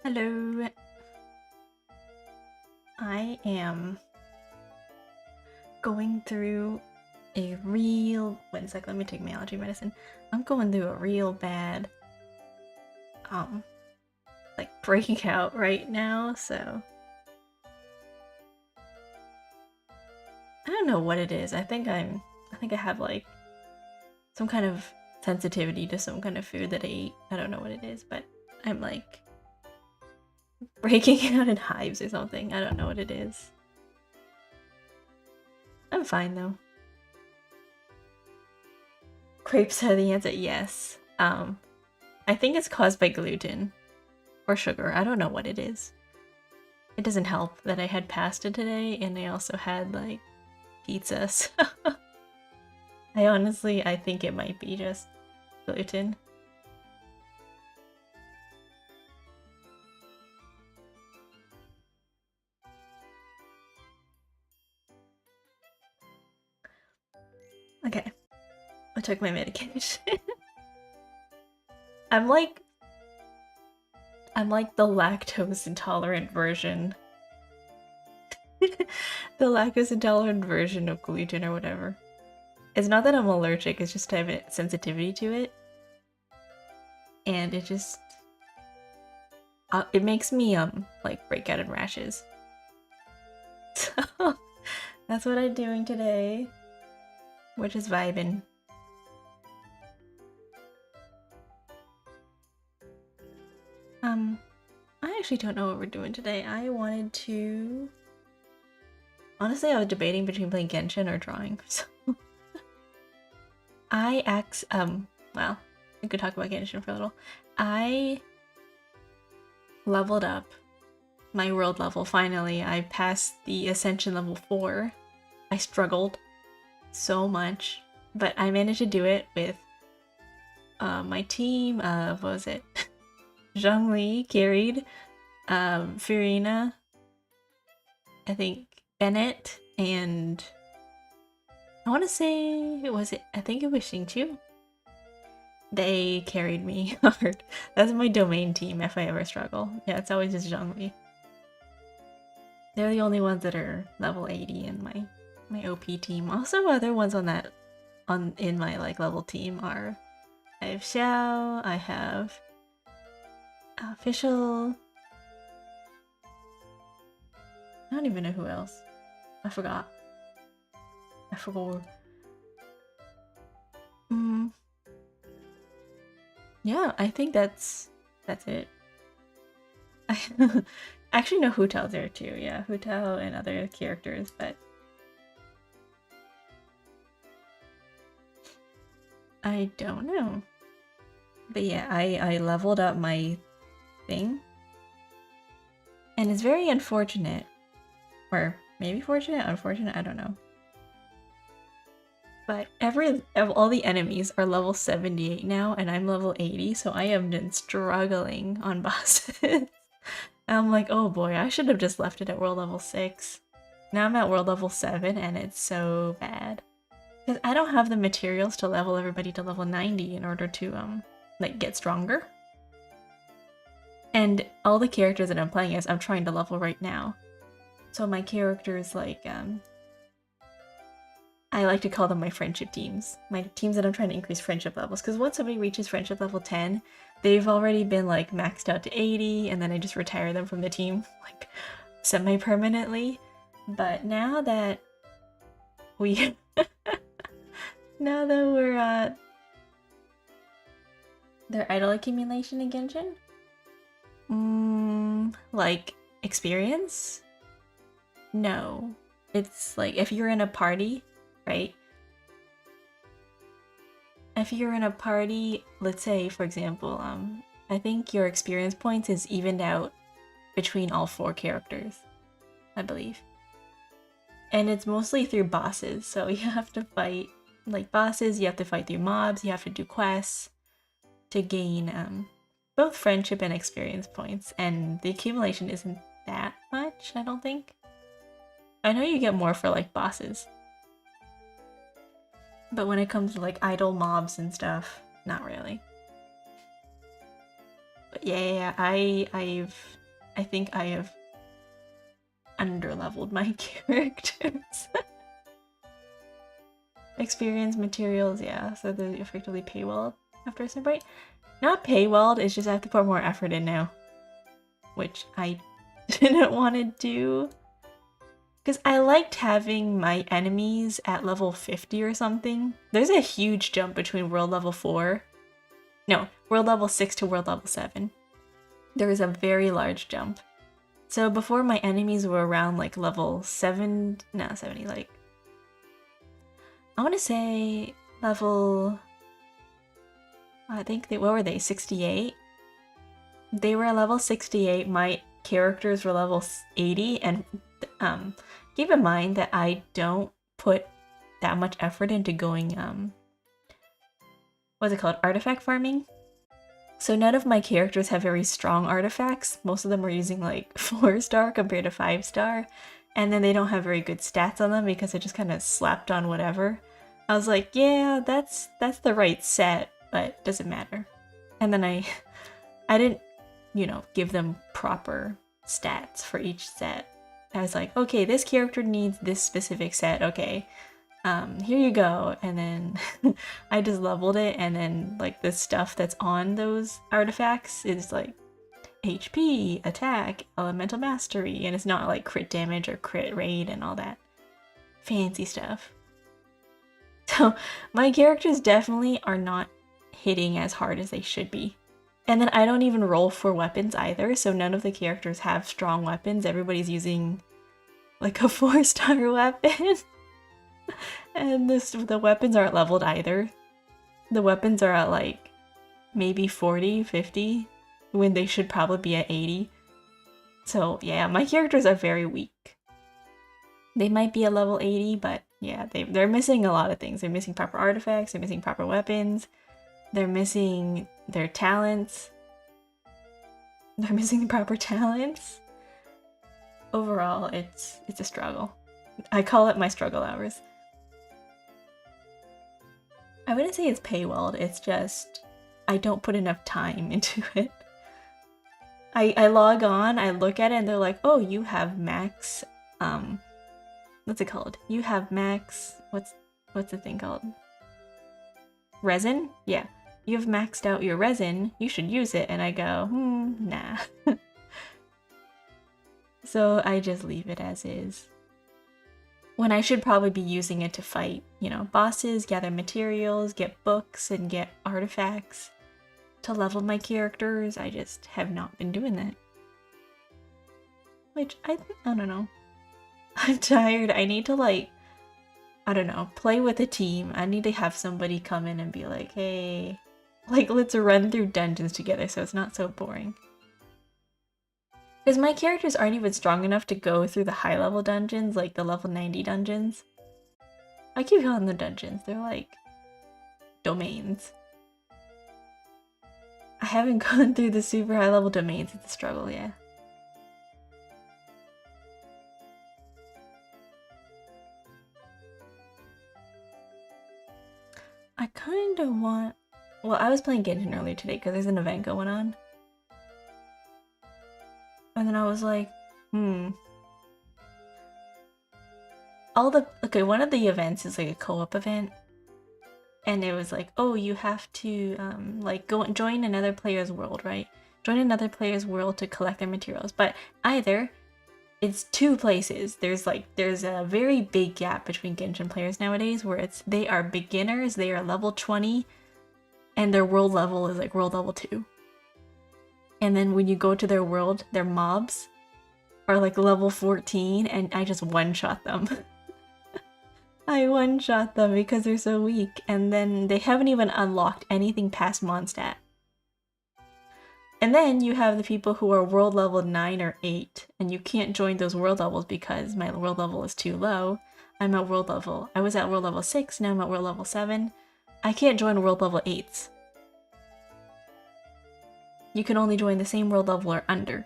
Hello. I am going through a real... Wait a sec, let me take my allergy medicine. I'm going through a real bad, like breaking out right now, so... I don't know what it is. I think I have like some kind of sensitivity to some kind of food that I eat. I don't know what it is, but I'm like breaking out in hives or something. I don't know what it is. I'm fine though. Crepes are the answer, yes. I think it's caused by gluten or sugar. I don't know what it is. It doesn't help that I had pasta today and I also had like pizza, so I think it might be just gluten. Okay, I took my medication. I'm like the lactose intolerant version. The lactose intolerant version of gluten or whatever. It's not that I'm allergic, it's just I have a sensitivity to it. And it just... it makes me, like, break out in rashes. So, that's what I'm doing today. We're just vibing. I actually don't know what we're doing today. I wanted to... Honestly, I was debating between playing Genshin or drawing, so... well, we could talk about Genshin for a little. I leveled up my world level, finally. I passed the Ascension level 4. I struggled so much, but I managed to do it with my team of, what was it? Zhongli carried, Furina, I think Bennett, and I want to say, I think it was Xingqiu. They carried me hard. That's my domain team if I ever struggle. Yeah, it's always just Zhongli. They're the only ones that are level 80 in my OP team. Also, other ones in my like level team are, I have Xiao, I have Official. I don't even know who else. I forgot. Yeah, I think that's it. I actually know Hu Tao's there too. Yeah, Hu Tao and other characters, but I don't know. But yeah, I leveled up my thing. And it's very unfortunate. Or maybe fortunate, unfortunate, I don't know. But all the enemies are level 78 now, and I'm level 80, so I have been struggling on bosses. I'm like, oh boy, I should have just left it at world level 6. Now I'm at world level 7, and it's so bad. Because I don't have the materials to level everybody to level 90 in order to, like, get stronger. And all the characters that I'm playing as, I'm trying to level right now. So my characters, like, I like to call them my friendship teams. My teams that I'm trying to increase friendship levels. Because once somebody reaches friendship level 10, they've already been, like, maxed out to 80, and then I just retire them from the team, like, semi-permanently. But now that we... now that we're at their idol accumulation in Genshin? Like, experience? No. It's like, if you're in a party, right? If you're in a party, let's say, for example, I think your experience points is evened out between all 4 characters, I believe. And it's mostly through bosses, so you have to fight, like, bosses, you have to fight through mobs, you have to do quests to gain, both friendship and experience points, and the accumulation isn't that much, I don't think. I know you get more for, like, bosses. But when it comes to, like, idle mobs and stuff, not really. But But yeah, I think I have underleveled my characters. Experience materials, yeah, so they're effectively paywalled after a certain point. Not paywalled, it's just I have to put more effort in now. Which I didn't want to do. Because I liked having my enemies at level 50 or something. There's a huge jump between world level 4. No, world level 6 to world level 7. There is a very large jump. So before my enemies were around like level 7, no, 70, like... I want to say level... I think they, what were they, 68? They were level 68, my characters were level 80, and keep in mind that I don't put that much effort into going, what's it called, artifact farming? So none of my characters have very strong artifacts. Most of them are using like 4-star compared to 5-star, and then they don't have very good stats on them because I just kind of slapped on whatever. I was like, yeah, that's the right set, but doesn't matter. And then I didn't, you know, give them proper stats for each set. I was like, okay, this character needs this specific set, okay. Here you go. And then I just leveled it, and then like the stuff that's on those artifacts is like HP, attack, elemental mastery, and it's not like crit damage or crit raid and all that fancy stuff. So my characters definitely are not hitting as hard as they should be. And then I don't even roll for weapons either, so none of the characters have strong weapons. Everybody's using like a 4-star weapon. And the weapons aren't leveled either. The weapons are at like maybe 40, 50, when they should probably be at 80. So yeah, my characters are very weak. They might be at level 80, but yeah, they're missing a lot of things. They're missing proper artifacts, they're missing proper weapons, they're missing their talents. They're missing the proper talents. Overall, it's a struggle. I call it my struggle hours. I wouldn't say it's paywalled, it's just I don't put enough time into it. I log on, I look at it, and they're like, oh, you have max, what's it called? You have max, what's the thing called? Resin? Yeah. You have maxed out your resin, you should use it. And I go, nah. So I just leave it as is. When I should probably be using it to fight, you know, bosses, gather materials, get books, and get artifacts to level my characters. I just have not been doing that. Which, I don't know. I'm tired. I need to, like, I don't know, play with a team. I need to have somebody come in and be like, hey, like, let's run through dungeons together so it's not so boring. Because my characters aren't even strong enough to go through the high level dungeons, like the level 90 dungeons. I keep calling them dungeons, they're like domains. I haven't gone through the super high level domains, it's a struggle, yeah. I kind of want... Well, I was playing Genshin earlier today because there's an event going on. And then I was like, okay, one of the events is like a co-op event. And it was like, oh, you have to, like, go and join another player's world, right? Join another player's world to collect their materials. But either it's two places. There's a very big gap between Genshin players nowadays where they are beginners, they are level 20, and their world level is like world level 2. And then when you go to their world, their mobs are like level 14, and I just one-shot them. I one-shot them because they're so weak, and then they haven't even unlocked anything past Mondstadt. And then you have the people who are world level 9 or 8, and you can't join those world levels because my world level is too low. I was at world level 6, now I'm at world level 7. I can't join world level 8s. You can only join the same world level or under.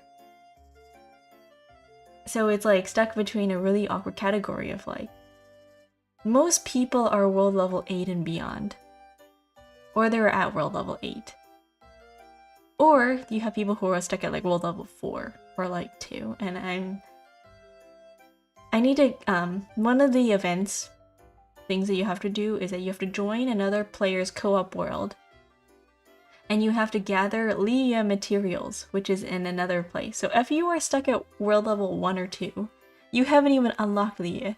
So it's like stuck between a really awkward category of like, most people are world level 8 and beyond. Or they're at world level 8. Or you have people who are stuck at like world level 4 or like 2, and I need to one of the events things that you have to do is that you have to join another player's co-op world, and you have to gather Leah materials, which is in another place. So if you are stuck at world level 1 or 2, you haven't even unlocked Leah.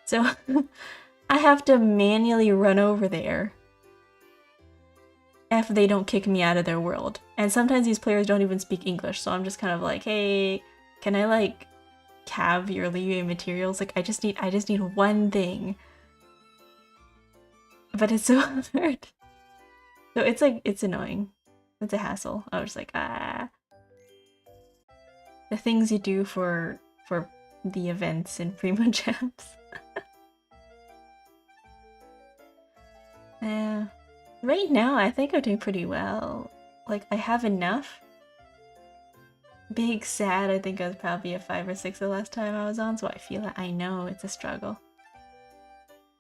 So I have to manually run over there if they don't kick me out of their world. And sometimes these players don't even speak English, so I'm just kind of like, hey, can I like have your Leah materials? Like I just need one thing. But it's so hard. So it's like, it's annoying. It's a hassle. I was like, ah. The things you do for the events in Primo Jams. Right now, I think I'm doing pretty well. Like, I have enough. Big sad, I think I was probably a 5 or 6 the last time I was on, so I feel it. I know it's a struggle.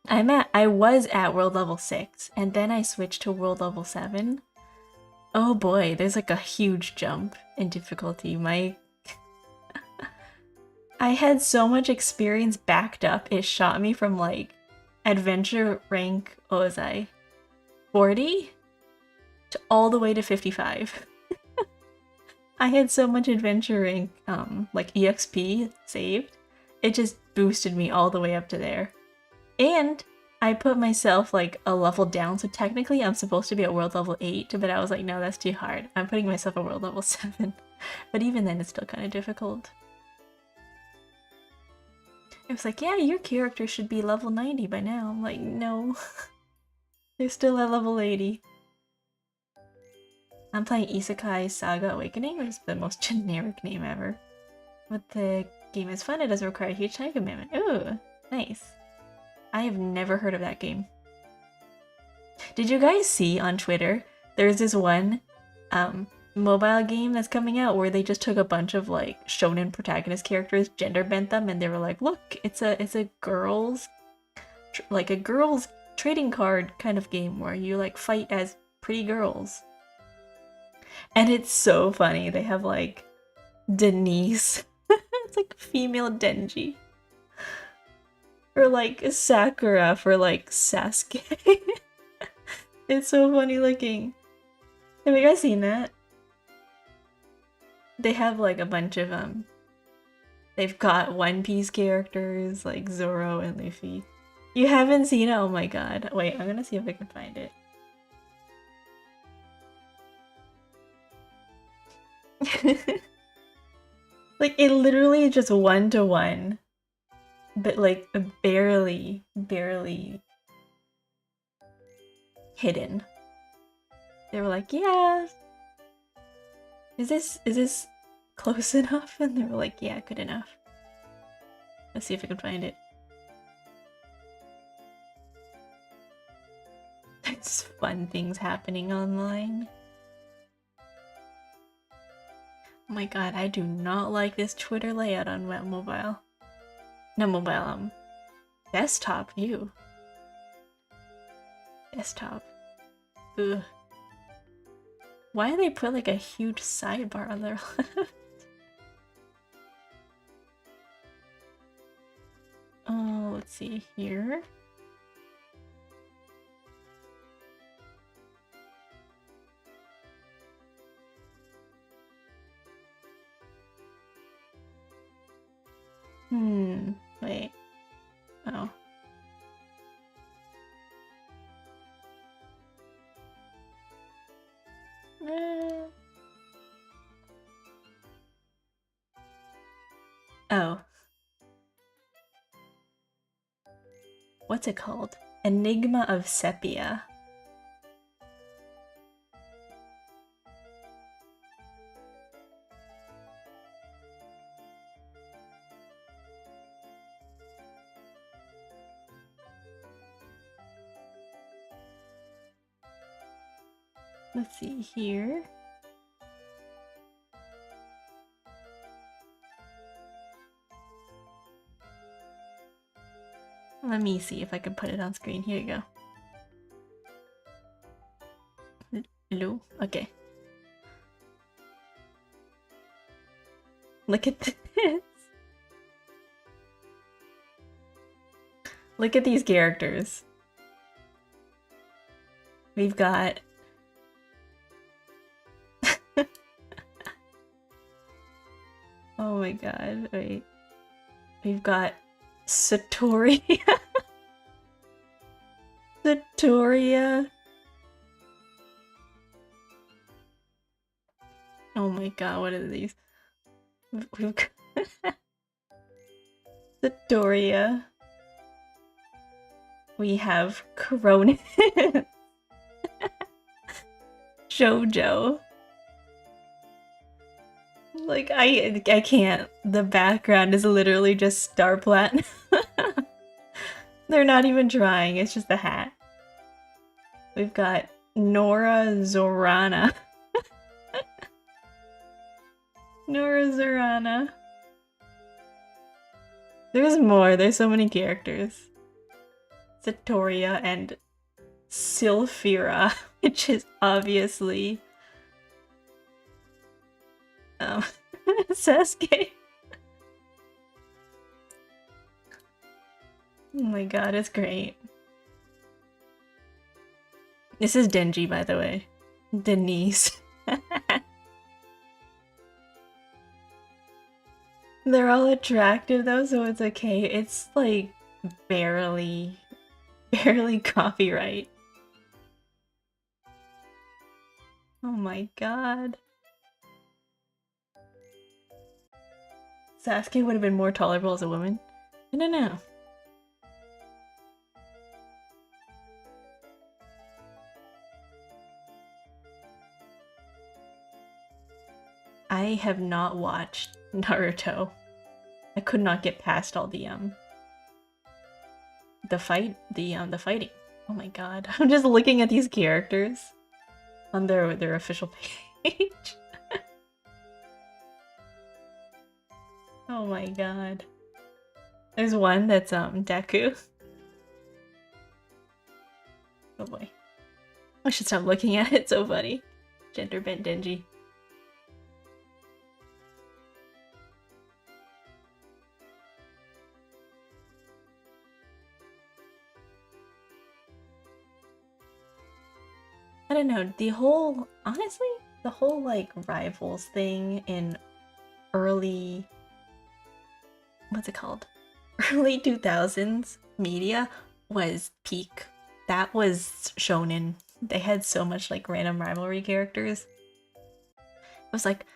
I was at world level 6, and then I switched to world level 7. Oh boy, there's like a huge jump in difficulty. I had so much experience backed up, it shot me from like adventure rank, what was I? 40? To all the way to 55. I had so much adventure rank, like EXP saved. It just boosted me all the way up to there. And I put myself like a level down, so technically I'm supposed to be at world level 8, but I was like, no, that's too hard. I'm putting myself at world level 7. But even then, it's still kind of difficult. It was like, yeah, your character should be level 90 by now. I'm like, no. They're still at level 80. I'm playing Isekai Saga Awakening, which is the most generic name ever. But the game is fun, it doesn't require a huge time commitment. Ooh, nice. I have never heard of that game. Did you guys see on Twitter, there's this one mobile game that's coming out where they just took a bunch of like shonen protagonist characters, gender bent them, and they were like, look, it's a girls trading card kind of game where you like fight as pretty girls. And it's so funny. They have like Denise. It's like female Denji. Or like Sakura for like Sasuke. It's so funny looking. Have you guys seen that? They have like a bunch of they've got One Piece characters like Zoro and Luffy. You haven't seen it? Oh my god. Wait, I'm gonna see if I can find it. Like it literally is just 1-to-1. But like barely hidden. They were like, yeah. Is this close enough? And they were like, yeah, good enough. Let's see if I can find it. There's fun things happening online. Oh my god, I do not like this Twitter layout on mobile. No, mobile, desktop view. Desktop. Ugh. Why do they put like a huge sidebar on their left? Oh, let's see here. Wait. Oh. Oh. What's it called? Enigma of Sepia. Let's see here. Let me see if I can put it on screen. Here you go. Hello? Okay. Look at this. Look at these characters. We've got... Oh my god, wait. We've got Satoria. Satoria. Oh my god, what are these? We've got Satoria. We have Cronin. Jojo. Like, I can't. The background is literally just Star Platinum. They're not even trying, it's just the hat. We've got Nora Zorana. Nora Zorana. There's more, there's so many characters. Satoria and Sylphira, which is obviously Sasuke. Oh my god, it's great. This is Denji, by the way. Denise. They're all attractive though, so it's okay. It's like barely copyright. Oh my god. Sasuke would have been more tolerable as a woman. I don't know. I have not watched Naruto. I could not get past all the fighting. Oh my god. I'm just looking at these characters on their official page. Oh my god. There's one that's Deku. Oh boy. I should stop looking at it, it's so funny. Gender bent Denji. I don't know, honestly, the whole like rivals thing in early, what's it called? Early 2000s media was peak. That was shonen. They had so much like random rivalry characters. It was like,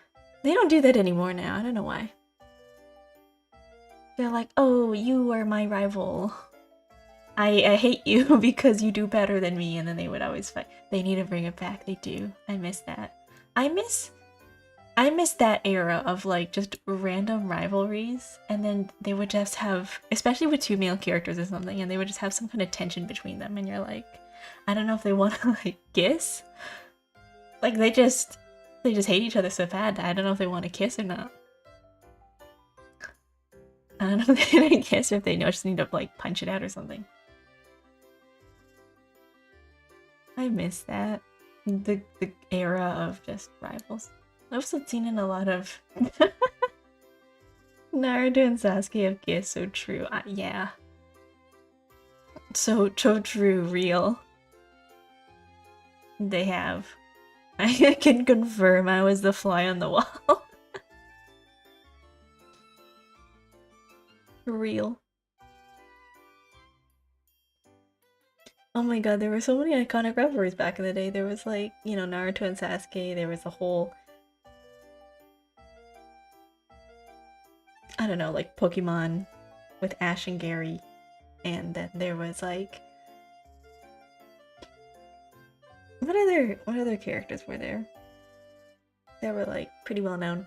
they don't do that anymore now, I don't know why. They're like, oh, you are my rival. I hate you because you do better than me, and then they would always fight. They need to bring it back, they do. I miss that. I miss that era of like just random rivalries, and then they would just have, especially with two male characters or something, and they would just have some kind of tension between them, and you're like, I don't know if they want to like kiss. Like they just hate each other so bad. I don't know if they want to kiss or not. I don't know if they want to kiss or if they just need to like punch it out or something. I miss that. The era of just rivals. I've also seen in a lot of Naruto and Sasuke have kissed, so true. Yeah. So true, real. They have. I can confirm I was the fly on the wall. Real. Oh my god, there were so many iconic rivalries back in the day. There was like, you know, Naruto and Sasuke, there was a whole, I don't know, like Pokemon with Ash and Gary, and then there was like, what other characters were there? They were like pretty well known.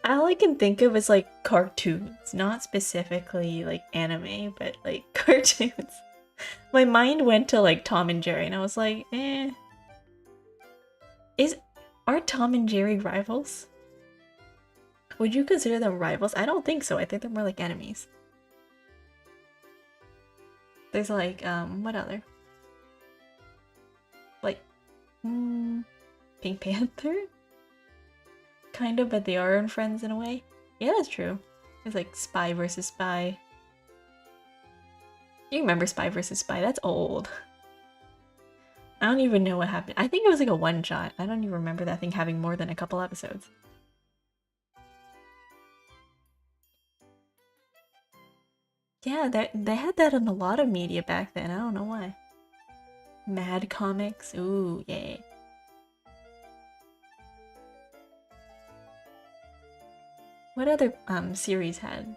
All I can think of is like cartoons, not specifically like anime, but like cartoons. My mind went to like Tom and Jerry, and I was like, eh. Are Tom and Jerry rivals? Would you consider them rivals? I don't think so. I think they're more like enemies. There's like, what other? Like, Pink Panther? kind of, but they aren't friends in a way. Yeah, that's true. It's like Spy versus Spy. You remember Spy versus Spy? That's old. I don't even know what happened. I think it was like a one-shot. I don't even remember that thing having more than a couple episodes. Yeah, they had that in a lot of media back then. I don't know why. Mad Comics. Ooh, yay. What other series had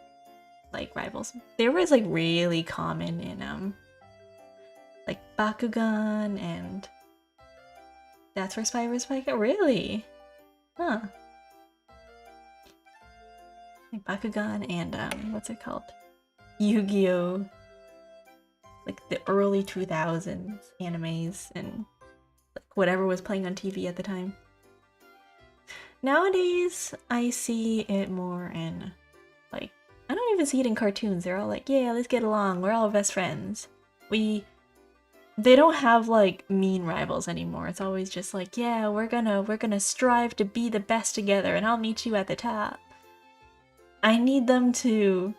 like rivals? There was like really common in like Bakugan and that's where Spy vs. Spy. Really? Huh. Like Bakugan and what's it called? Yu-Gi-Oh! Like the early 2000s animes and like whatever was playing on TV at the time. Nowadays, I see it more in like, I don't even see it in cartoons. They're all like, yeah, let's get along. We're all best friends. They don't have like mean rivals anymore. It's always just like, yeah, we're gonna strive to be the best together and I'll meet you at the top. I need them to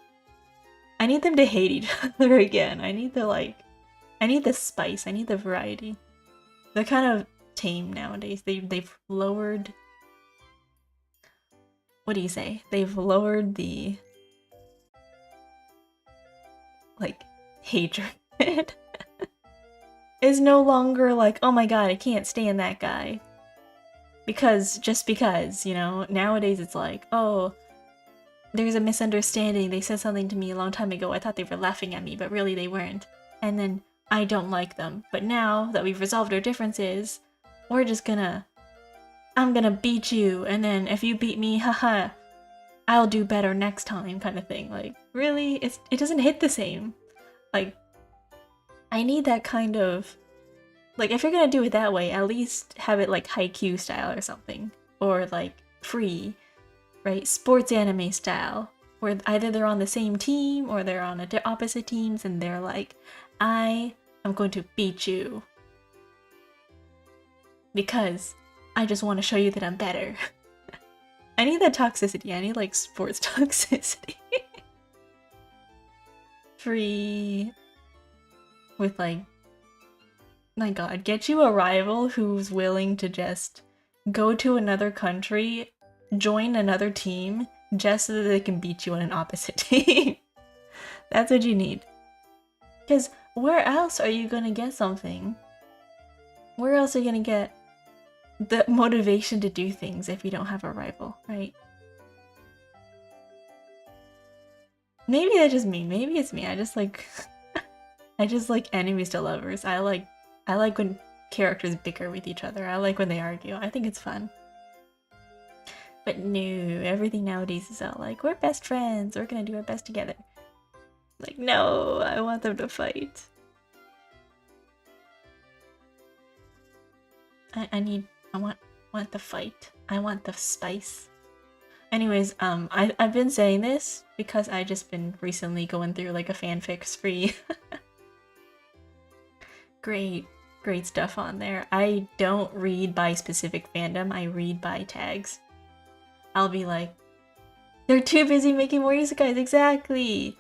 hate each other again. I need the spice. I need the variety. They're kind of tame nowadays. They've lowered, what do you say? They've lowered the like hatred. Is no longer like, oh my god, I can't stand that guy. Just because, you know, nowadays it's like, oh, there's a misunderstanding. They said something to me a long time ago. I thought they were laughing at me, but really they weren't. And then I don't like them. But now that we've resolved our differences, I'm gonna beat you. And then if you beat me, haha, I'll do better next time kind of thing. Like, really? It doesn't hit the same. Like, I need that kind of, like, if you're gonna do it that way, at least have it like Haikyuu style or something. Or like Free, right? Sports anime style. Where either they're on the same team or they're on opposite teams and they're like, I am going to beat you. Because I just want to show you that I'm better. I need that toxicity. I need like sports toxicity. Free with like, my god, get you a rival who's willing to just go to another country, join another team, just so that they can beat you on an opposite team. That's what you need. Because where else are you gonna get something? Where else are you gonna get the motivation to do things if you don't have a rival, right? Maybe that's just me. Maybe it's me. I just like enemies to lovers. I like when characters bicker with each other. I like when they argue. I think it's fun. But no, everything nowadays is all like, we're best friends. We're gonna do our best together. Like, no, I want them to fight. I want the fight. I want the spice. Anyways, I've been saying this because I just been recently going through like a fanfic spree. Great stuff on there. I don't read by specific fandom, I read by tags. I'll be like, they're too busy making more isekais, exactly!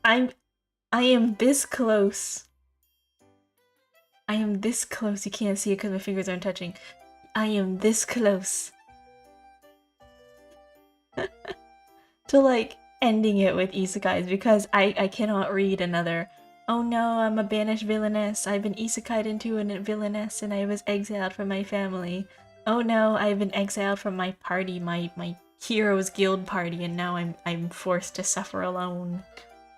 I am this close. I am this close, you can't see it because my fingers aren't touching. I am this close. To like ending it with isekais because I cannot read another, oh no, I'm a banished villainess, I've been isekai'd into a villainess and I was exiled from my family. Oh no, I've been exiled from my party, my heroes guild party, and now I'm forced to suffer alone.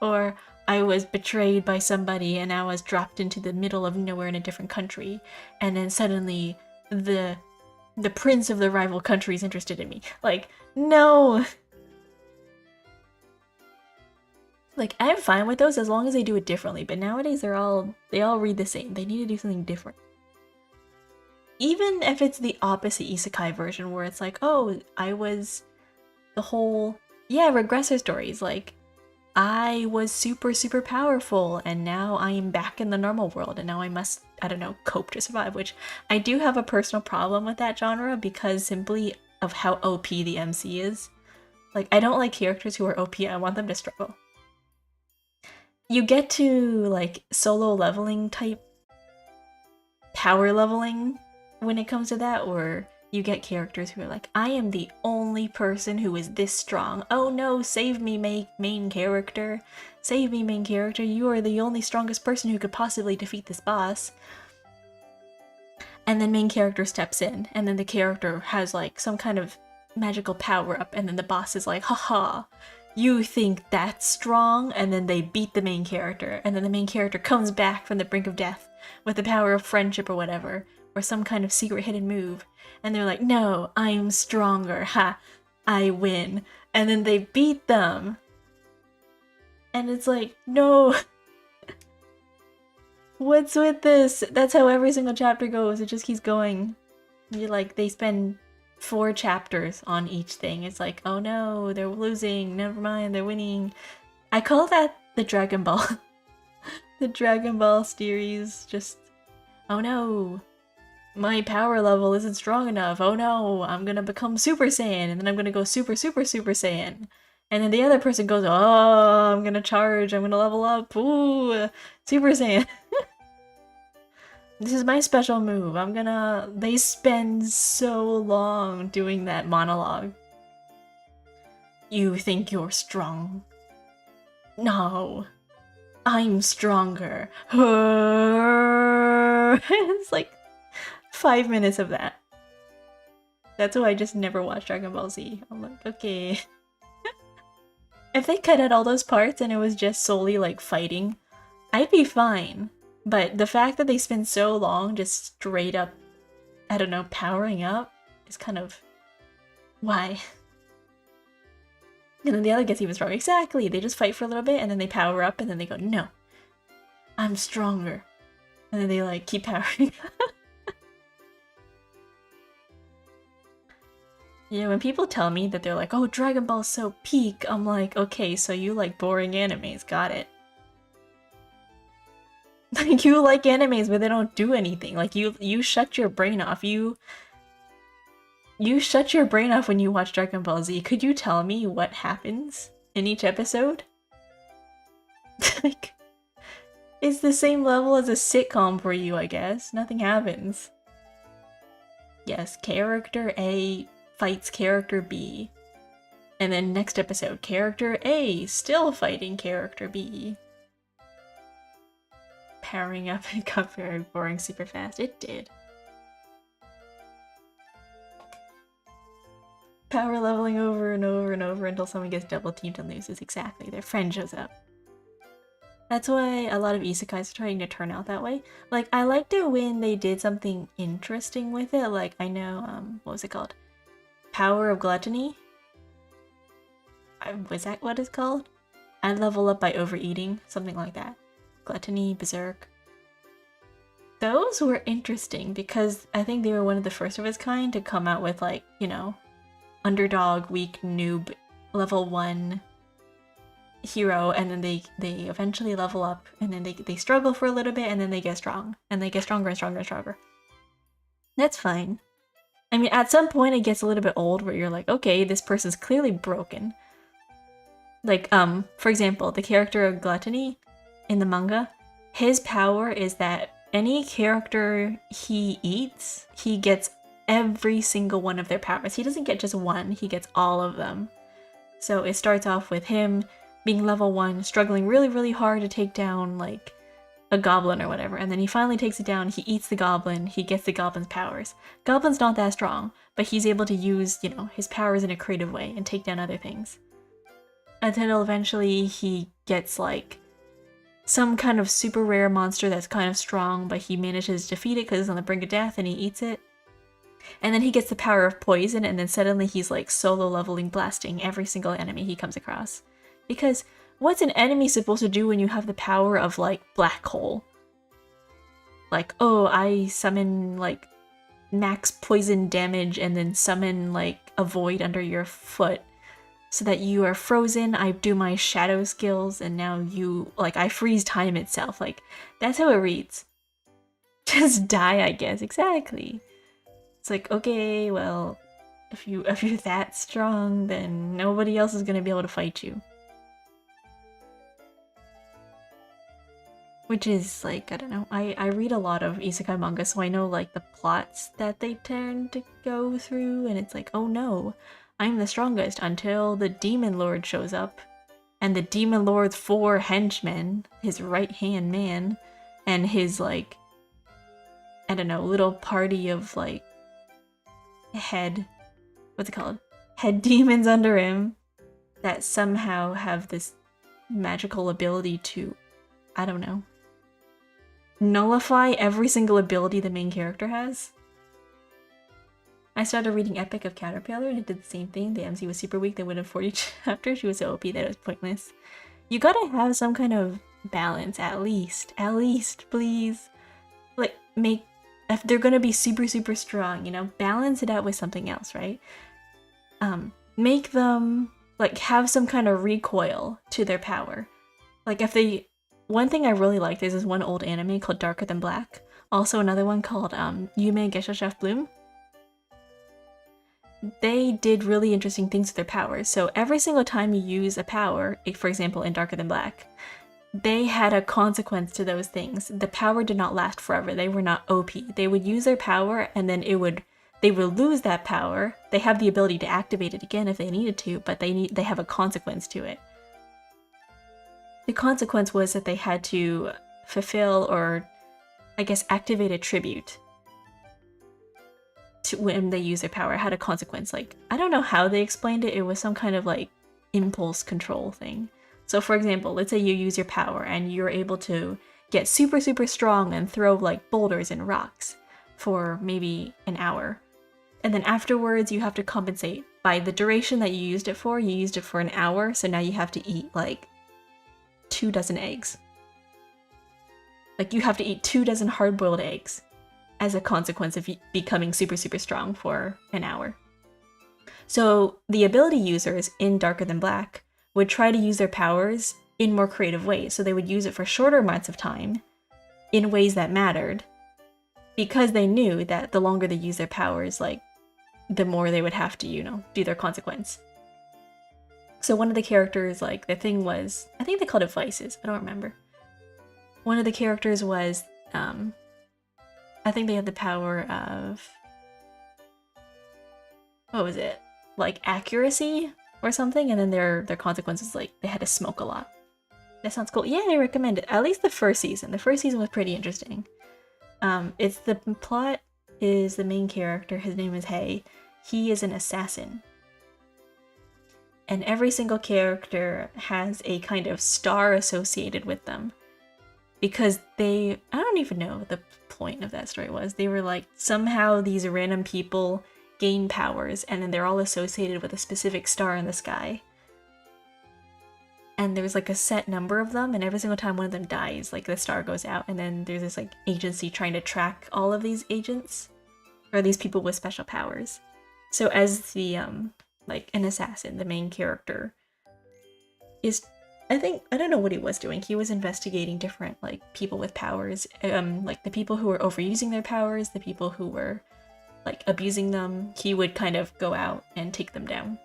Or I was betrayed by somebody and I was dropped into the middle of nowhere in a different country, and then suddenly the prince of the rival country is interested in me. Like, no! Like, I'm fine with those as long as they do it differently, but nowadays they all read the same. They need to do something different. Even if it's the opposite isekai version where it's like, oh, I was the whole, yeah, regressor stories, like, I was super, super powerful, and now I am back in the normal world, and now I must, I don't know, cope to survive, which I do have a personal problem with that genre because simply of how OP the MC is. Like, I don't like characters who are OP, I want them to struggle. You get to, like, solo leveling type power leveling when it comes to that, or you get characters who are like, I am the only person who is this strong. Oh no, save me, main character. Save me, main character. You are the only strongest person who could possibly defeat this boss. And then main character steps in, and then the character has like some kind of magical power up, and then the boss is like, haha, you think that's strong? And then they beat the main character, and then the main character comes back from the brink of death with the power of friendship or whatever, or some kind of secret hidden move. And they're like, no, I'm stronger, ha, I win. And then they beat them. And it's like, no. What's with this? That's how every single chapter goes. It just keeps going. You're like, they spend 4 chapters on each thing. It's like, oh no, they're losing. Never mind, they're winning. I call that the Dragon Ball. The Dragon Ball series. Just, oh no, my power level isn't strong enough. Oh no, I'm gonna become Super Saiyan, and then I'm gonna go Super Saiyan. And then the other person goes, oh, I'm gonna charge, I'm gonna level up. Ooh, Super Saiyan. This is my special move. They spend so long doing that monologue. You think you're strong? No. I'm stronger. It's like 5 minutes of that. That's why I just never watched Dragon Ball Z. I'm like, okay. If they cut out all those parts and it was just solely like fighting, I'd be fine. But the fact that they spend so long just straight up, I don't know, powering up is kind of... why? And then the other gets even stronger. Exactly! They just fight for a little bit and then they power up and then they go, no, I'm stronger. And then they like keep powering up. Yeah, when people tell me that they're like, oh, Dragon Ball's so peak, I'm like, okay, so you like boring animes, got it. Like, you like animes, but they don't do anything. Like, you shut your brain off. You shut your brain off when you watch Dragon Ball Z. Could you tell me what happens in each episode? Like, it's the same level as a sitcom for you, I guess. Nothing happens. Yes, character A fights character B. And then next episode, character A still fighting character B. Powering up, it got very boring super fast. It did. Power leveling over and over and over until someone gets double teamed and loses. Exactly, their friend shows up. That's why a lot of isekais are trying to turn out that way. Like, I liked it when they did something interesting with it. Like, I know, what was it called? Power of Gluttony? Was that what it's called? I level up by overeating, something like that. Gluttony, Berserk. Those were interesting because I think they were one of the first of its kind to come out with, like, you know, underdog, weak, noob, level 1 hero, and then they eventually level up, and then they struggle for a little bit, and then they get strong, and they get stronger and stronger and stronger. That's fine. I mean, at some point it gets a little bit old where you're like, okay, this person's clearly broken. Like, for example, the character of Gluttony in the manga, his power is that any character he eats, he gets every single one of their powers. He doesn't get just one, he gets all of them. So it starts off with him being level 1, struggling really, really hard to take down, like, a goblin or whatever, and then he finally takes it down, he eats the goblin, he gets the goblin's powers. Goblin's not that strong, but he's able to use, you know, his powers in a creative way and take down other things. Until eventually he gets, like, some kind of super rare monster that's kind of strong, but he manages to defeat it because it's on the brink of death and he eats it. And then he gets the power of poison, and then suddenly he's like solo leveling, blasting every single enemy he comes across. Because what's an enemy supposed to do when you have the power of, like, black hole? Like, oh, I summon, like, max poison damage and then summon, like, a void under your foot. so that you are frozen. I do my shadow skills, and now you, like, I freeze time itself. Like, that's how it reads. Just die, I guess. Exactly. It's like, okay, well, if you're that strong, then nobody else is gonna be able to fight you. Which is, like, I don't know, I read a lot of isekai manga, so I know, like, the plots that they tend to go through, and it's like, oh no, I'm the strongest until the Demon Lord shows up, and the Demon Lord's 4 henchmen, his right-hand man, and his, like, I don't know, little party of, like, what's it called? Head demons under him that somehow have this magical ability to, I don't know, nullify every single ability the main character has. I started reading Epic of Caterpillar and it did the same thing. The MC was super weak, they would have 40 chapters. She was so OP that it was pointless. You gotta have some kind of balance, at least, please. Like, if they're gonna be super, super strong, you know, balance it out with something else, right? Make them, like, have some kind of recoil to their power. Like, if they... One thing I really liked is this one old anime called Darker Than Black. Also another one called Yume Geisha Chef Bloom. They did really interesting things with their powers. So every single time you use a power, for example in Darker Than Black, they had a consequence to those things. The power did not last forever. They were not OP. They would use their power and then they would lose that power. They have the ability to activate it again if they needed to, but they have a consequence to it. The consequence was that they had to fulfill, or I guess activate, a tribute to when they use their power. It had a consequence. Like, I don't know how they explained it. It was some kind of like impulse control thing. So for example, let's say you use your power and you're able to get super, super strong and throw like boulders and rocks for maybe an hour. And then afterwards you have to compensate by the duration that you used it for. You used it for an hour, so now you have to eat like 24 eggs. Like, you have to eat 24 hard-boiled eggs as a consequence of becoming super, super strong for an hour. So the ability users in Darker Than Black would try to use their powers in more creative ways. So they would use it for shorter amounts of time in ways that mattered, because they knew that the longer they use their powers, like, the more they would have to, you know, do their consequence. So one of the characters, like, the thing was, I think they called it vices, I don't remember. One of the characters was, I think they had the power of, what was it? Like, accuracy or something, and then their consequences, like, they had to smoke a lot. That sounds cool. Yeah, I recommend it. At least the first season. The first season was pretty interesting. It's the plot is the main character, his name is Hei. He is an assassin. And every single character has a kind of star associated with them. Because I don't even know what the point of that story was. They were like, somehow these random people gain powers, and then they're all associated with a specific star in the sky. And there's like a set number of them, and every single time one of them dies, like, the star goes out, and then there's this like agency trying to track all of these agents, or these people with special powers. So as the like an assassin, the main character is, I don't know what he was doing. He was investigating different like people with powers, like the people who were overusing their powers, the people who were like abusing them. He would kind of go out and take them down.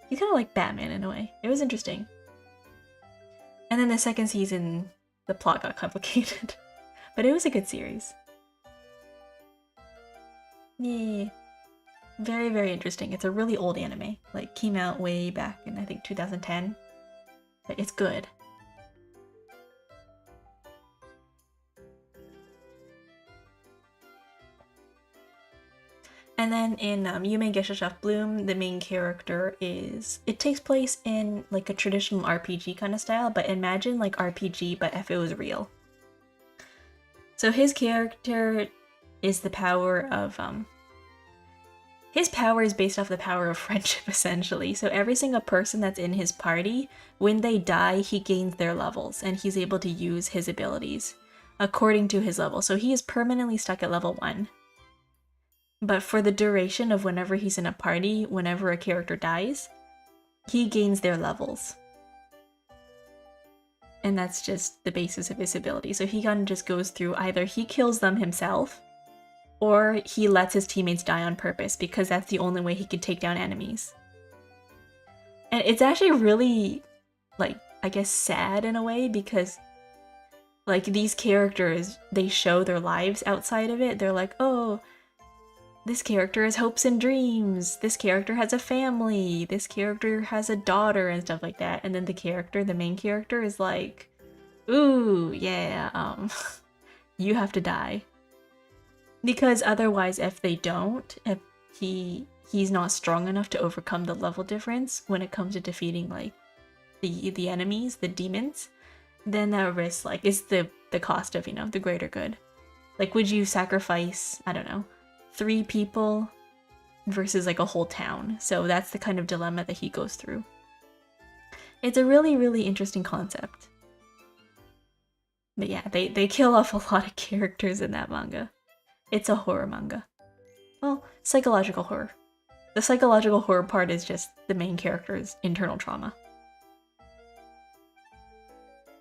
He's kind of like Batman in a way. It was interesting. And then the second season, the plot got complicated, but it was a good series. Yeah. Very, very interesting. It's a really old anime. Like, came out way back in, I think, 2010. But it's good. And then in Yume Geisha Chef Bloom, the main character is... It takes place in, like, a traditional RPG kind of style, but imagine, like, RPG, but if it was real. So his character is the power of, his power is based off the power of friendship, essentially. So every single person that's in his party, when they die, he gains their levels, and he's able to use his abilities according to his level. So he is permanently stuck at level 1. But for the duration of whenever he's in a party, whenever a character dies, he gains their levels. And that's just the basis of his ability. So he kind of just goes through either he kills them himself, or he lets his teammates die on purpose because that's the only way he can take down enemies. And it's actually really, like, I guess sad in a way because, like, these characters, they show their lives outside of it. They're like, oh, this character has hopes and dreams. This character has a family. This character has a daughter and stuff like that. And then the main character is like, ooh, yeah, you have to die. Because otherwise, if they don't, if he's not strong enough to overcome the level difference when it comes to defeating like the enemies, the demons, then that risk like is the cost of, you know, the greater good. Like, would you sacrifice, I don't know, 3 people versus like a whole town? So that's the kind of dilemma that he goes through. It's a really, really interesting concept. But yeah, they kill off a lot of characters in that manga. It's a horror manga. Well, psychological horror. The psychological horror part is just the main character's internal trauma.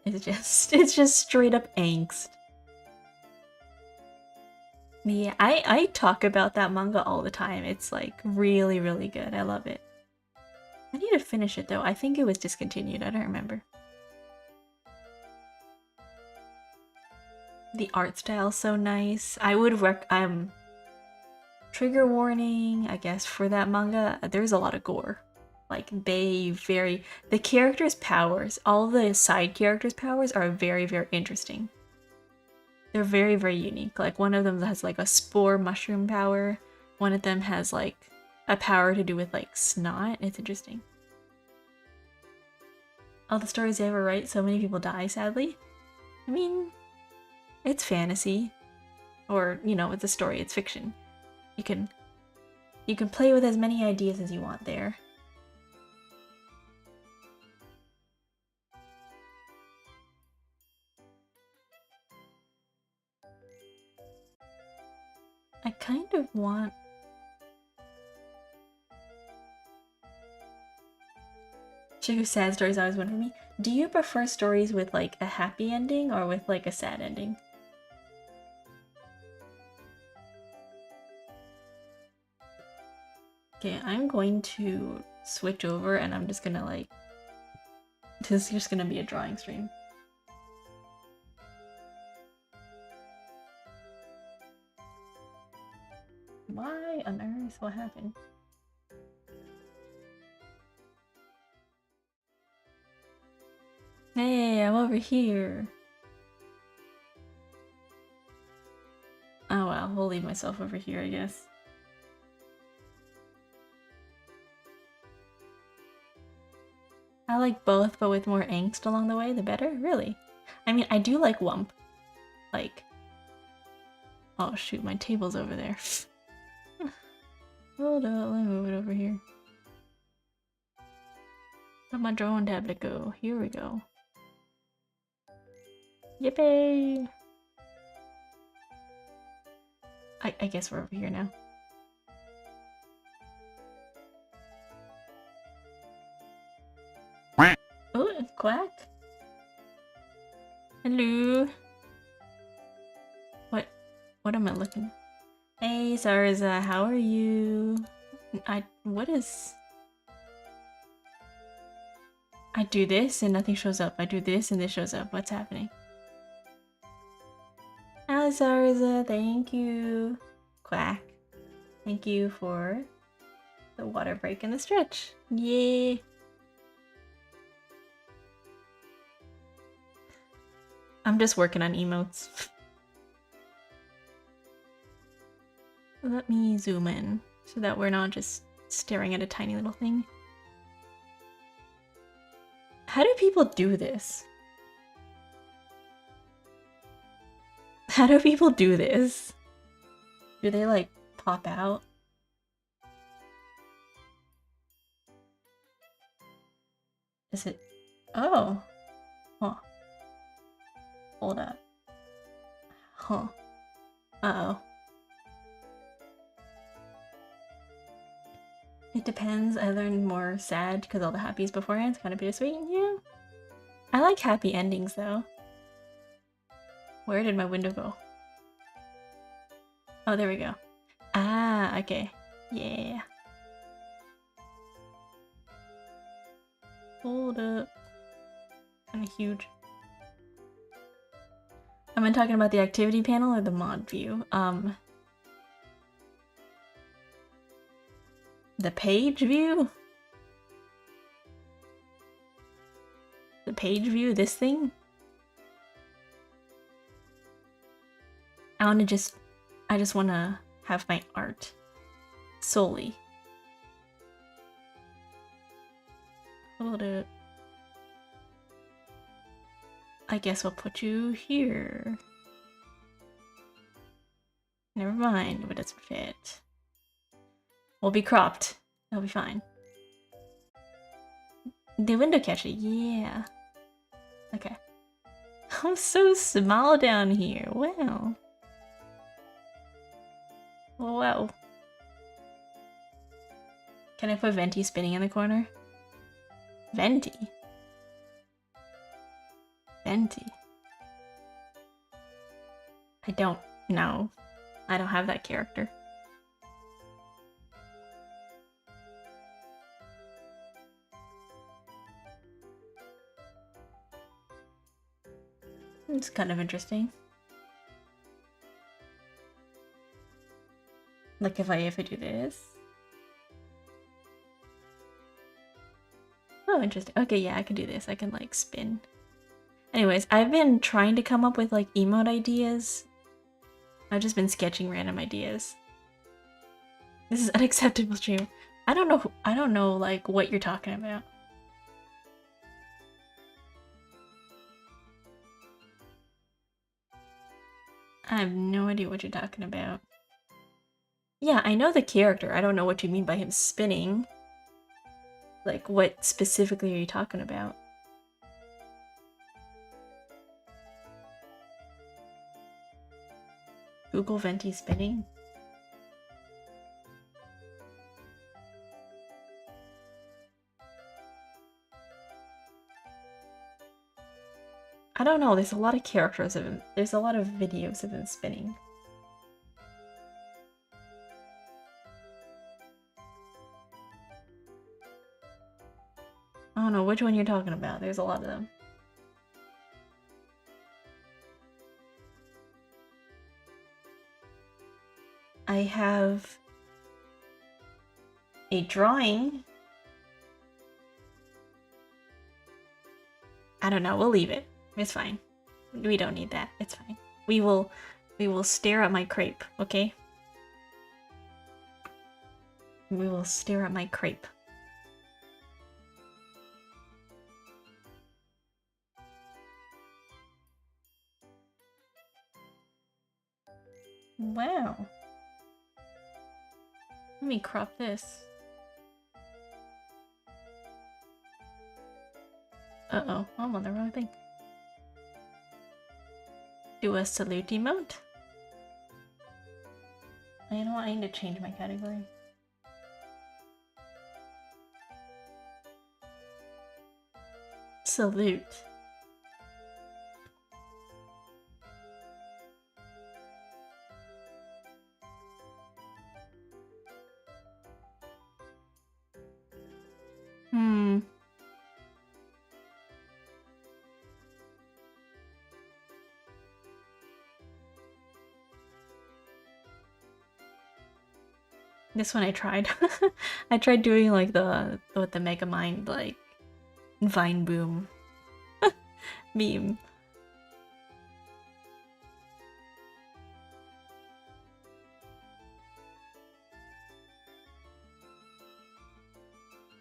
It's just straight up angst. Yeah, I talk about that manga all the time. It's like really, really good. I love it. I need to finish it though. I think it was discontinued. I don't remember. The art style's so nice. I would trigger warning, I guess, for that manga. There's a lot of gore. Like, the characters' powers, all the side characters' powers are very, very interesting. They're very, very unique. Like, one of them has like a spore mushroom power. One of them has like a power to do with like snot. It's interesting. All the stories they ever write, so many people die, sadly. I mean, it's fantasy. Or, you know, it's a story, it's fiction. You can play with as many ideas as you want there. I kind of want... Chick sad stories always wonder me. Do you prefer stories with like a happy ending or with like a sad ending? Okay, I'm going to switch over and I'm just gonna like... This is just gonna be a drawing stream. Why on earth? What happened? Hey, I'm over here. Oh well, we'll leave myself over here, I guess. I like both, but with more angst along the way, the better? Really? I mean, I do like Wump. Like... Oh shoot, my table's over there. Hold up, let me move it over here. Where'd my drawing tablet go? Here we go. Yippee! I guess we're over here now. Oh, quack? Hello? What am I looking at? Hey, Sarza, how are you? What is... I do this and nothing shows up. I do this and this shows up. What's happening? Hi, Sarza, thank you. Quack. Thank you for the water break and the stretch. Yay! I'm just working on emotes. Let me zoom in so that we're not just staring at a tiny little thing. How do people do this? How do people do this? Do they like pop out? Is it? Oh. Huh. Hold up. Huh. Uh-oh. It depends. I learned more sad because all the happies beforehand. It's kind of bittersweet. Yeah. I like happy endings though. Where did my window go? Oh, there we go. Ah, okay. Yeah. Hold up. Kind of huge. Am I talking about the activity panel or the mod view? The page view? The page view, this thing? I just wanna have my art solely. Hold it. I guess I'll put you here. Never mind, but it doesn't fit. We'll be cropped. It'll be fine. The window catcher, yeah. Okay. I'm so small down here. Wow. Wow. Can I put Venti spinning in the corner? Venti? Venti? I don't know. I don't have that character. It's kind of interesting. Like if I do this. Oh, interesting. Okay, yeah, I can do this. I can like spin. Anyways, I've been trying to come up with like emote ideas. I've just been sketching random ideas. This is unacceptable stream. I don't know like what you're talking about. I have no idea what you're talking about. Yeah, I know the character. I don't know what you mean by him spinning. Like, what specifically are you talking about? Google Venti spinning? I don't know, there's a lot of characters of him. There's a lot of videos of him spinning. I don't know which one you're talking about. There's a lot of them. I have a drawing. I don't know, we'll leave it. It's fine. We don't need that. It's fine. We will stare at my crepe, okay? We will stare at my crepe. Wow. Let me crop this. Uh-oh, I'm on the wrong thing. Do a salute emote? You know what, I need to change my category. Salute. This one I tried. I tried doing like the with the Megamind like Vine Boom meme.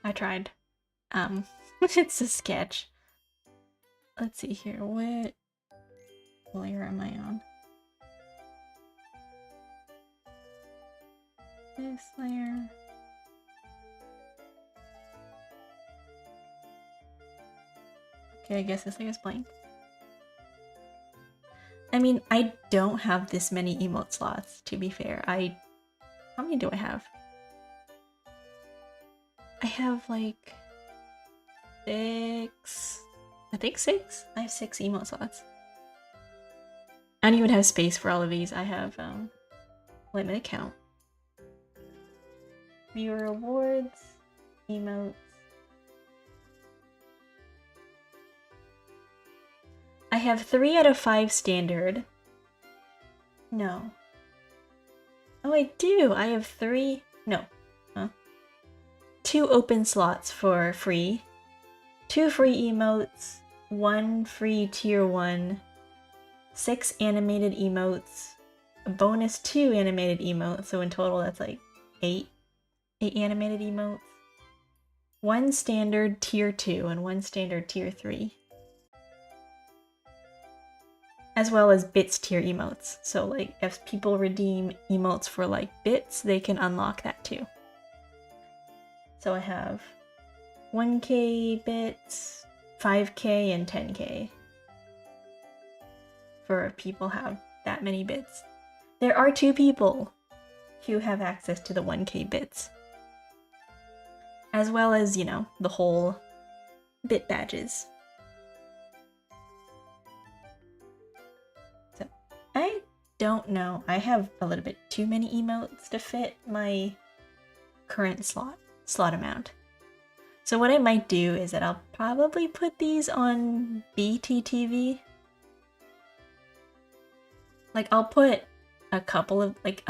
I tried. It's a sketch. Let's see here. What layer am I on? This layer. Okay, I guess this layer's blank. I mean, I don't have this many emote slots, to be fair. How many do I have? I have like 6. I think 6. I have 6 emote slots. I don't even have space for all of these. I have limited count. Viewer rewards, emotes. I have 3 out of 5 standard. No. Oh, I do. I have 3. No. Huh? 2 open slots for free. 2 free emotes. 1 free tier 1. 6 animated emotes. A bonus 2 animated emotes. So in total, that's like 8. 8 animated emotes. 1 standard tier 2 and 1 standard tier 3. As well as bits tier emotes. So like if people redeem emotes for like bits, they can unlock that too. So I have 1k bits, 5k, and 10k. For people have that many bits. There are 2 people who have access to the 1k bits. As well as, you know, the whole bit badges. So, I don't know. I have a little bit too many emotes to fit my current slot amount. So what I might do is that I'll probably put these on BTTV. Like, I'll put a couple of, like,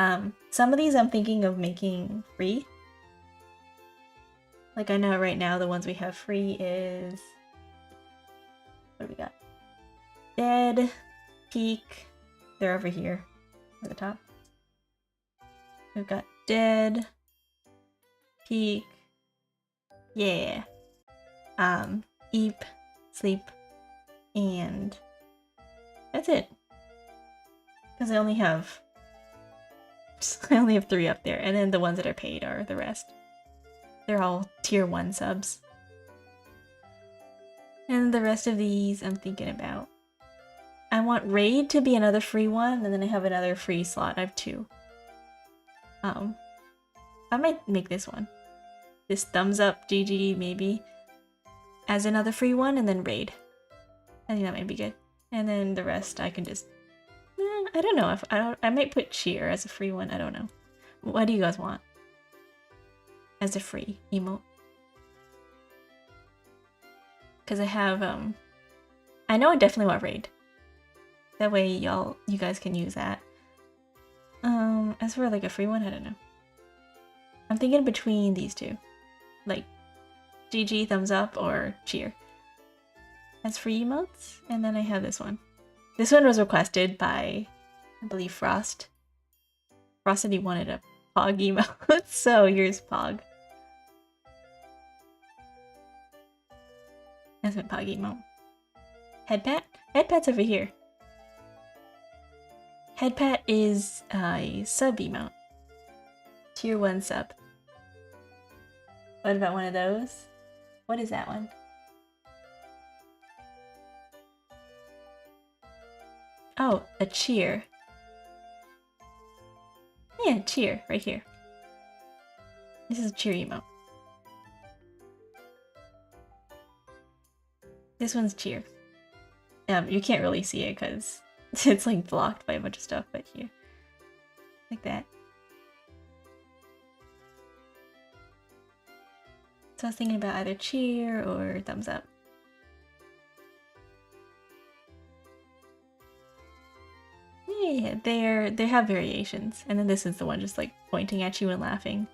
some of these I'm thinking of making free. Like, I know right now the ones we have free is... What do we got? Dead, Peak, they're over here at the top. We've got Dead, Peak, yeah, Eep, Sleep, and that's it. Because I only have 3 up there, and then the ones that are paid are the rest. They're all tier 1 subs. And the rest of these I'm thinking about. I want Raid to be another free one, and then I have another free slot. I have 2. I might make this one. This thumbs up GG maybe as another free one, and then Raid. I think that might be good. And then the rest I can just... I don't know if I might put Cheer as a free one. I don't know. What do you guys want as a free emote? Because I have I know I definitely want Raid. That way you guys can use that. As for like a free one, I don't know. I'm thinking between these 2. Like GG, thumbs up, or Cheer as free emotes. And then I have this one. This one was requested by, I believe, Frost. Frost said he wanted a Pog emote, so here's Pog. That's my Pog emote. Headpat? Headpat's over here. Headpat is a sub emote. Tier 1 sub. What about one of those? What is that one? Oh, a cheer. Yeah, cheer, right here. This is a cheer emote. This one's cheer. You can't really see it because it's like blocked by a bunch of stuff, but here. Like that. So I was thinking about either cheer or thumbs up. Yeah, they have variations. And then this is the one just like pointing at you and laughing.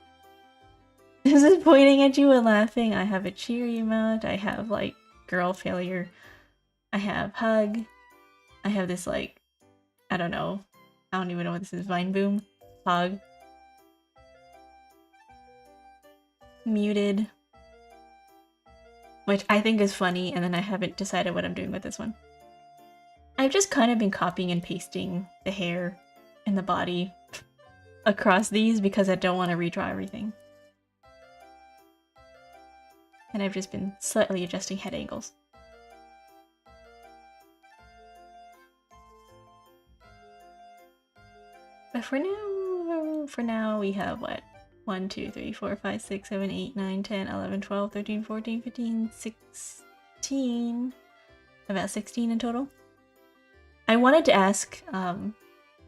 This is pointing at you and laughing. I have a cheer emote. I have like girl failure. I have hug. I have this like, I don't know. I don't even know what this is. Vine boom. Hug. Muted. Which I think is funny, and then I haven't decided what I'm doing with this one. I've just kind of been copying and pasting the hair and the body across these because I don't want to redraw everything. And I've just been slightly adjusting head angles. But for now we have what? 1, 2, 3, 4, 5, 6, 7, 8, 9, 10, 11, 12, 13, 14, 15, 16. About 16 in total. I wanted to ask,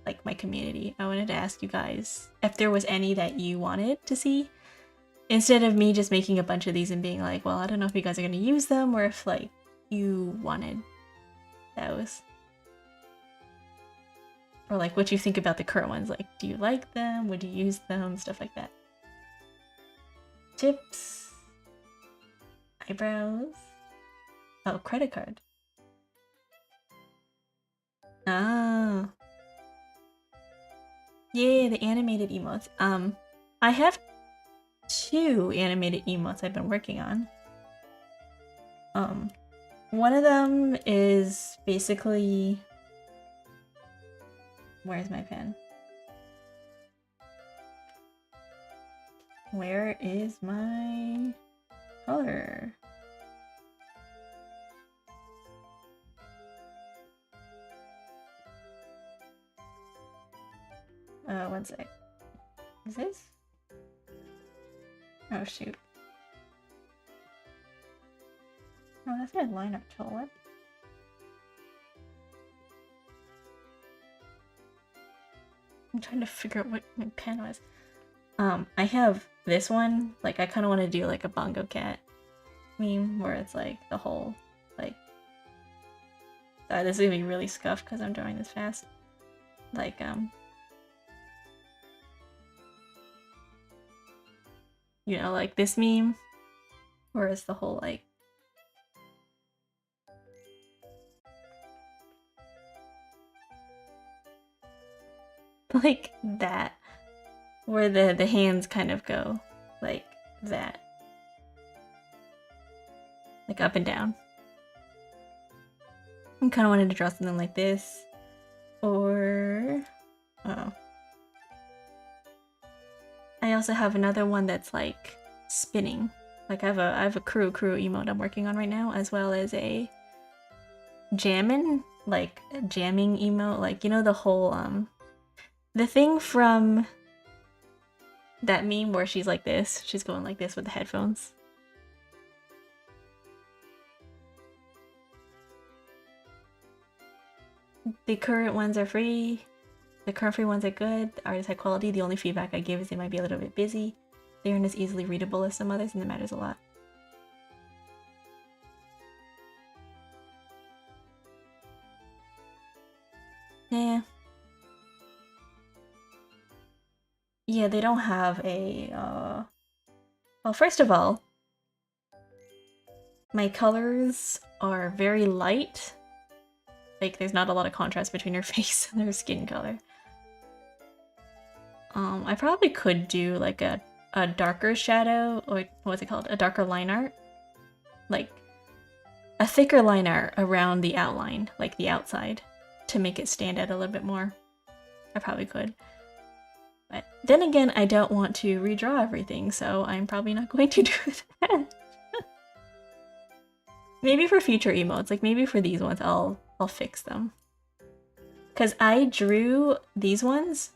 like my community, I wanted to ask you guys if there was any that you wanted to see. Instead of me just making a bunch of these and being like, well, I don't know if you guys are going to use them or if like you wanted those. Or like what you think about the current ones. Like, do you like them? Would you use them? Stuff like that. Tips. Eyebrows. Oh, credit card. Ah. Yeah, the animated emotes. I have 2 animated emotes I've been working on. One of them is basically... Where's my pen? Where is my color? One sec. Is this? Oh shoot. Oh, that's my line art tool. What? I'm trying to figure out what my pen was. I have this one. Like, I kind of want to do like a bongo cat meme where it's like the whole like. This is gonna be really scuffed because I'm drawing this fast. Like you know, like this meme, where it's the whole like. Like that, where the hands kind of go like that, like up and down. I kind of wanted to draw something like this, or oh, I also have another one that's like spinning. Like I have a crew emote I'm working on right now, as well as a jamming emote, like, you know, the whole the thing from that meme where she's like this, she's going like this with the headphones. The current ones are free. The current free ones are good. The art is high quality. The only feedback I give is they might be a little bit busy. They aren't as easily readable as some others, and that matters a lot. Yeah. Yeah, they don't have a, well, first of all, my colors are very light. Like, there's not a lot of contrast between her face and her skin color. I probably could do, like, a darker shadow, or what's it called? A darker line art? Like, a thicker line art around the outline, like the outside, to make it stand out a little bit more. I probably could. But then again, I don't want to redraw everything, so I'm probably not going to do that. Maybe for future emotes, like maybe for these ones, I'll fix them. Cause I drew these ones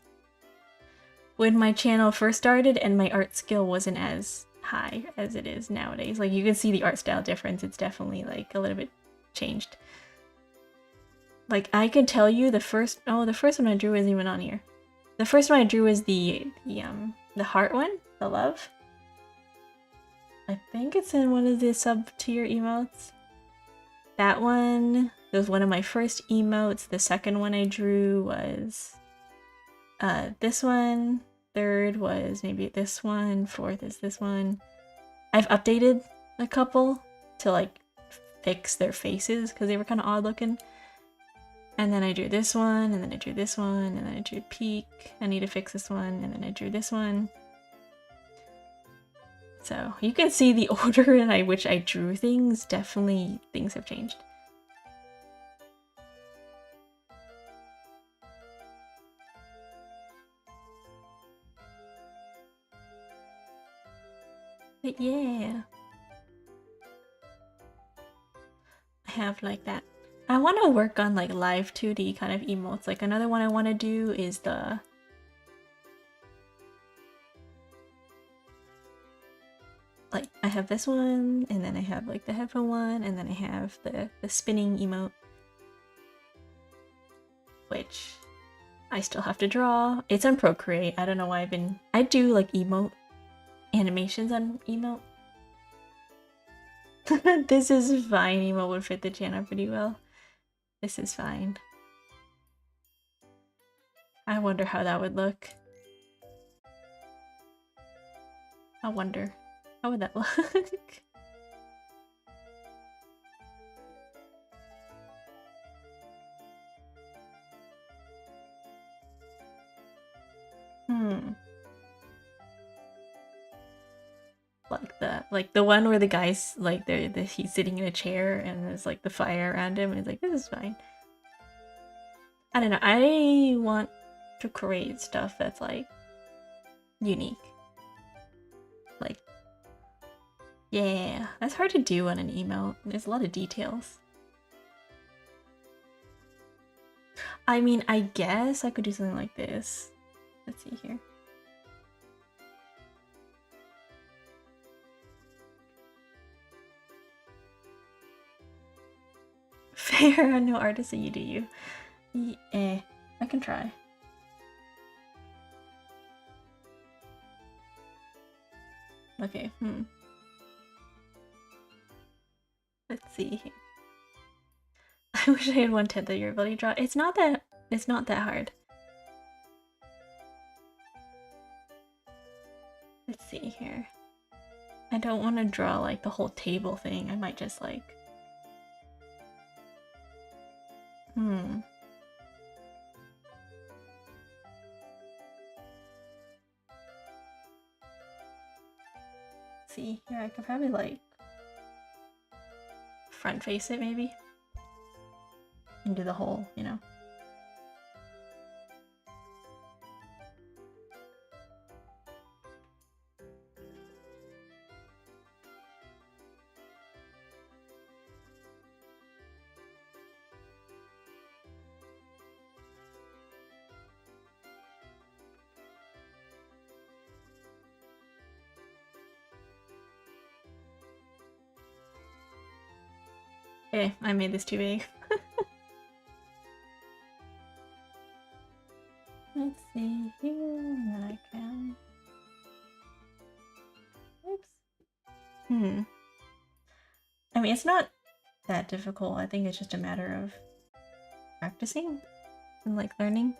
when my channel first started and my art skill wasn't as high as it is nowadays. Like, you can see the art style difference. It's definitely like a little bit changed. Like, I can tell you the first one I drew isn't even on here. The first one I drew was the heart one, the love. I think it's in one of the sub-tier emotes. That one was one of my first emotes. The second one I drew was this one. Third was maybe this one. Fourth is this one. I've updated a couple to like fix their faces because they were kind of odd looking. And then I drew this one, and then I drew this one, and then I drew peak. I need to fix this one, and then I drew this one. So you can see the order in which I drew things. Definitely things have changed. But yeah. I have like that. I want to work on like live 2D kind of emotes. Like, another one I want to do is the have this one, and then I have like the headphone one, and then I have the spinning emote, which I still have to draw. It's on Procreate. I don't know why I do like emote animations on emote. This is fine. Emote would fit the channel pretty well. This is fine. I wonder how that would look. I wonder. How would that look? Like the one where the guy's like he's sitting in a chair and there's like the fire around him and he's like, this is fine. I don't know. I want to create stuff that's like unique. Like, yeah, that's hard to do on an emote. There's a lot of details. I mean, I guess I could do something like this. Let's see here. Fair, no artist, so you do you. I can try. Okay, Let's see here. I wish I had 1/10 of your ability to draw. It's not that hard. Let's see here. I don't want to draw like the whole table thing. I might just like see here, I could probably like front face it maybe and do the whole, you know. Okay, I made this too big. Let's see here, and then I can... Oops. I mean, it's not that difficult. I think it's just a matter of practicing and like learning.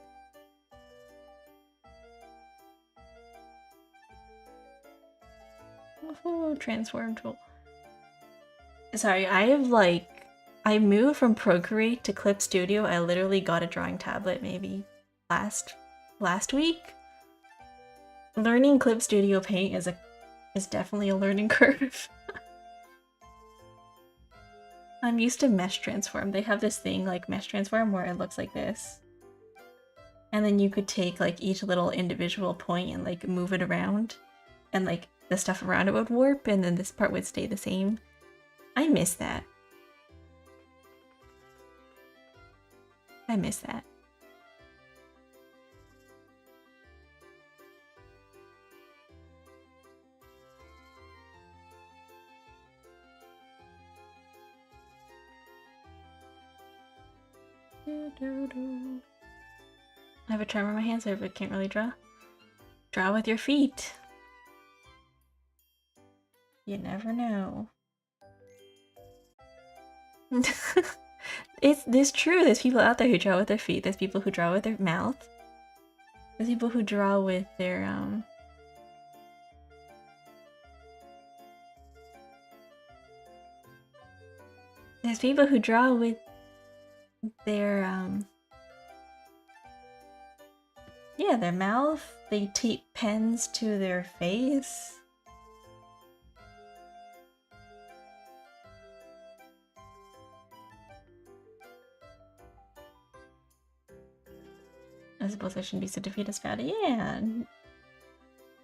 Oh, transform tool. Sorry, I moved from Procreate to Clip Studio. I literally got a drawing tablet maybe last week. Learning Clip Studio Paint is definitely a learning curve. I'm used to Mesh Transform. They have this thing like Mesh Transform where it looks like this. And then you could take like each little individual point and like move it around. And like the stuff around it would warp and then this part would stay the same. I miss that. I miss that. I have a charm on my hands, but can't really draw. Draw with your feet. You never know. It's true. There's people out there who draw with their feet. There's people who draw with their mouth. There's people who draw with their There's people who draw with their yeah, their mouth. They tape pens to their face. I suppose I shouldn't be so defeated as bad. Yeah.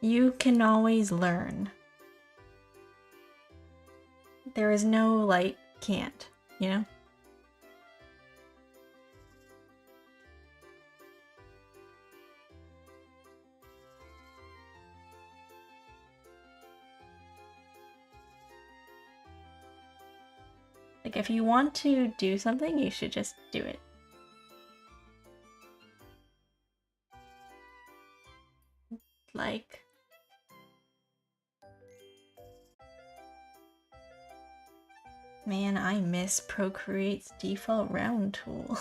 You can always learn. There is no, like, can't, you know? Like, if you want to do something, you should just do it. Like... Man, I miss Procreate's default round tool.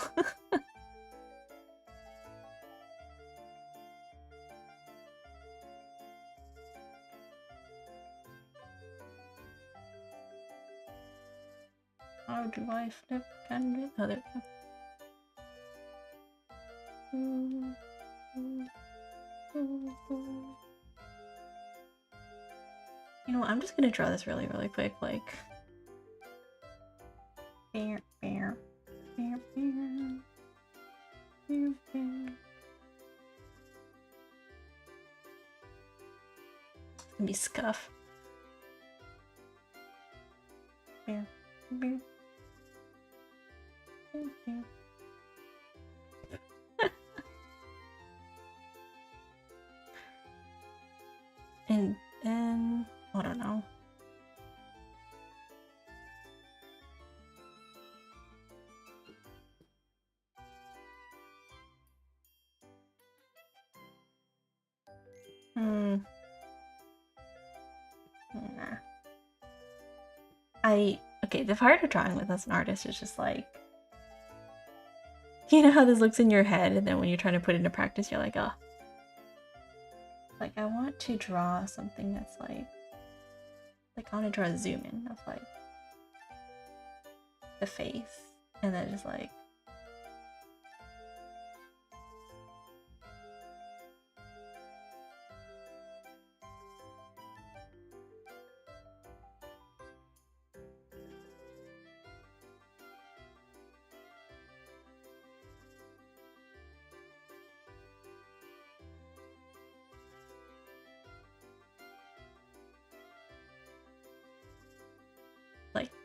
How do I flip canvas? Oh, there we go. You know what, I'm just gonna draw this really, really quick, like... Bear, bear, bear, bear, bear, bear. It's gonna be scuff. Bear, bear. Bear, bear. And then, I don't know. Nah. Okay, the part of drawing with as an artist is just like, you know how this looks in your head, and then when you're trying to put it into practice, you're like, oh. Like, I want to draw something that's like I want to draw a zoom in of like the face, and then just like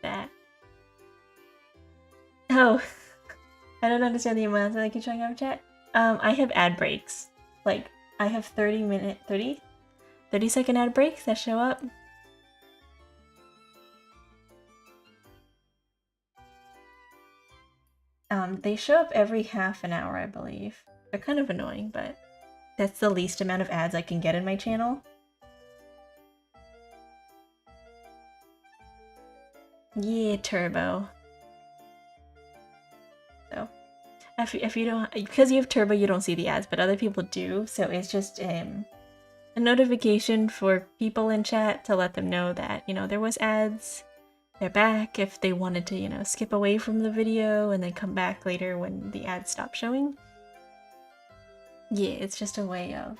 that. Oh, I don't understand the amount that I keep showing up in chat. I have ad breaks. Like, I have 30 second ad breaks that show up. They show up every half an hour, I believe. They're kind of annoying, but that's the least amount of ads I can get in my channel. Yeah, turbo. So, if you don't, because you have turbo, you don't see the ads, but other people do. So it's just a notification for people in chat to let them know that, you know, there was ads. They're back if they wanted to, you know, skip away from the video and then come back later when the ads stop showing. Yeah, it's just a way of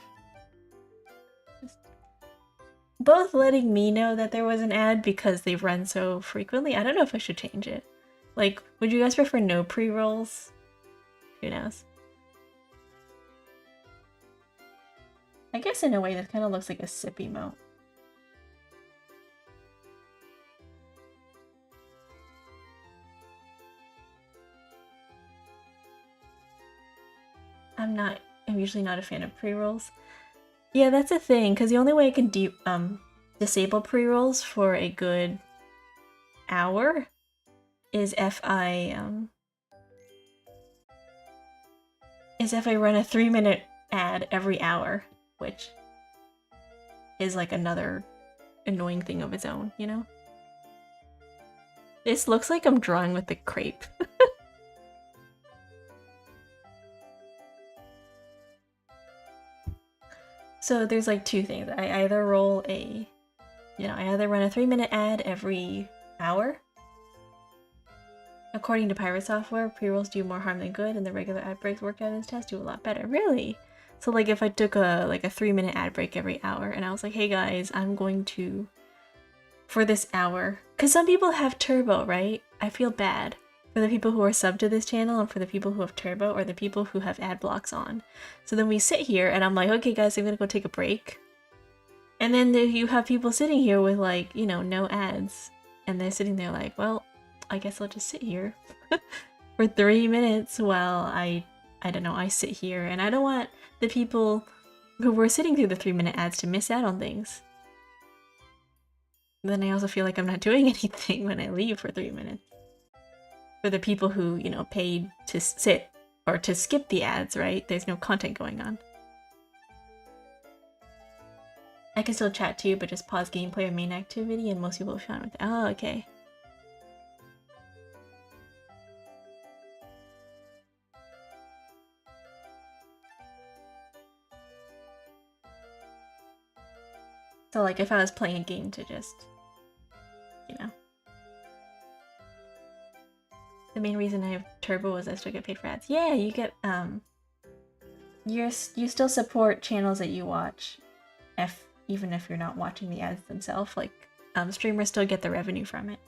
just both letting me know that there was an ad because they've run so frequently. I don't know if I should change it. Like, would you guys prefer no pre-rolls? Who knows? I guess in a way that kind of looks like a sip emote. I'm usually not a fan of pre-rolls. Yeah, that's a thing, because the only way I can disable pre-rolls for a good hour is if I run a 3-minute ad every hour, which is like another annoying thing of its own, you know? This looks like I'm drawing with the crepe. So there's like two things. I either roll I either run a 3-minute ad every hour. According to Pirate Software, pre-rolls do more harm than good, and the regular ad breaks worked out in this test do a lot better. Really? So like if I took a 3-minute ad break every hour and I was like, hey guys, I'm going to, for this hour, because some people have turbo, right? I feel bad for the people who are subbed to this channel and for the people who have turbo or the people who have ad blocks on. So then we sit here and I'm like, okay guys, I'm gonna go take a break. And then you have people sitting here with like, you know, no ads. And they're sitting there like, well, I guess I'll just sit here for 3 minutes while I don't know, I sit here. And I don't want the people who were sitting through the 3-minute ads to miss out on things. Then I also feel like I'm not doing anything when I leave for 3 minutes. for the people who, you know, paid to sit or to skip the ads, right? There's no content going on. I can still chat too, but just pause gameplay or main activity, and most people will be fine with it. Oh, okay. So like if I was playing a game to just, you know. The main reason I have Turbo is I still get paid for ads. Yeah, you get, you still support channels that you watch, even if you're not watching the ads themselves. Like, streamers still get the revenue from it.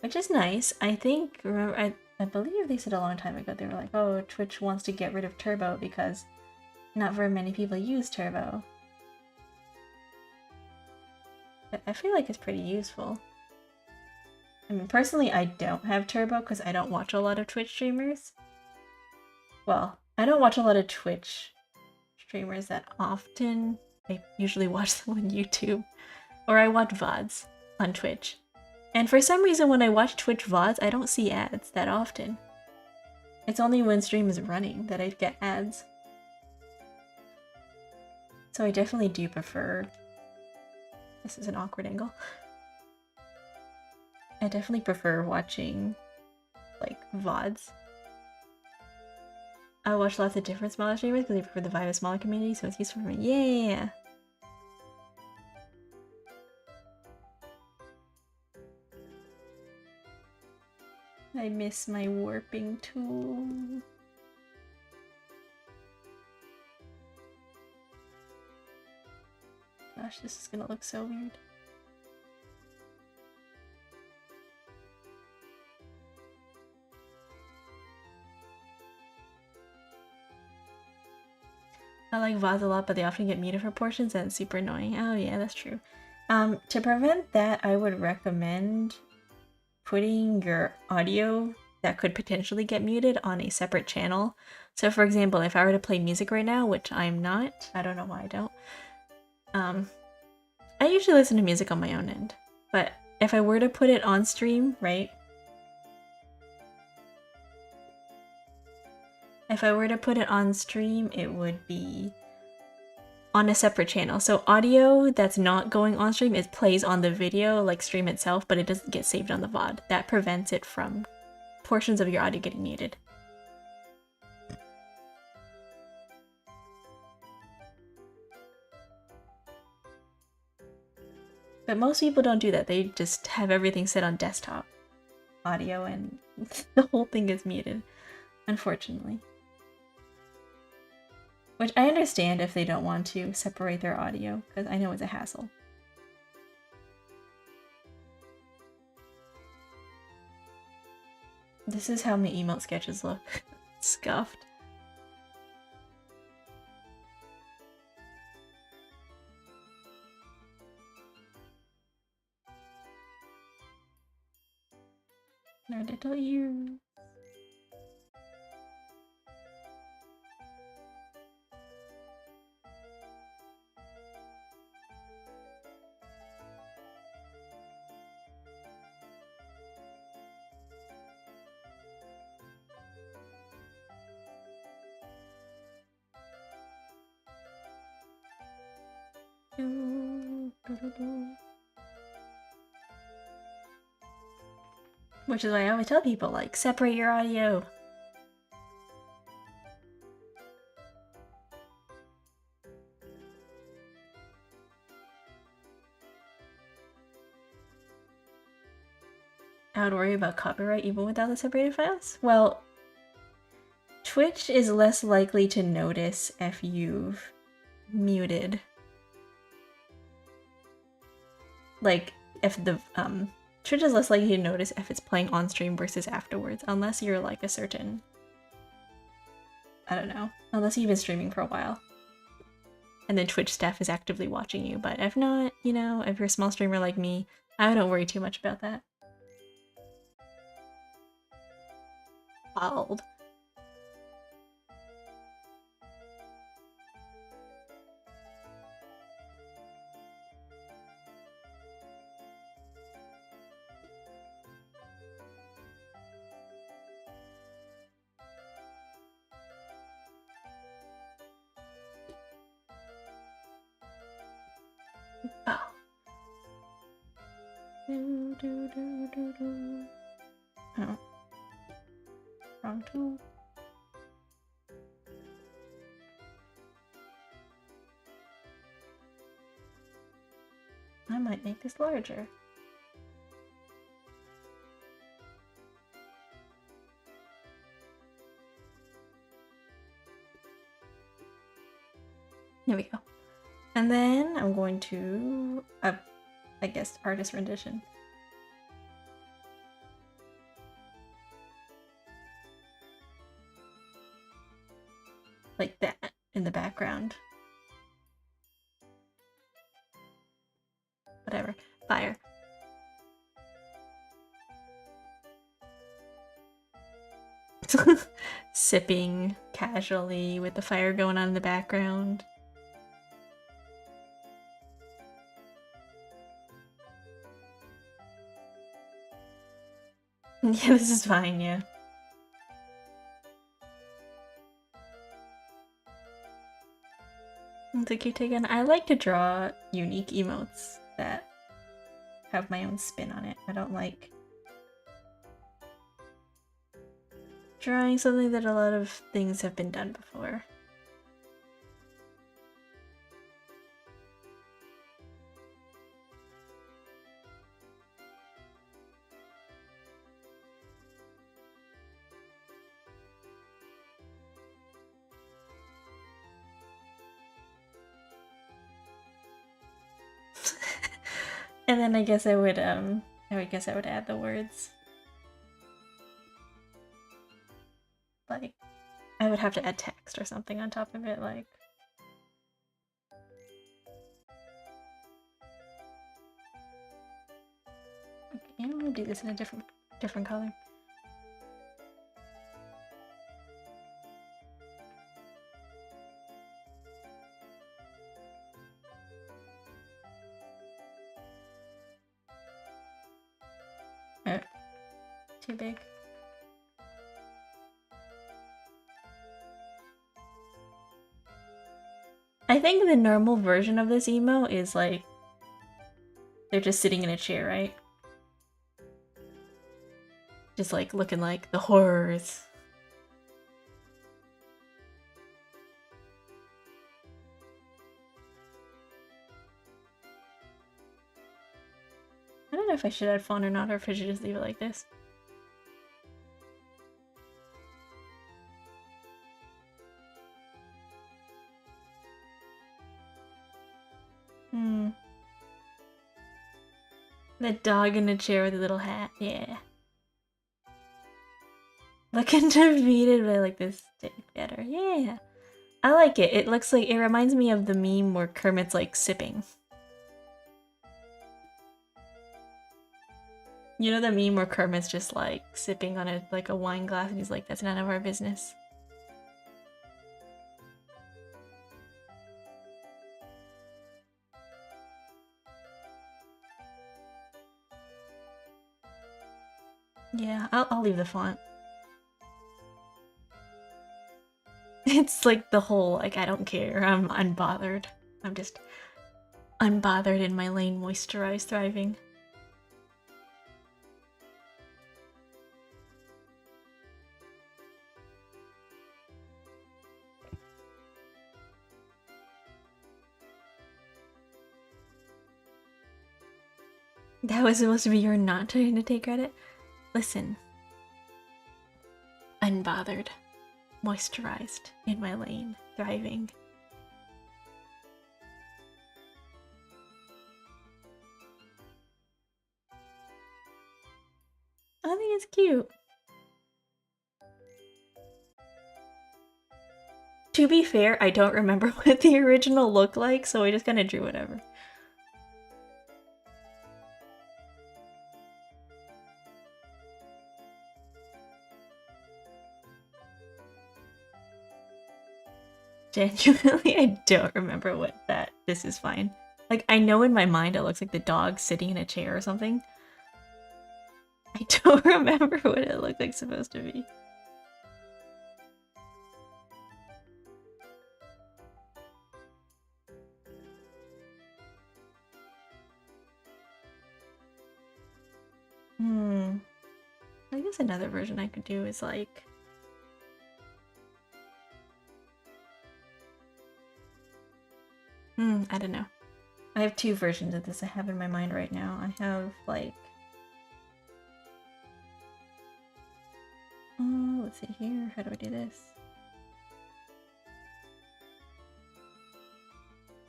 Which is nice. I think, remember, I believe they said a long time ago, they were like, oh, Twitch wants to get rid of Turbo because not very many people use Turbo. But I feel like it's pretty useful. I mean, personally, I don't have Turbo because I don't watch a lot of Twitch streamers. Well, I don't watch a lot of Twitch streamers that often. I usually watch them on YouTube. Or I watch VODs on Twitch. And for some reason, when I watch Twitch VODs, I don't see ads that often. It's only when stream is running that I get ads. So I definitely do prefer... This is an awkward angle. I definitely prefer watching, like, VODs. I watch lots of different smaller streamers because I prefer the vibe of smaller community, so it's useful for me. Yeah! I miss my warping tool. Gosh, this is gonna look so weird. I like VODs a lot, but they often get muted for portions and it's super annoying. Oh yeah, that's true. To prevent that, I would recommend putting your audio that could potentially get muted on a separate channel. So for example, if I were to play music right now, which I'm not, I don't know why I don't, I usually listen to music on my own end, but if I were to put it on stream, right? If I were to put it on stream, it would be on a separate channel. So audio that's not going on stream, it plays on the video, like stream itself, but it doesn't get saved on the VOD. That prevents it from portions of your audio getting muted. But most people don't do that. They just have everything set on desktop audio and the whole thing is muted, unfortunately. Which I understand if they don't want to separate their audio, because I know it's a hassle. This is how my emote sketches look. Scuffed. Our little ears. Which is why I always tell people, like, separate your audio. I would worry about copyright even without the separated files? Well, Twitch is less likely to notice if you've muted. Like, if the, Twitch is less likely to notice if it's playing on stream versus afterwards, unless you're like a certain, I don't know, unless you've been streaming for a while. And then Twitch staff is actively watching you, but if not, you know, if you're a small streamer like me, I don't worry too much about that. Bald. Oh. Oh. Wrong tool. I might make this larger. There we go. And then I'm going to, I guess, artist rendition. Like that in the background. Whatever. Fire. Sipping casually with the fire going on in the background. Yeah, this is fine, yeah. That's a cute take on. I like to draw unique emotes that have my own spin on it. I don't like drawing something that a lot of things have been done before. And then I guess I would add the words. Like, I would have to add text or something on top of it, like. Okay, I'm gonna do this in a different color. Too big. I think the normal version of this emo is like they're just sitting in a chair, right? Just like looking like the horrors. I don't know if I should add font or not, or if I should just leave it like this. The dog in a chair with a little hat, yeah. Looking defeated, but I like this stick better, yeah. I like it. It looks like, it reminds me of the meme where Kermit's like sipping. You know the meme where Kermit's just like sipping on a wine glass and he's like, that's none of our business. Yeah, I'll leave the font. It's like the whole, like, I don't care, I'm unbothered. I'm just unbothered in my lane, moisturized, thriving. That was supposed to be your not trying to take credit? Listen. Unbothered. Moisturized. In my lane. Thriving. I think it's cute. To be fair, I don't remember what the original looked like, so I just kind of drew whatever. Genuinely, I don't remember what this is fine. Like, I know in my mind it looks like the dog sitting in a chair or something. I don't remember what it looked like supposed to be. guess another version I could do is like... I don't know. I have two versions of this I have in my mind right now. I have like... let's see here. How do I do this?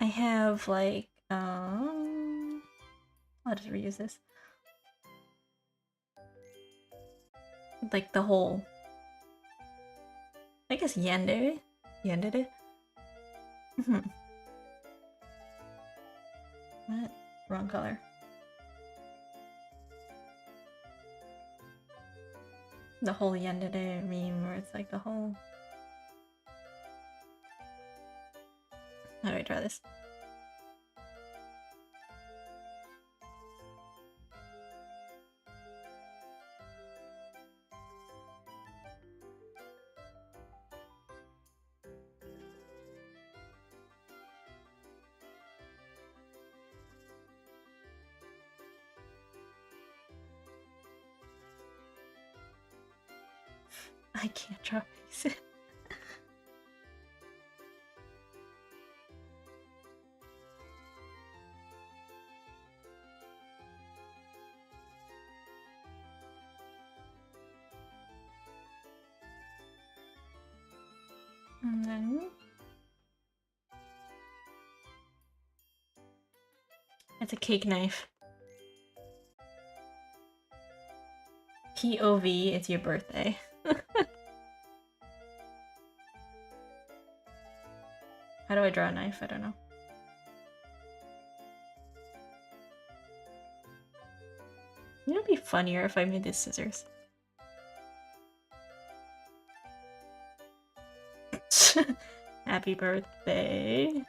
I have like... I'll just reuse this. Like the whole... I guess yandere? Yandere? What? Wrong color. The whole yandere meme where it's like the whole... How do I draw this? I can't draw faces. And then... It's a cake knife. POV, it's your birthday. How do I draw a knife? I don't know. You know, it'd be funnier if I made this scissors. Happy birthday.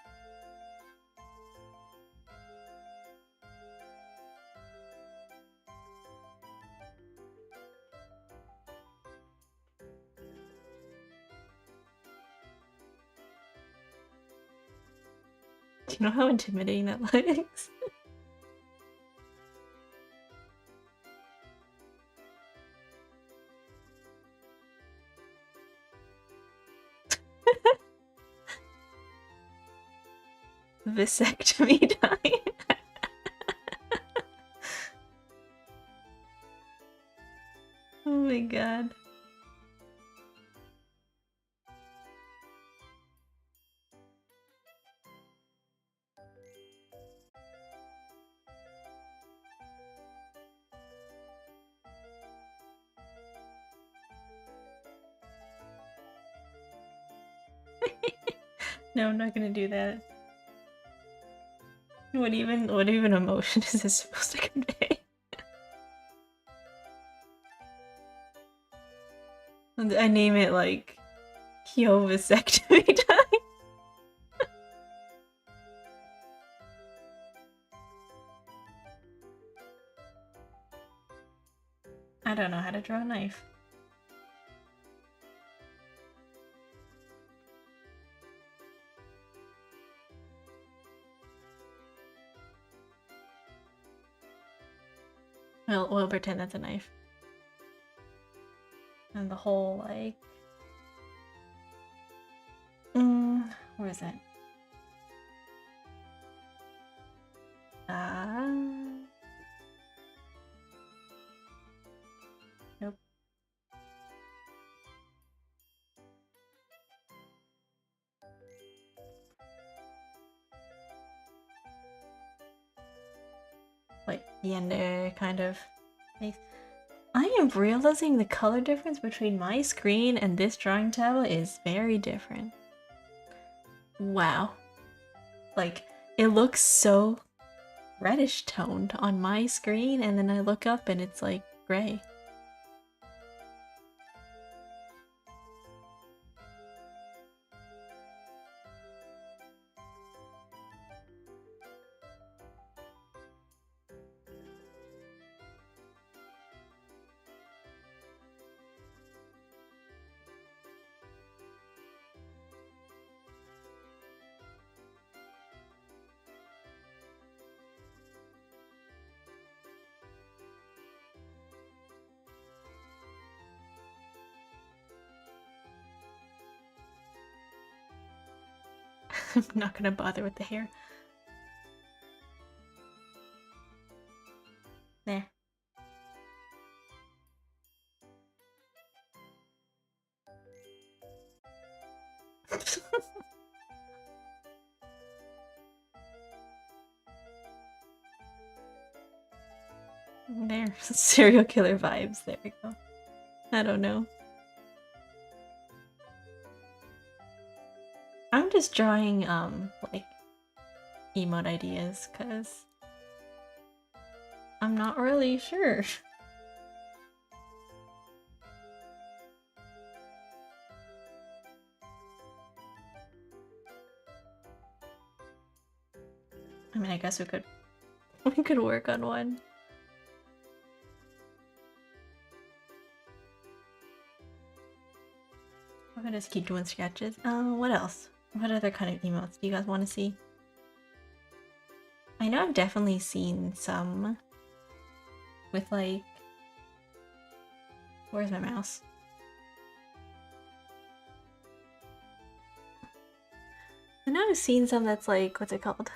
Do you know how intimidating that looks? Vasectomy time. Oh my god. No, I'm not gonna do that. What even emotion is this supposed to convey? I name it like vasectomy time. I don't know how to draw a knife. We'll pretend that's a knife. And the whole, like... where is it? Nope. Like, yonder kind of face. I am realizing the color difference between my screen and this drawing tablet is very different. Wow. Like, it looks so reddish toned on my screen, and then I look up and it's like gray. I'm not gonna bother with the hair. There. There. Serial killer vibes. There we go. I don't know. I'm just drawing, like, emote ideas, because I'm not really sure. I mean, I guess we could work on one. I'm gonna just keep doing sketches. What else? What other kind of emotes do you guys want to see? I know I've definitely seen some with, like, where's my mouse? I know I've seen some that's like, what's it called?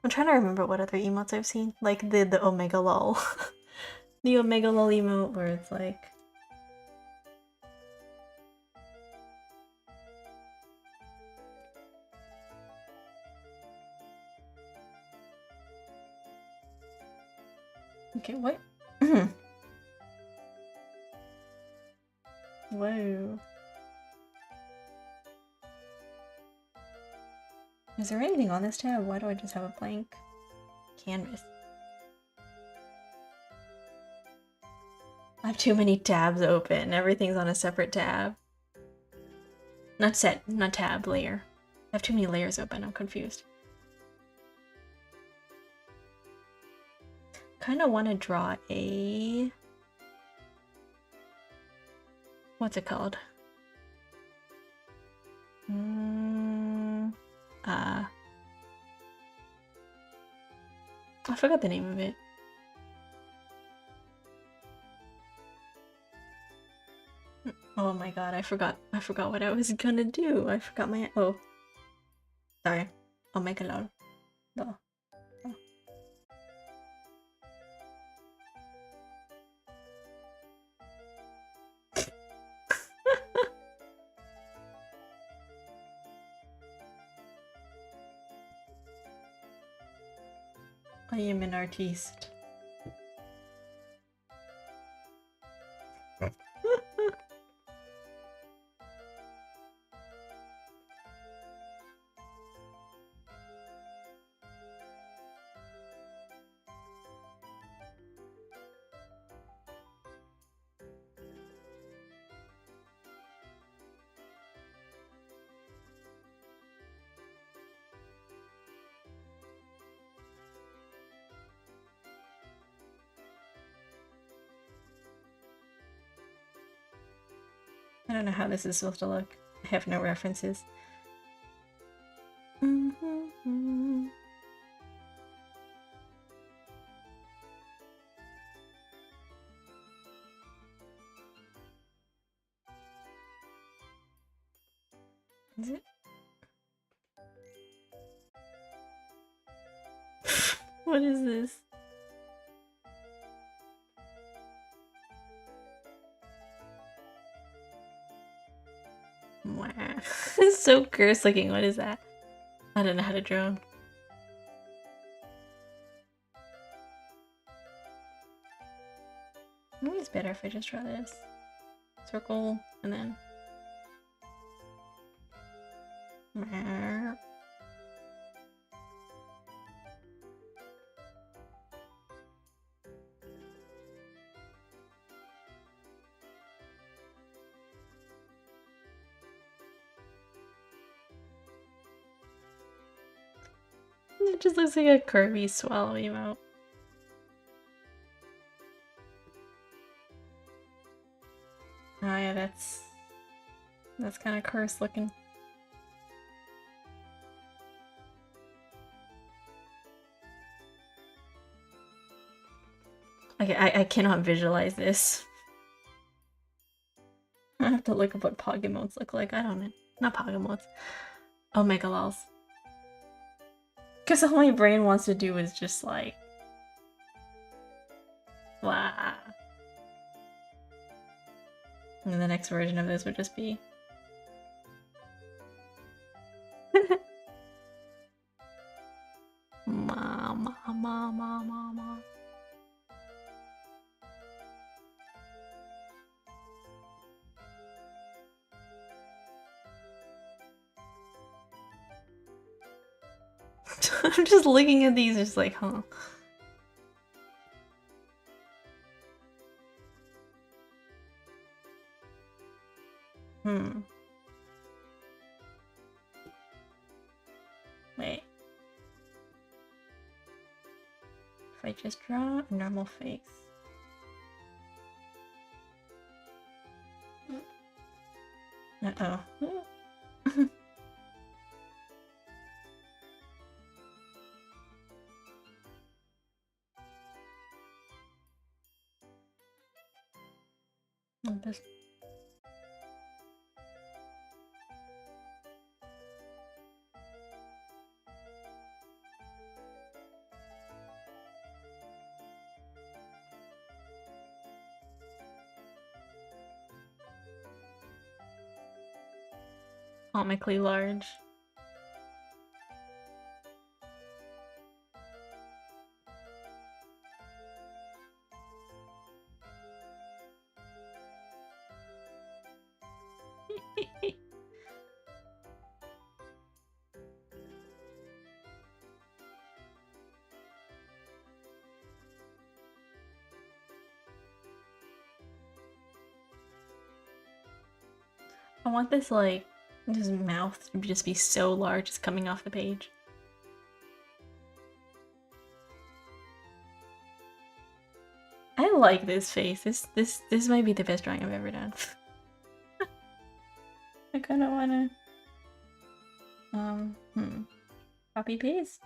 I'm trying to remember what other emotes I've seen. Like the Omega lol. The Omega lol emote where it's like... Okay, what? Whoa. Is there anything on this tab? Why do I just have a blank canvas? I have too many tabs open. Everything's on a separate tab. Not tab, layer. I have too many layers open. I'm confused. Kind of want to draw a... What's it called? I forgot the name of it. Oh my god, I forgot what I was gonna do. I forgot my... Oh. Sorry. I'll make it loud. No. Oh. I am an artiste. I don't know how this is supposed to look. I have no references. Is it? What is this? Wow. It's so cursed looking. What is that? I don't know how to draw. Maybe it's better if I just draw this. Circle, and then... It just looks like a curvy swallow emote. Oh yeah, that's kind of cursed looking. Okay, I cannot visualize this. I have to look up what pog emotes look like. I don't know. Not pocket modes. Omega lols. Because all my brain wants to do is just like... blah. And the next version of this would just be... Mama, mama, mama. I'm just looking at these, just like, huh. Wait. If I just draw a normal face. Uh-oh. This. Comically large. I want this, like, his mouth to just be so large it's coming off the page. I like this face. This might be the best drawing I've ever done. I kinda wanna... Copy paste.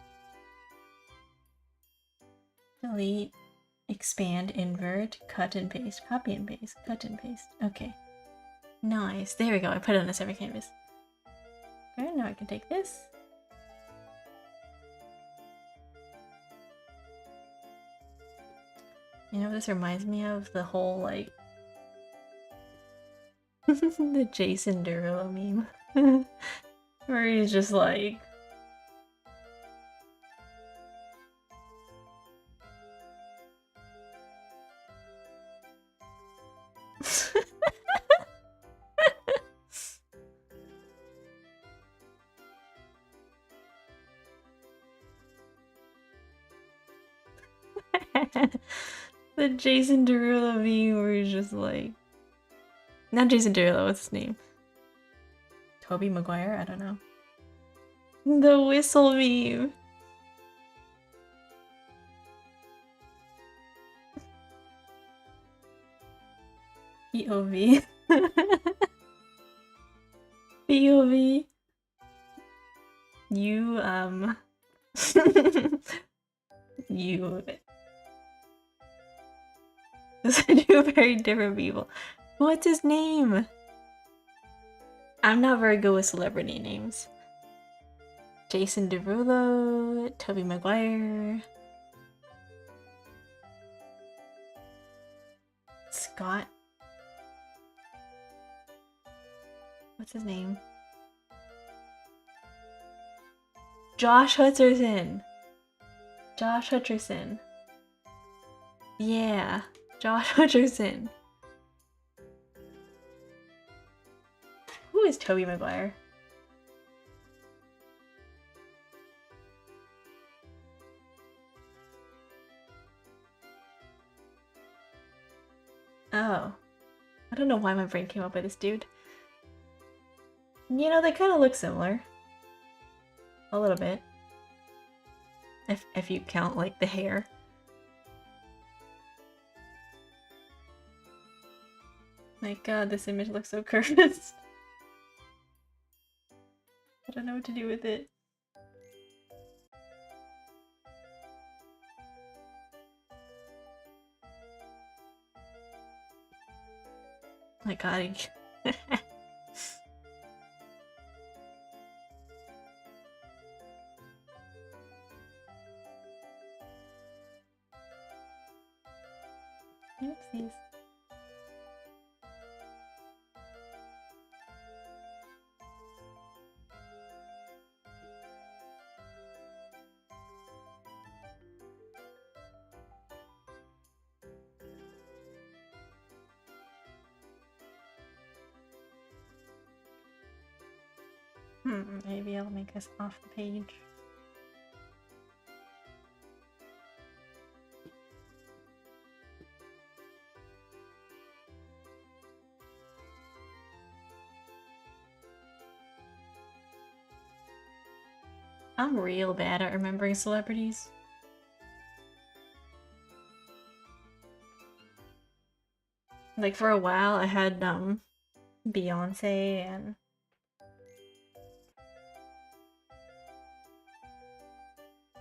Delete, expand, invert, cut and paste, copy and paste, cut and paste. Okay. Nice. There we go. I put it on a separate canvas. Okay, now I can take this. You know, this reminds me of the whole, like... the Jason Derulo meme. Where he's just like... the Jason Derulo meme where he's just like... Not Jason Derulo, what's his name? Tobey Maguire? I don't know. The whistle meme! POV. POV. You, you... Those are two very different people. What's his name? I'm not very good with celebrity names. Jason Derulo, Tobey Maguire, Scott. What's his name? Josh Hutcherson. Josh Hutcherson. Yeah, Josh Hutcherson. Who is Tobey Maguire? Oh. I don't know why my brain came up with this dude. You know, they kind of look similar. A little bit. If you count, like, the hair. My god, this image looks so cursed. I don't know what to do with it. My god. Oopsies. Maybe I'll make us off the page. I'm real bad at remembering celebrities. Like for a while I had Beyonce and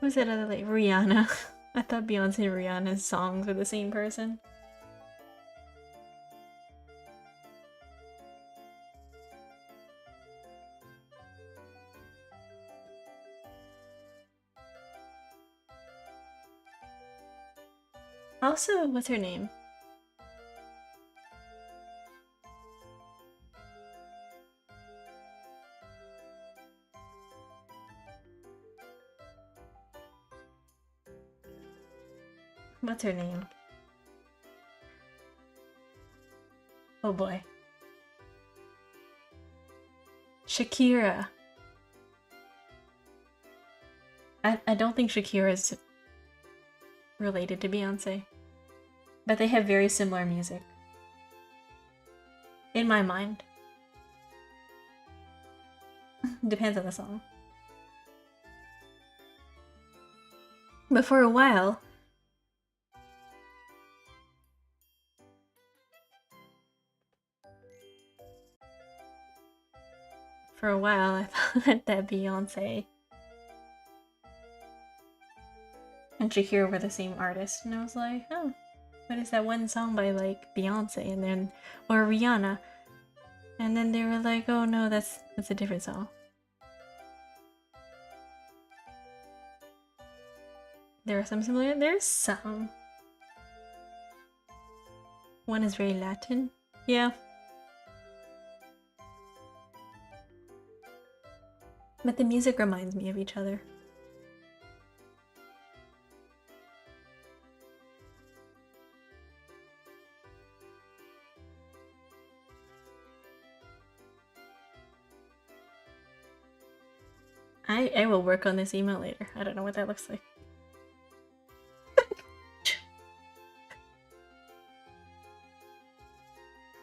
who's that other like Rihanna? I thought Beyonce and Rihanna's songs were the same person. Also, what's her name? What's her name? Oh boy. Shakira. I don't think Shakira's related to Beyonce. But they have very similar music. In my mind. Depends on the song. But for a while... I thought that Beyonce and Shakira were the same artist. And I was like, oh, what is that one song by like Beyonce and then or Rihanna? And then they were like, oh no, that's a different song. There are some similar. There's some. One is very Latin. Yeah. But the music reminds me of each other. I will work on this email later. I don't know what that looks like.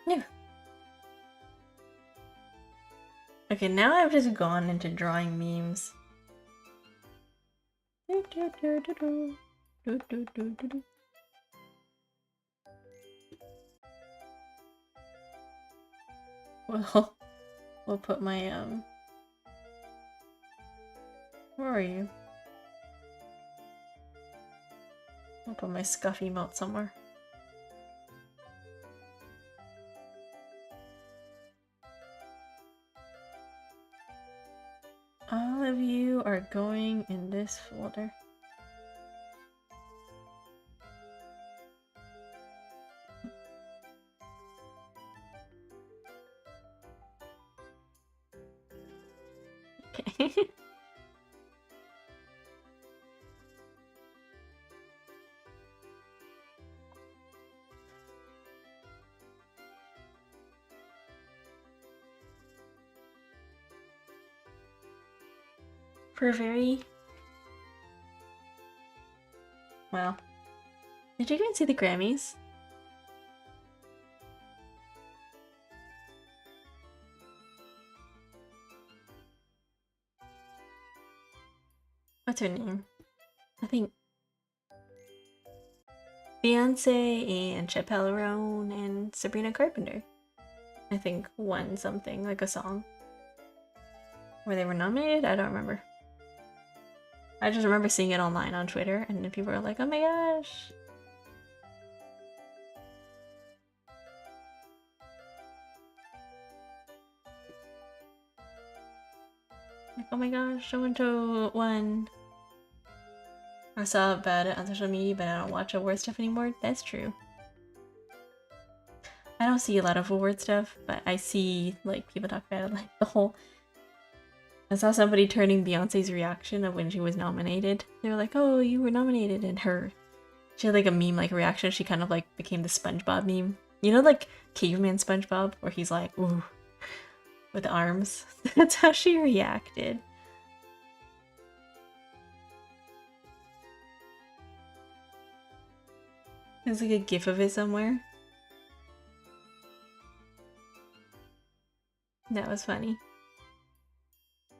Yeah. Okay, now I've just gone into drawing memes. Well, we'll put my where are you? I'll put my scuff emote somewhere. All of you are going in this folder. Okay. For very... Well, did you guys see the Grammys? What's her name? I think Beyonce and Chappelle Roan and Sabrina Carpenter, I think, won something, like a song. Where they were nominated? I don't remember. I just remember seeing it online on Twitter, and then people were like, oh my gosh! Like, oh my gosh, so-and-so won. I saw about it on social media, but I don't watch award stuff anymore. That's true. don't see a lot of award stuff, but I see like people talk about it, like the whole. I saw somebody turning Beyonce's reaction of when she was nominated. They were like, "Oh, you were nominated," and she had like a meme like reaction. She kind of like became the SpongeBob meme. You know, like caveman SpongeBob, where he's like, "Ooh," with arms. That's how she reacted. There's like a gif of it somewhere. That was funny.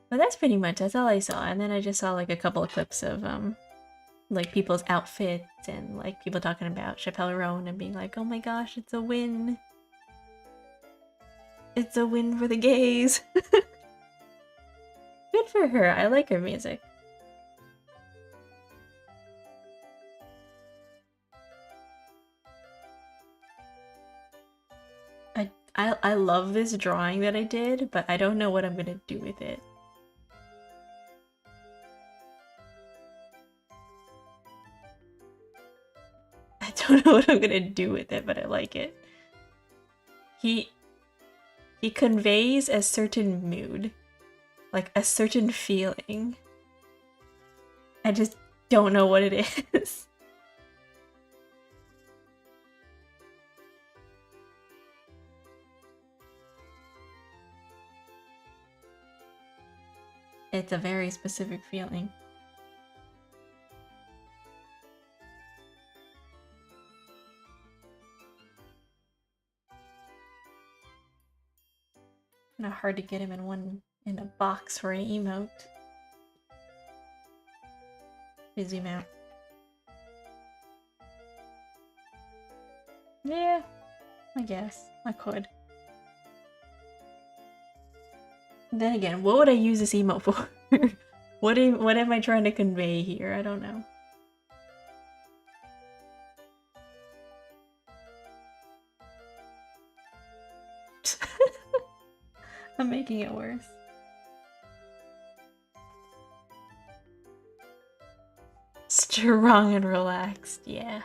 But that's pretty much, that's all I saw. And then I just saw like a couple of clips of like people's outfits and like people talking about Chappelle Roan and being like, oh my gosh, it's a win. It's a win for the gays. Good for her. I like her music. I love this drawing that I did, but I don't know what I'm gonna do with it. I don't know what I'm gonna do with it, but I like it. He conveys a certain mood, like a certain feeling. I just don't know what it is. It's a very specific feeling. Not hard to get him in a box for an emote. Zoom out. Yeah, I guess I could. Then again, what would I use this emote for? What am I trying to convey here? I don't know. I'm making it worse. Strong and relaxed, yeah.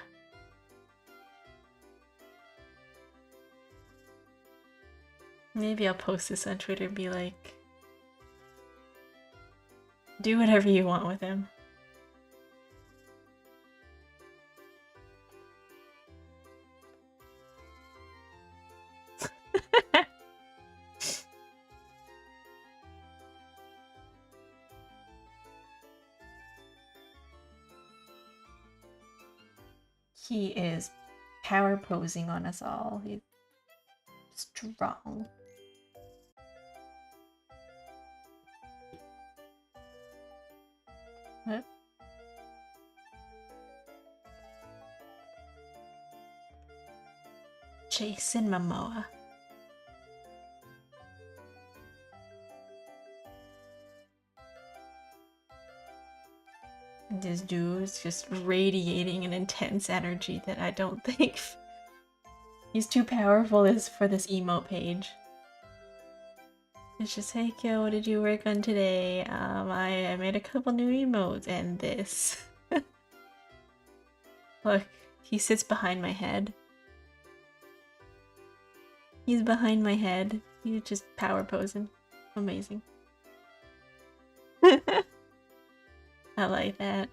Maybe I'll post this on Twitter and be like, do whatever you want with him. He is power posing on us all. He's strong. What? Jason Momoa. This dude's just radiating an intense energy that I don't think he's too powerful for this emote page. It's just, hey Kyo, what did you work on today? I made a couple new emotes and this. Look, he sits behind my head. He's behind my head. He's just power posing. Amazing. I like that.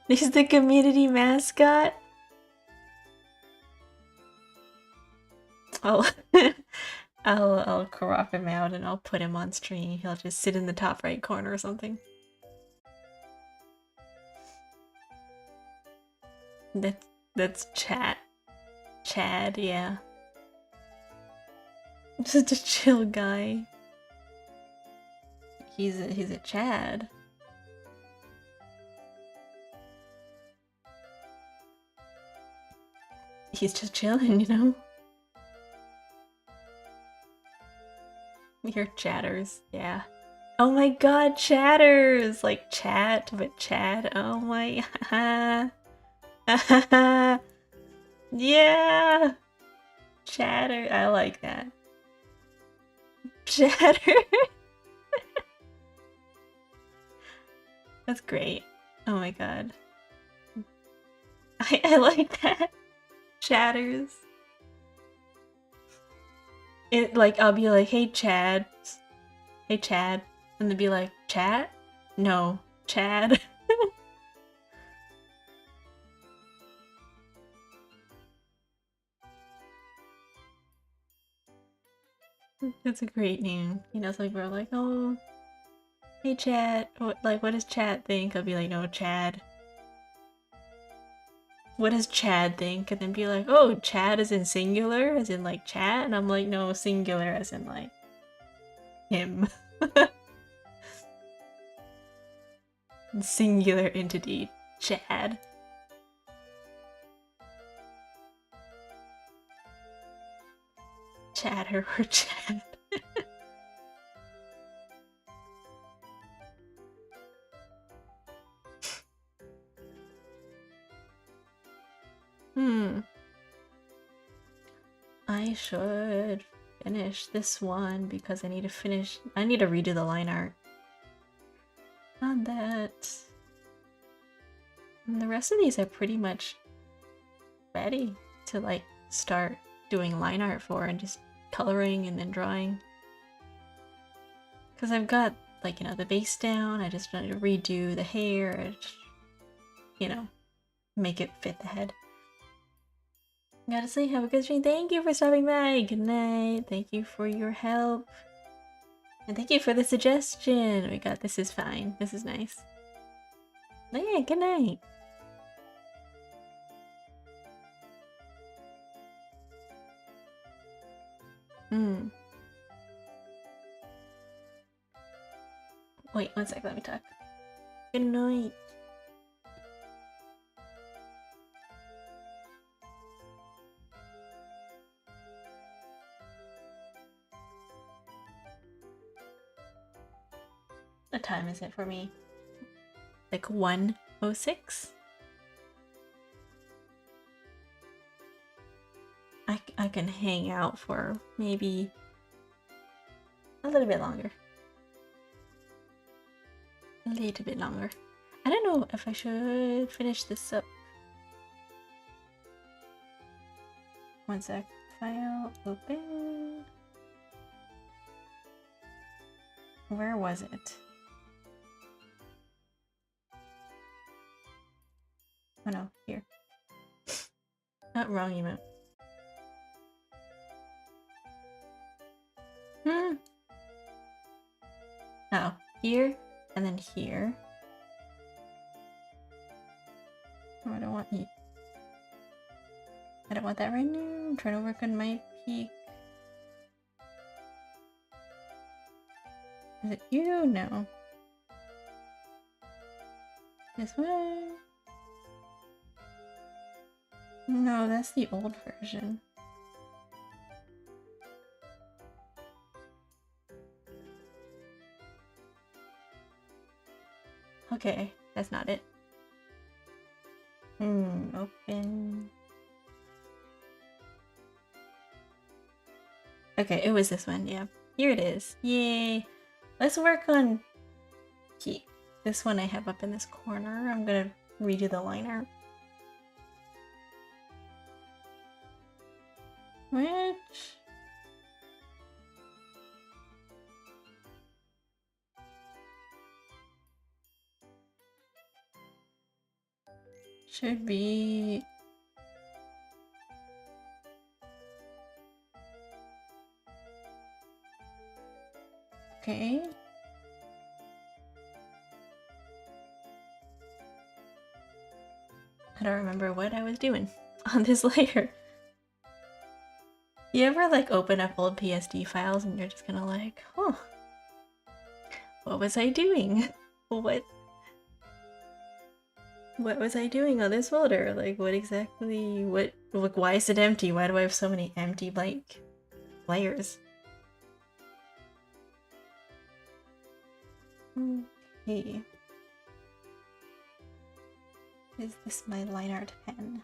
He's the community mascot. I'll crop him out and I'll put him on stream. He'll just sit in the top right corner or something. That's Chad, yeah. Just a chill guy. He's a Chad. He's just chilling, you know? We hear chatters, yeah. Oh my god, chatters! Like chat, but Chad. Oh my... yeah! Chatter, I like that. Chatter! That's great. Oh my god. I like that. Chatters. It like I'll be like, hey Chad. Hey Chad. And they'll be like, Chat? No, Chad. That's a great name. You know, some people are like, oh, hey Chad. What does Chad think? I'll be like, no, Chad. What does Chad think? And then be like, oh, Chad is in singular, as in like chat? And I'm like, no, singular as in like him. Singular entity, Chad. Chatter or Chad. I should finish this one because I need to redo the line art on that. And the rest of these are pretty much ready to like start doing line art for and just coloring and then drawing. Because I've got like, you know, the base down, I just wanted to redo the hair and, you know, make it fit the head. Gotta say, have a good stream. Thank you for stopping by. Good night. Thank you for your help. And thank you for the suggestion. We got this is fine. This is nice. Yeah, good night. Wait, one sec, let me talk. Good night. What time is it for me? Like 1:06? I can hang out for maybe a little bit longer. A little bit longer. I don't know if I should finish this up. One sec. File open. Where was it? Oh no, here. Not wrong emote. Oh, here and then here. Oh, I don't want you. I don't want that right now. I'm trying to work on my peak. Is it you? No. This one? No, that's the old version. Okay, that's not it. Open. Okay, it was this one, yeah. Here it is. Yay! Let's work on key. This one I have up in this corner. I'm gonna redo the line art. Which... should be... okay. I don't remember what I was doing on this layer. You ever like open up old PSD files and you're just kind of like, huh, what was I doing? What was I doing on this folder? Like, what exactly, like, why is it empty? Why do I have so many empty blank layers? Okay. Is this my line art pen?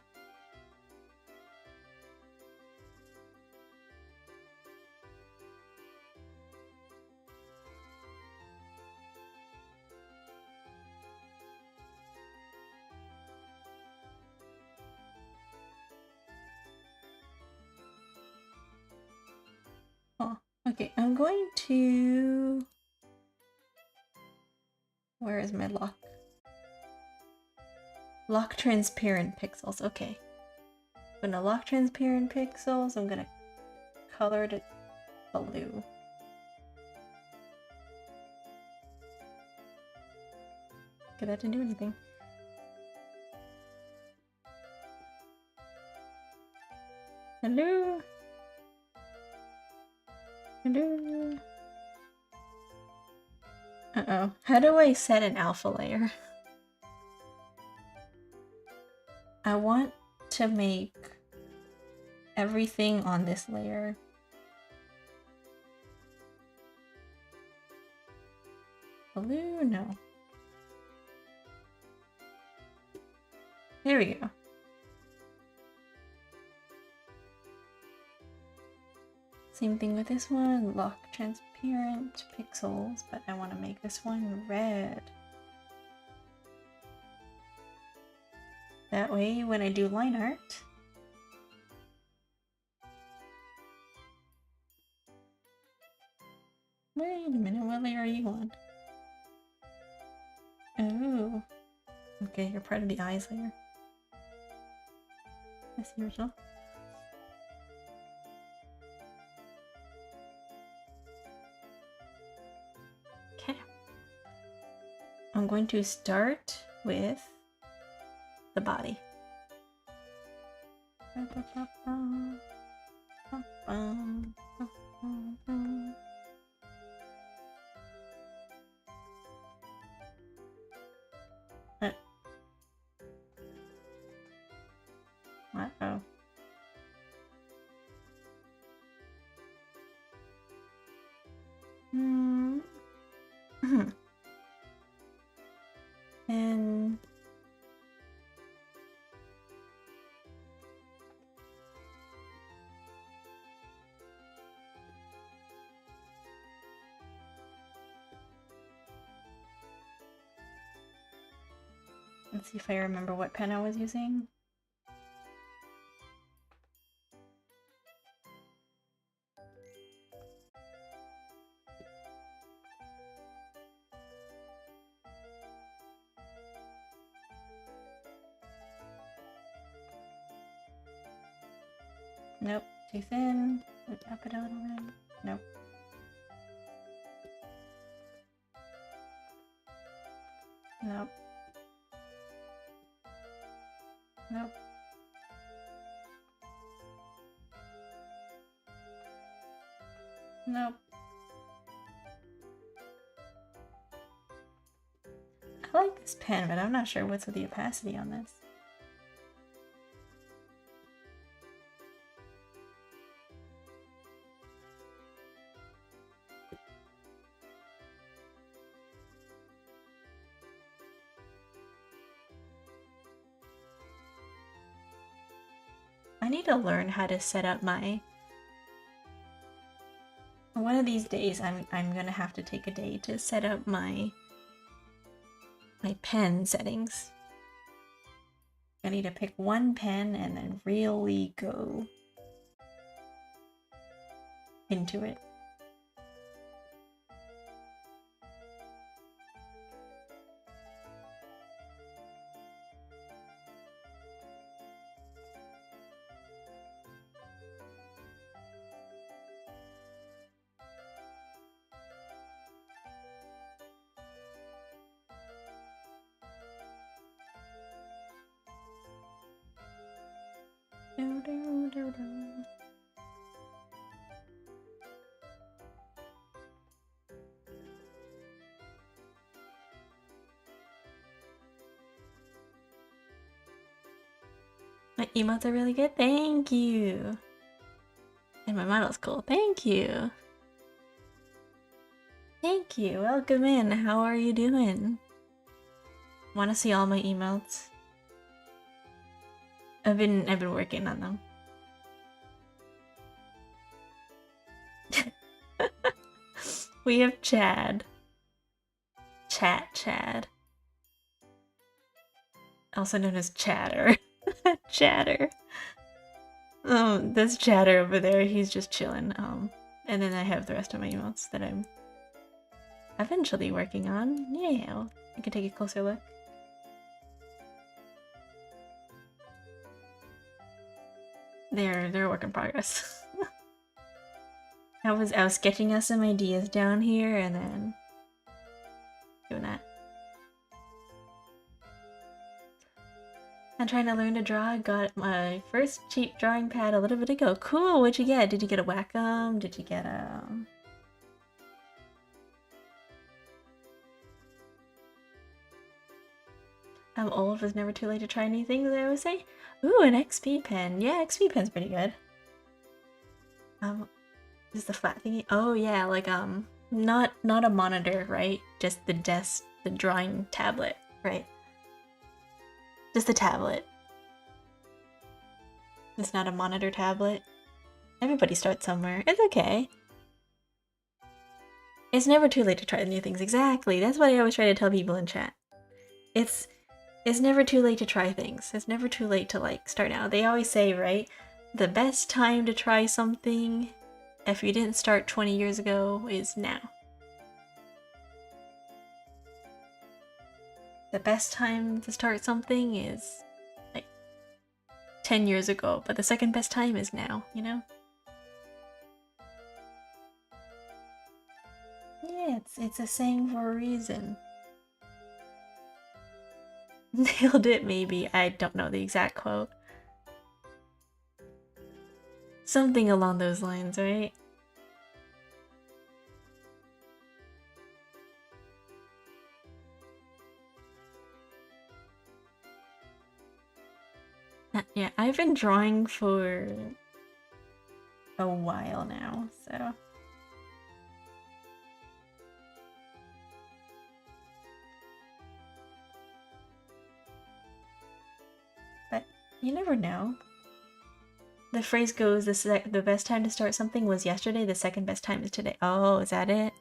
Okay, I'm going to... Where is my lock? Lock transparent pixels, okay. I'm gonna lock transparent pixels, I'm gonna color it blue. Okay, that didn't do anything. Hello? Hello? Uh-oh. How do I set an alpha layer? I want to make everything on this layer blue? No. There we go. Same thing with this one. Lock transparent pixels, but I want to make this one red. That way, when I do line art, wait a minute, what layer are you on? Oh, okay, you're part of the eyes layer. That's the original. Okay. I'm going to start with the body. Uh-oh. And let's see if I remember what pen I was using. Nope, too thin. Up it a little bit. Nope. Nope. Nope. Nope. I like this pen, but I'm not sure what's with the opacity on this. I need to learn how to set up my... One of these days, I'm gonna have to take a day to set up my pen settings. I need to pick one pen and then really go into it. My emotes are really good, thank you! And my model's cool, thank you! Thank you, welcome in, how are you doing? Wanna see all my emotes? I've been working on them. We have Chad. Chad. Also known as Chatter. Chatter. That's Chatter over there, he's just chilling. And then I have the rest of my emotes that I'm eventually working on. Yeah, I can take a closer look. They're a work in progress. I was sketching out some ideas down here and then doing that. I'm trying to learn to draw. Got my first cheap drawing pad a little bit ago. Cool, what'd you get? Did you get a Wacom? Did you get a... I'm old, it's never too late to try new things, I always say. Ooh, an XP pen. Yeah, XP pen's pretty good. Is the flat thingy? Oh yeah, like not a monitor, right? Just the desk, the drawing tablet, right? Just the tablet. It's not a monitor tablet. Everybody starts somewhere. It's okay. It's never too late to try new things. Exactly. That's what I always try to tell people in chat. It's never too late to try things. It's never too late to like start now. They always say, right? The best time to try something, if you didn't start 20 years ago, is now. The best time to start something is like 10 years ago, but the second best time is now, you know? Yeah, it's a saying for a reason. Nailed it, maybe. I don't know the exact quote. Something along those lines, right? Yeah, I've been drawing for a while now, so... But you never know. The phrase goes, the best time to start something was yesterday, the second best time is today. Oh, is that it?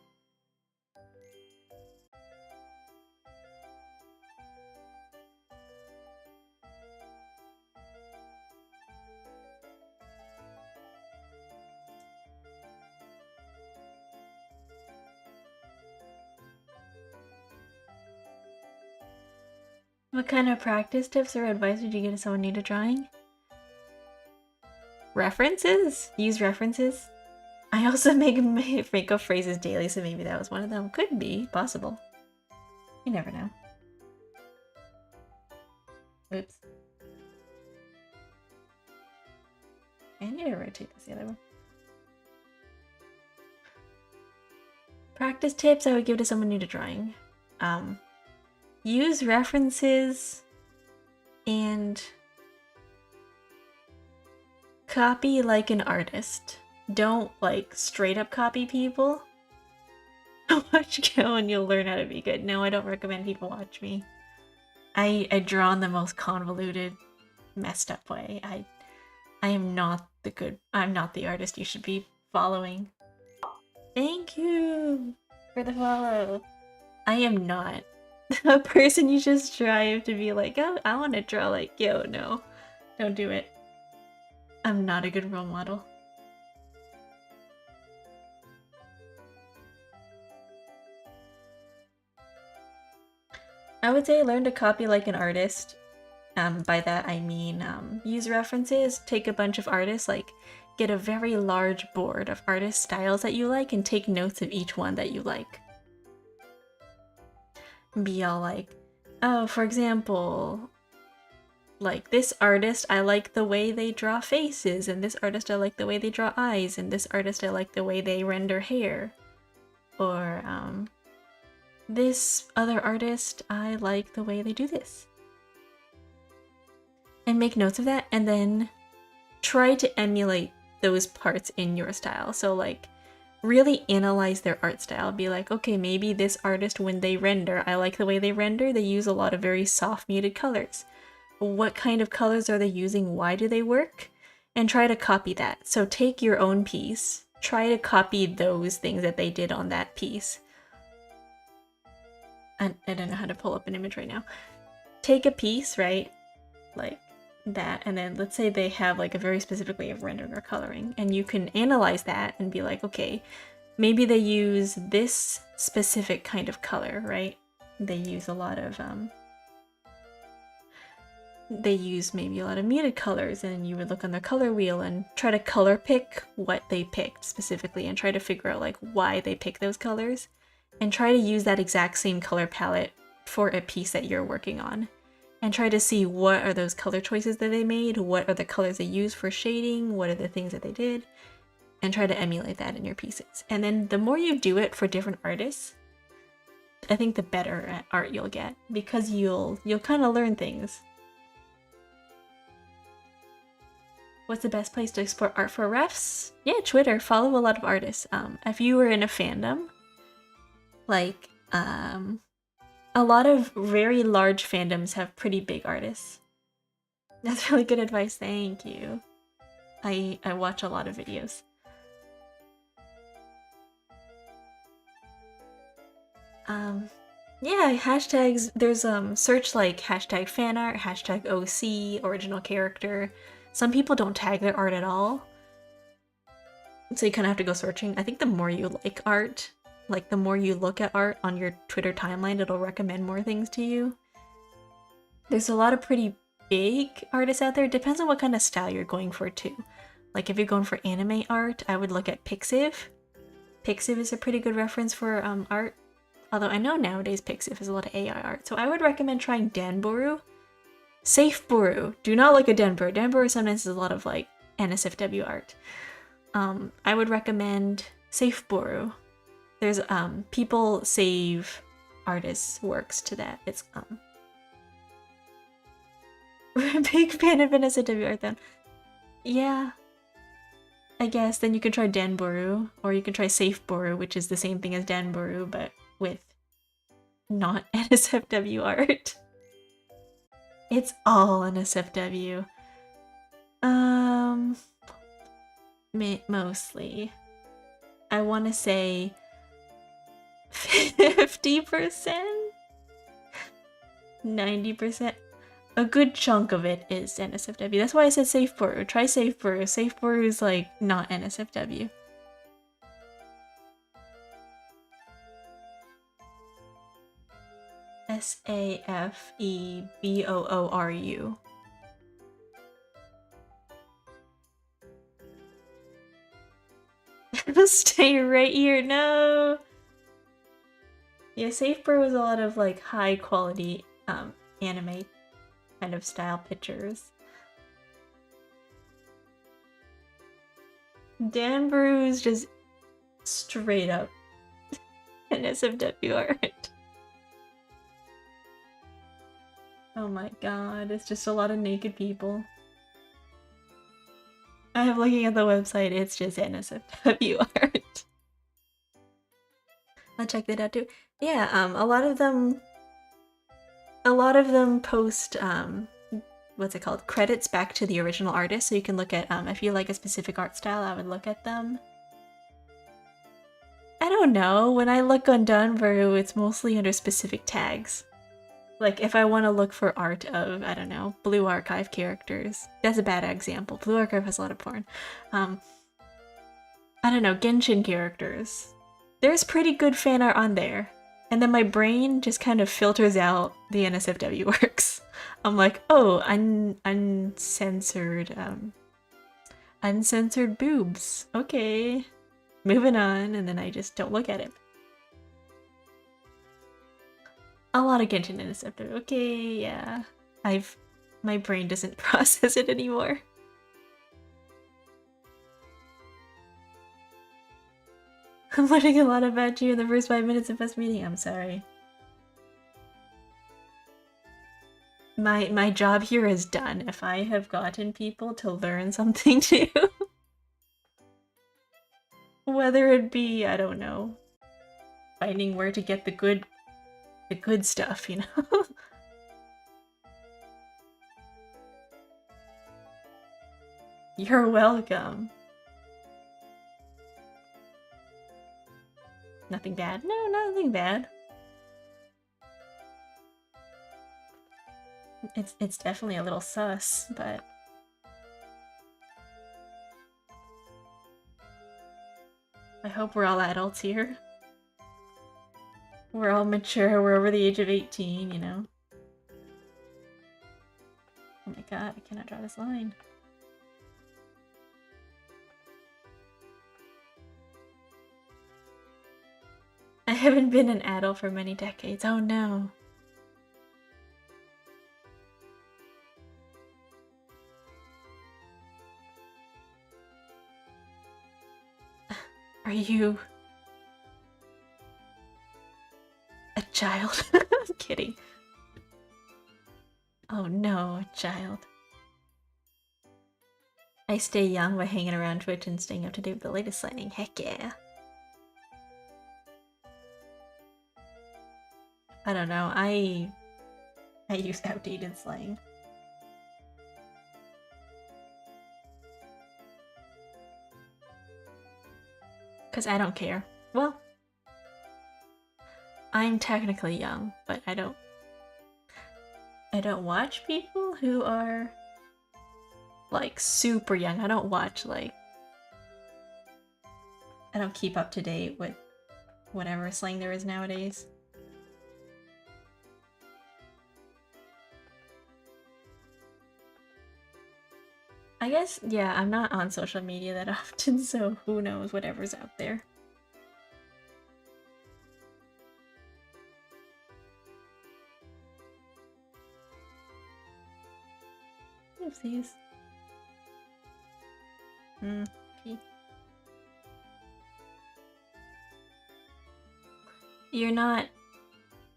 What kind of practice tips or advice would you give to someone new to drawing? References? Use references? I also make up phrases daily, so maybe that was one of them. Could be. Possible. You never know. Oops. I need to rotate this the other way. Practice tips I would give to someone new to drawing. Use references and copy like an artist. Don't like straight up copy people. Watch Go and you'll learn how to be good. No, I don't recommend people watch me. I draw in the most convoluted, messed up way. I am not I'm not the artist you should be following. Thank you for the follow. I am not a person you should strive to be like, oh, I want to draw like yo. No, don't do it. I'm not a good role model. I would say learn to copy like an artist. By that I mean use references, take a bunch of artists, like get a very large board of artist styles that you like and take notes of each one that you like. Be all like, oh, for example, like this artist, I like the way they draw faces, and this artist, I like the way they draw eyes, and this artist, I like the way they render hair. Or, this other artist, I like the way they do this. And make notes of that, and then try to emulate those parts in your style. So like, really analyze their art style. Be like, okay, maybe this artist, when they render, I like the way they render, they use a lot of very soft muted colors. What kind of colors are they using? Why do they work? And try to copy that. So take your own piece, try to copy those things that they did on that piece. I don't know how to pull up an image right now. Take a piece, right? Like, that, and then let's say they have like a very specific way of rendering or coloring, and you can analyze that and be like, okay, maybe they use this specific kind of color, right? They use a lot of they use maybe a lot of muted colors, and you would look on their color wheel and try to color pick what they picked specifically and try to figure out like why they pick those colors and try to use that exact same color palette for a piece that you're working on. And try to see what are those color choices that they made, what are the colors they used for shading, what are the things that they did, and try to emulate that in your pieces. And then the more you do it for different artists, I think the better at art you'll get, because you'll kind of learn things. What's the best place to explore art for refs? Yeah, Twitter. Follow a lot of artists. If you were in a fandom, like a lot of very large fandoms have pretty big artists. That's really good advice, thank you. I watch a lot of videos. Yeah, hashtags, there's search like hashtag fanart, hashtag OC, original character. Some people don't tag their art at all, so you kind of have to go searching. I think the more you like art, like the more you look at art on your Twitter timeline, it'll recommend more things to you. There's a lot of pretty big artists out there. It depends on what kind of style you're going for too. Like if you're going for anime art, I would look at Pixiv. Pixiv is a pretty good reference for art. Although I know nowadays Pixiv is a lot of AI art. So I would recommend trying Danboru. Safe Boru. Do not look at Danboru. Danboru sometimes is a lot of like NSFW art. I would recommend Safe Boru. There's people save artists' works to that. It's big fan of NSFW art then. Yeah. I guess then you can try Danboru, or you can try Safe Boru, which is the same thing as Danboru, but with not NSFW art. It's all NSFW. Mostly. I want to say 50%? 90%? A good chunk of it is NSFW. That's why I said Safe Boru. Try Safe Boru. Safe Boru is like not NSFW. SAFEBOORU. Stay right here, no! Yeah, Safe Boru is a lot of like high quality anime kind of style pictures. Danboru is just straight up NSFW art. Oh my god, it's just a lot of naked people. I am looking at the website, it's just NSFW art. I'll check that out too. Yeah, a lot of them post what's it called? Credits back to the original artist, so you can look at if you like a specific art style, I would look at them. I don't know, when I look on Danboru, it's mostly under specific tags. Like, if I want to look for art of, I don't know, Blue Archive characters. That's a bad example. Blue Archive has a lot of porn. I don't know, Genshin characters. There's pretty good fan art on there. And then my brain just kind of filters out the NSFW works. I'm like, oh, uncensored, uncensored boobs. Okay. Moving on, and then I just don't look at it. A lot of Genshin NSFW. Okay, yeah. My brain doesn't process it anymore. I'm learning a lot about you in the first 5 minutes of us meeting. I'm sorry. My job here is done. If I have gotten people to learn something new, whether it be, I don't know, finding where to get the good stuff, you know? You're welcome. Nothing bad? No, nothing bad. It's definitely a little sus, but I hope we're all adults here. We're all mature, we're over the age of 18, you know? Oh my god, I cannot draw this line. I haven't been an adult for many decades, oh no. Are you... a child? I'm kidding. Oh no, a child. I stay young by hanging around Twitch and staying up to date with the latest slang. Heck yeah. I don't know, I use outdated slang. Cause I don't care. Well, I'm technically young, but I don't watch people who are like super young. I don't watch like, I don't keep up to date with whatever slang there is nowadays. I guess, yeah, I'm not on social media that often, so who knows whatever's out there. Oopsies. Okay. You're not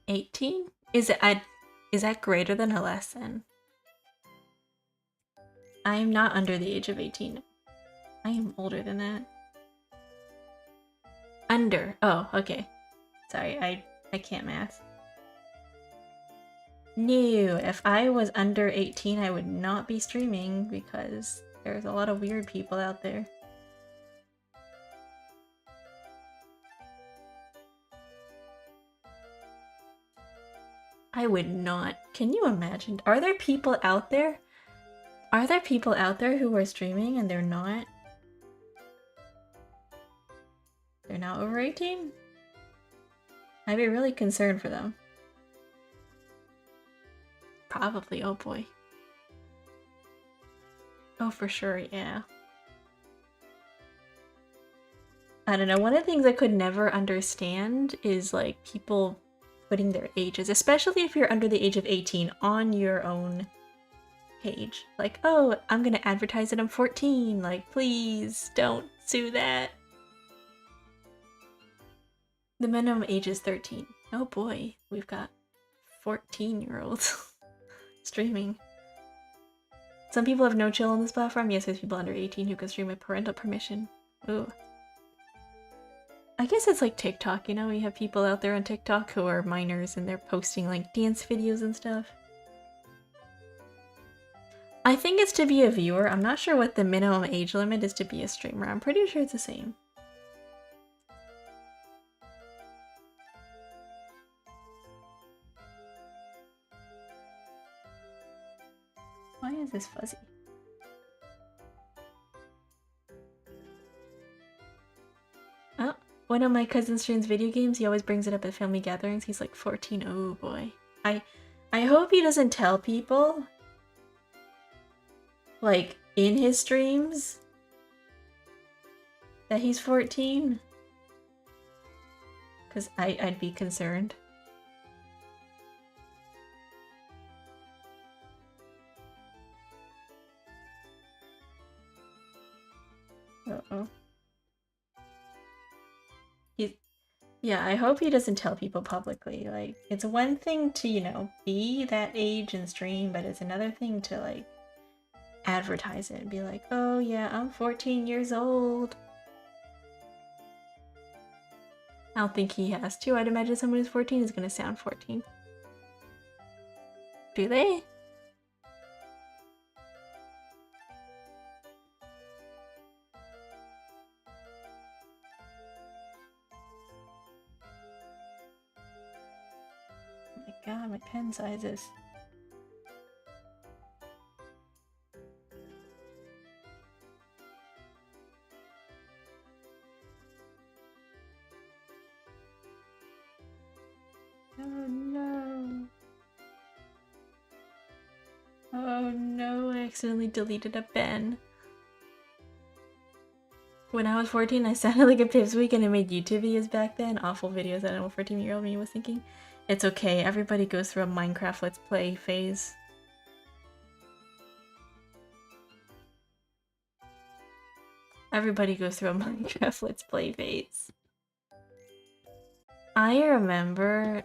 18? Is that greater than or less than? I am not under the age of 18. I am older than that. Under. Oh, okay. Sorry, I can't math. No, if I was under 18, I would not be streaming because there's a lot of weird people out there. I would not. Can you imagine? Are there people out there? Are there people out there who are streaming and they're not? They're not over 18? I'd be really concerned for them. Probably, oh boy. Oh, for sure, yeah. I don't know, one of the things I could never understand is like people putting their ages, especially if you're under the age of 18 on your own page. Like, oh, I'm gonna advertise that I'm 14, like, please don't sue that. The minimum age is 13. Oh boy, we've got 14-year-olds streaming. Some people have no chill on this platform. Yes, there's people under 18 who can stream with parental permission. Ooh. I guess it's like TikTok, you know? We have people out there on TikTok who are minors and they're posting like dance videos and stuff. I think it's to be a viewer. I'm not sure what the minimum age limit is to be a streamer. I'm pretty sure it's the same. Why is this fuzzy? Oh, one of my cousins streams video games. He always brings it up at family gatherings. He's like 14. Oh boy. I hope he doesn't tell people, like, in his streams that he's 14. Because I'd be concerned. Uh-oh. Yeah, I hope he doesn't tell people publicly. Like, it's one thing to, you know, be that age and stream, but it's another thing to, like, advertise it and be like, oh yeah, I'm 14 years old. I don't think he has to. I'd imagine someone who's 14 is gonna sound 14. Do they? Oh my god, my pen sizes. Oh no. Oh no, I accidentally deleted a Ben. When I was 14, I sounded like a pipsqueak and I made YouTube videos back then. Awful videos. I don't know what 14-year-old me was thinking. It's okay, everybody goes through a Minecraft Let's Play phase. Everybody goes through a Minecraft Let's Play phase. I remember...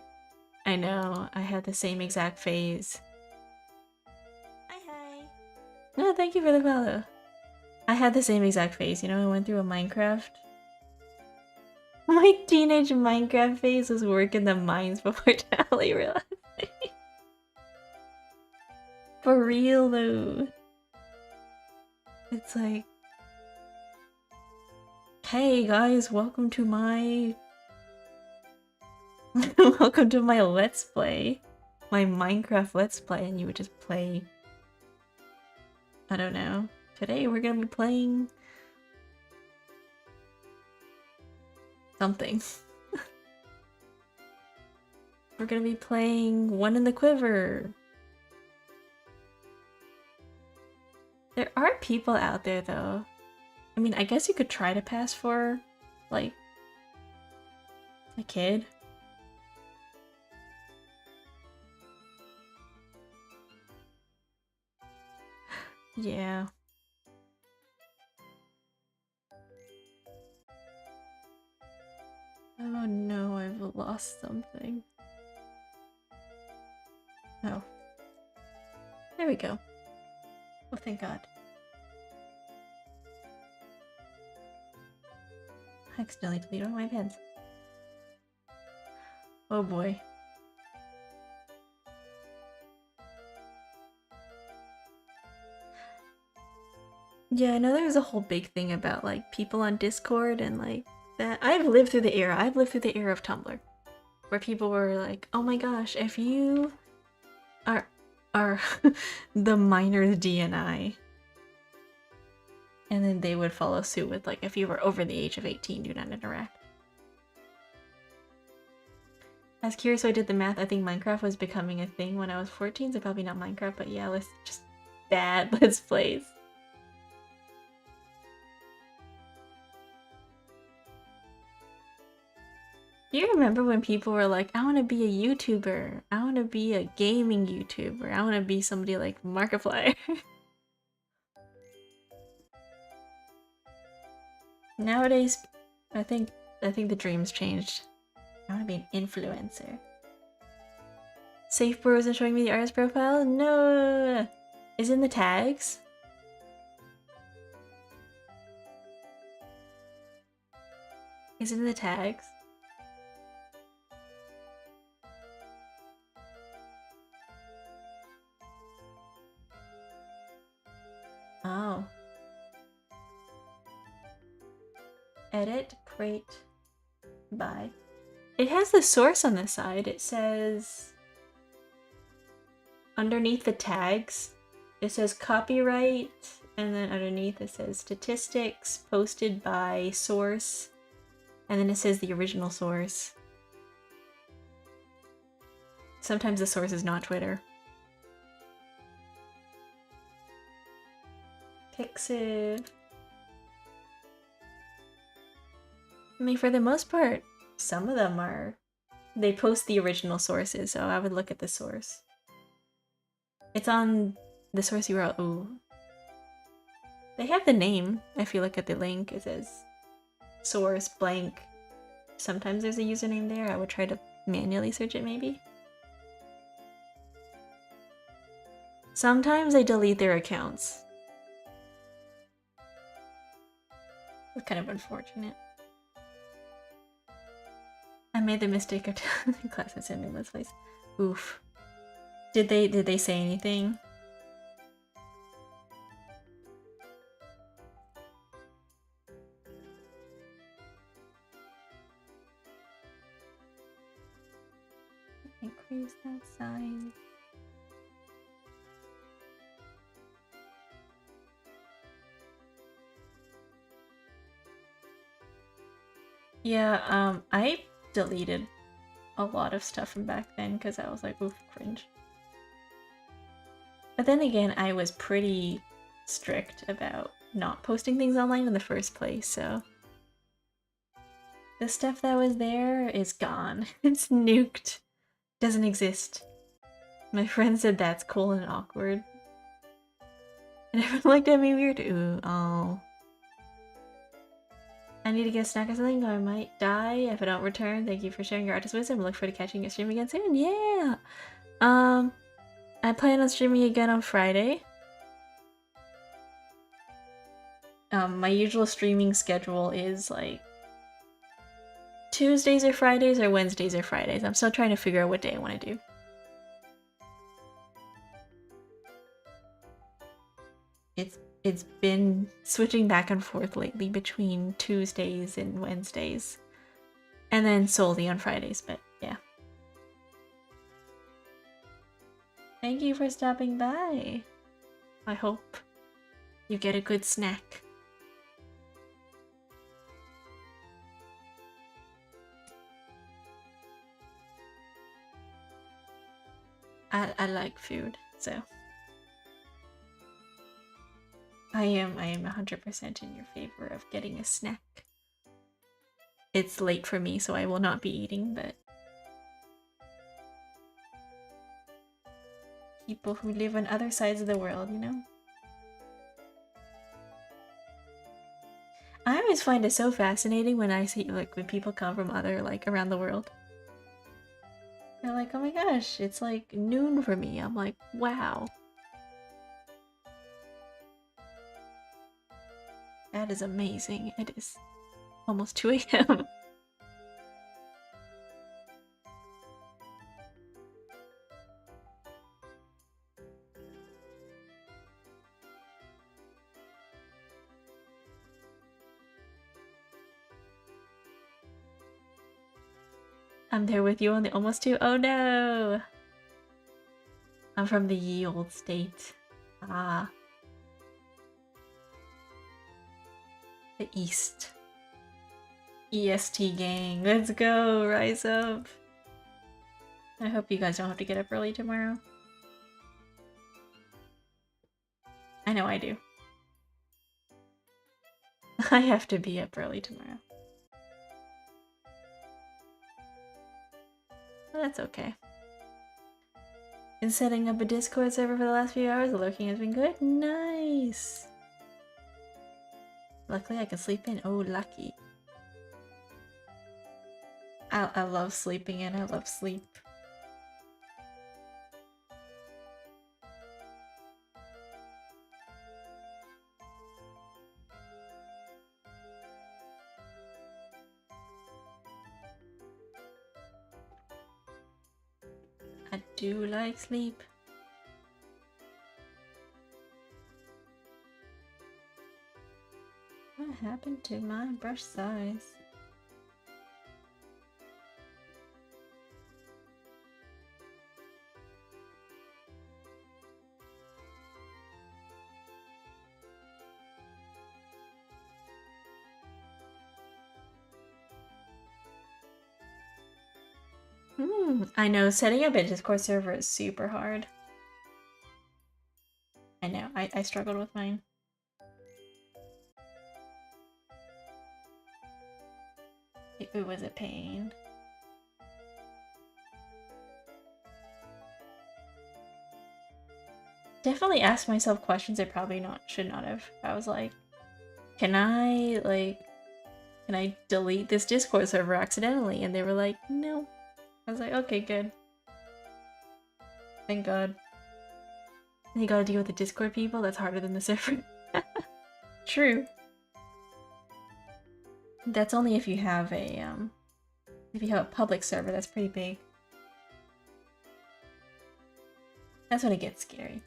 I know, I had the same exact phase. Hi. No, thank you for the follow. I had the same exact phase, you know, I went through a Minecraft. My teenage Minecraft phase was working the mines before Tally realized. For real though. It's like... Hey guys, welcome to my... welcome to my Let's Play. My Minecraft Let's Play, and you would just play... I don't know. Today we're gonna be playing... something. We're gonna be playing One in the Quiver. There are people out there though. I mean, I guess you could try to pass for, like, a kid. Yeah. Oh no, I've lost something. Oh. There we go. Oh, thank God. I accidentally deleted one of my pens. Oh boy. Yeah, I know there was a whole big thing about like people on Discord and like that. I've lived through the era. I've lived through the era of Tumblr, where people were like, "Oh my gosh, if you are the minor's DNI," and then they would follow suit with like, "If you were over the age of 18, do not interact." I was curious, so I did the math. I think Minecraft was becoming a thing when I was 14, so probably not Minecraft, but yeah, let's just bad Let's Plays. Do you remember when people were like, I want to be a YouTuber, I want to be a gaming YouTuber, I want to be somebody like Markiplier? Nowadays, I think the dreams changed. I want to be an influencer. Safe Bro isn't showing me the artist profile? No! Is it in the tags? Is it in the tags? Oh. Edit, create, buy. It has the source on the side. It says... underneath the tags, it says copyright, and then underneath it says statistics, posted by source, and then it says the original source. Sometimes the source is not Twitter. Pixiv. I mean, for the most part, some of them are... they post the original sources, so I would look at the source. It's on the source URL. Ooh. They have the name. If you look at the link, it says source blank. Sometimes there's a username there. I would try to manually search it maybe. Sometimes they delete their accounts. It's kind of unfortunate. I made the mistake of telling the class and sending this place. Oof. Did they say anything? Increase that size. Yeah, I deleted a lot of stuff from back then because I was like, oof, cringe. But then again, I was pretty strict about not posting things online in the first place, so the stuff that was there is gone. It's nuked. Doesn't exist. My friend said that's cool and awkward. And everyone looked at me weird. Ooh, oh. I need to get a snack or something or I might die if I don't return. Thank you for sharing your artist wisdom. Look forward to catching your stream again soon. Yeah! I plan on streaming again on Friday. My usual streaming schedule is like Tuesdays or Fridays or Wednesdays or Fridays. I'm still trying to figure out what day I want to do. It's been switching back and forth lately between Tuesdays and Wednesdays. And then solely on Fridays, but yeah. Thank you for stopping by. I hope you get a good snack. I like food, so I am 100% in your favor of getting a snack. It's late for me, so I will not be eating, but people who live on other sides of the world, you know? I always find it so fascinating when I see, like, when people come from other, like, around the world. They're like, oh my gosh, it's like noon for me. I'm like, wow. That is amazing. It is almost 2 a.m. I'm there with you on the almost 2. Oh no! I'm from the ye old state. Ah. The East. EST gang. Let's go! Rise up! I hope you guys don't have to get up early tomorrow. I know I do. I have to be up early tomorrow. That's okay. Been setting up a Discord server for the last few hours. The lurking has been good. Nice! Luckily I can sleep in. Oh, lucky. I love sleeping in. I love sleep. I do like sleep. What happened to my brush size? I know, setting up a Discord server is super hard. I know, I struggled with mine. It was a pain. Definitely asked myself questions I probably should not have. I was like, can I delete this Discord server accidentally? And they were like, no. I was like, okay, good. Thank God. And you gotta deal with the Discord people? That's harder than the server. True. That's only if you have a public server. That's pretty big. That's when it gets scary.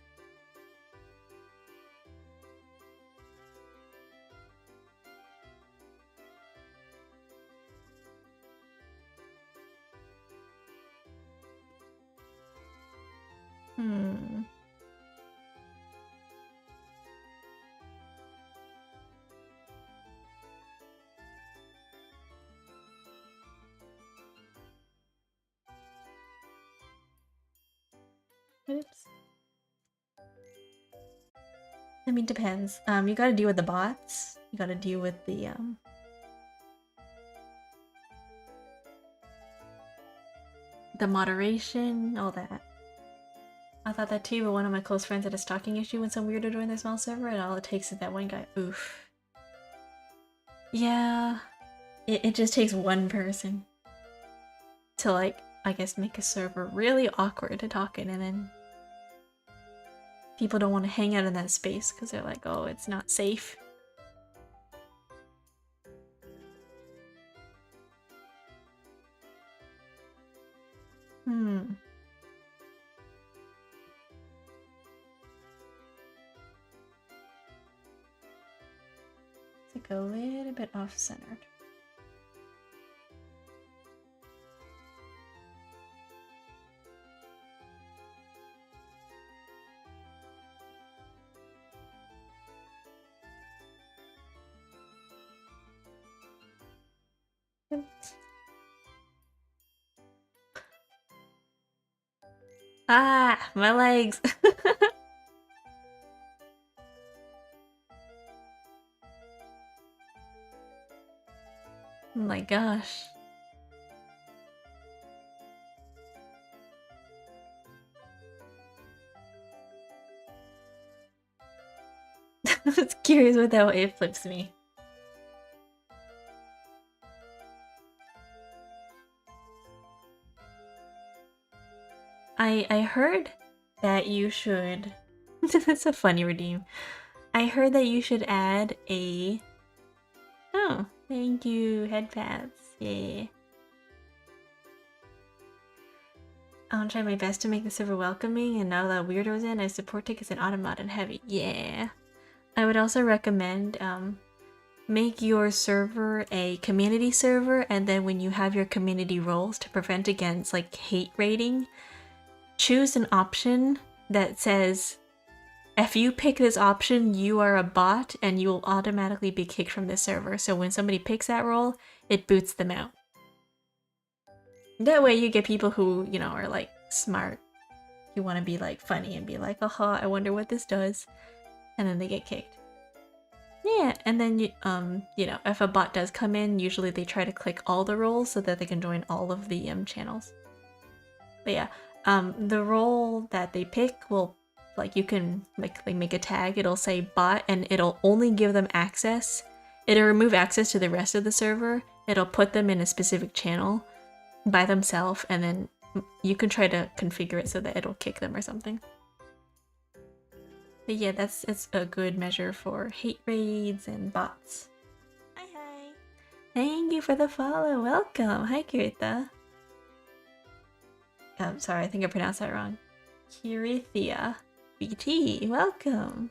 I mean, depends. You gotta deal with the bots. You gotta deal with the moderation, all that. I thought that too, but one of my close friends had a stalking issue when some weirdo joined their small server, and all it takes is that one guy. Oof. Yeah. It just takes one person to, like, I guess make a server really awkward to talk in, and then people don't want to hang out in that space because they're like, oh, it's not safe. It's like a little bit off-centered. Ah, my legs. Oh my gosh. I was curious what that way it flips me. I heard that you should... That's a funny redeem. I heard that you should add a... Oh, thank you, head pads. Yeah. I'll try my best to make the server welcoming, and now that Weirdo's in, I support tickets and automod and heavy. Yeah. I would also recommend make your server a community server, and then when you have your community roles to prevent against like hate raiding, choose an option that says if you pick this option, you are a bot and you will automatically be kicked from the server. So when somebody picks that role, it boots them out. That way you get people who, you know, are like smart. You want to be like funny and be like, aha, I wonder what this does. And then they get kicked. Yeah, and then you know, if a bot does come in, usually they try to click all the roles so that they can join all of the channels. But yeah, the role that they pick will, like, you can like make a tag, it'll say bot, and it'll only give them access. It'll remove access to the rest of the server. It'll put them in a specific channel by themselves, and then you can try to configure it so that it'll kick them or something. But yeah, it's a good measure for hate raids and bots. Hi, hi. Thank you for the follow. Welcome. Hi, Kirita. Sorry, I think I pronounced that wrong. Kirithia. BT, welcome.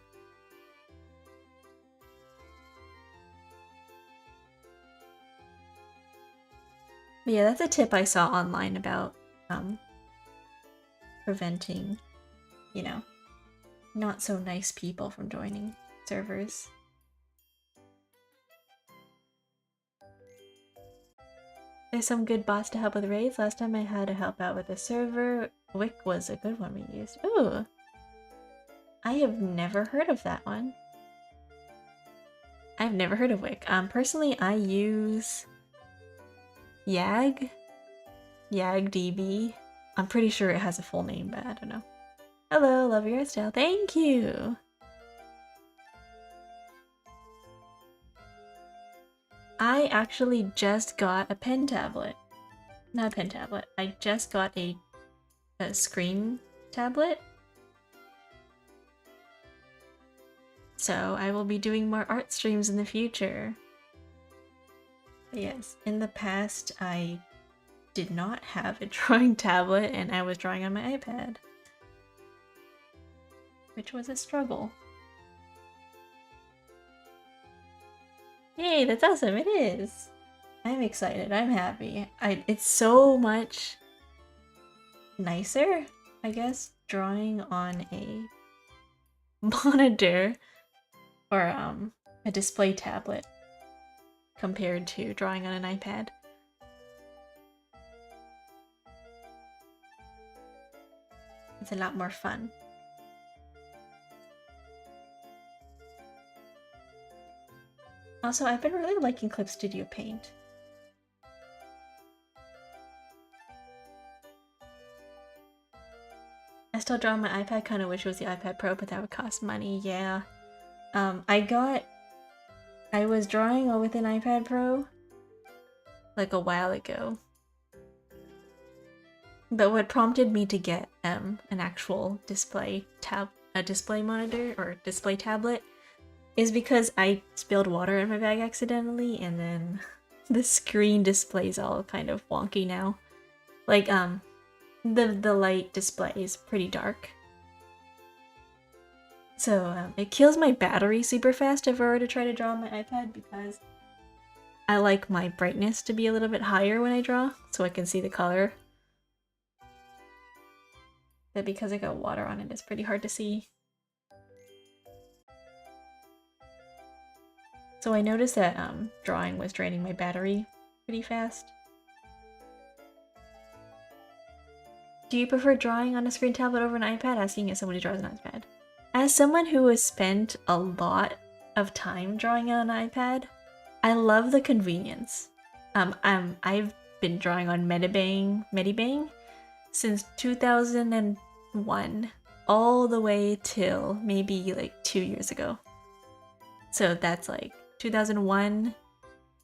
But yeah, that's a tip I saw online about preventing, you know, not so nice people from joining servers. There's some good bots to help with raids. Last time I had to help out with a server. Wick was a good one we used. Ooh! I have never heard of that one. I've never heard of Wick. Personally, I use YAG? YAGDB. I'm pretty sure it has a full name, but I don't know. Hello, love your style. Thank you! I actually just got a pen tablet. Not a pen tablet. I just got a screen tablet. So I will be doing more art streams in the future. But yes, in the past I did not have a drawing tablet and I was drawing on my iPad, which was a struggle. Yay, that's awesome, it is! I'm excited, I'm happy. It's so much nicer, I guess, drawing on a monitor or a display tablet compared to drawing on an iPad. It's a lot more fun. Also, I've been really liking Clip Studio Paint. I still draw on my iPad, kind of wish it was the iPad Pro, but that would cost money, yeah. I was drawing with an iPad Pro like a while ago. But what prompted me to get an actual display monitor or display tablet is because I spilled water in my bag accidentally, and then the screen display's all kind of wonky now. Like the light display is pretty dark. So it kills my battery super fast if I were to try to draw on my iPad, because I like my brightness to be a little bit higher when I draw so I can see the color. But because I got water on it, it's pretty hard to see. So I noticed that drawing was draining my battery pretty fast. Do you prefer drawing on a screen tablet over an iPad? Asking as someone who draws on an iPad. As someone who has spent a lot of time drawing on an iPad, I love the convenience. I've been drawing on Medibang since 2001, all the way till maybe like 2 years ago. So that's like 2001,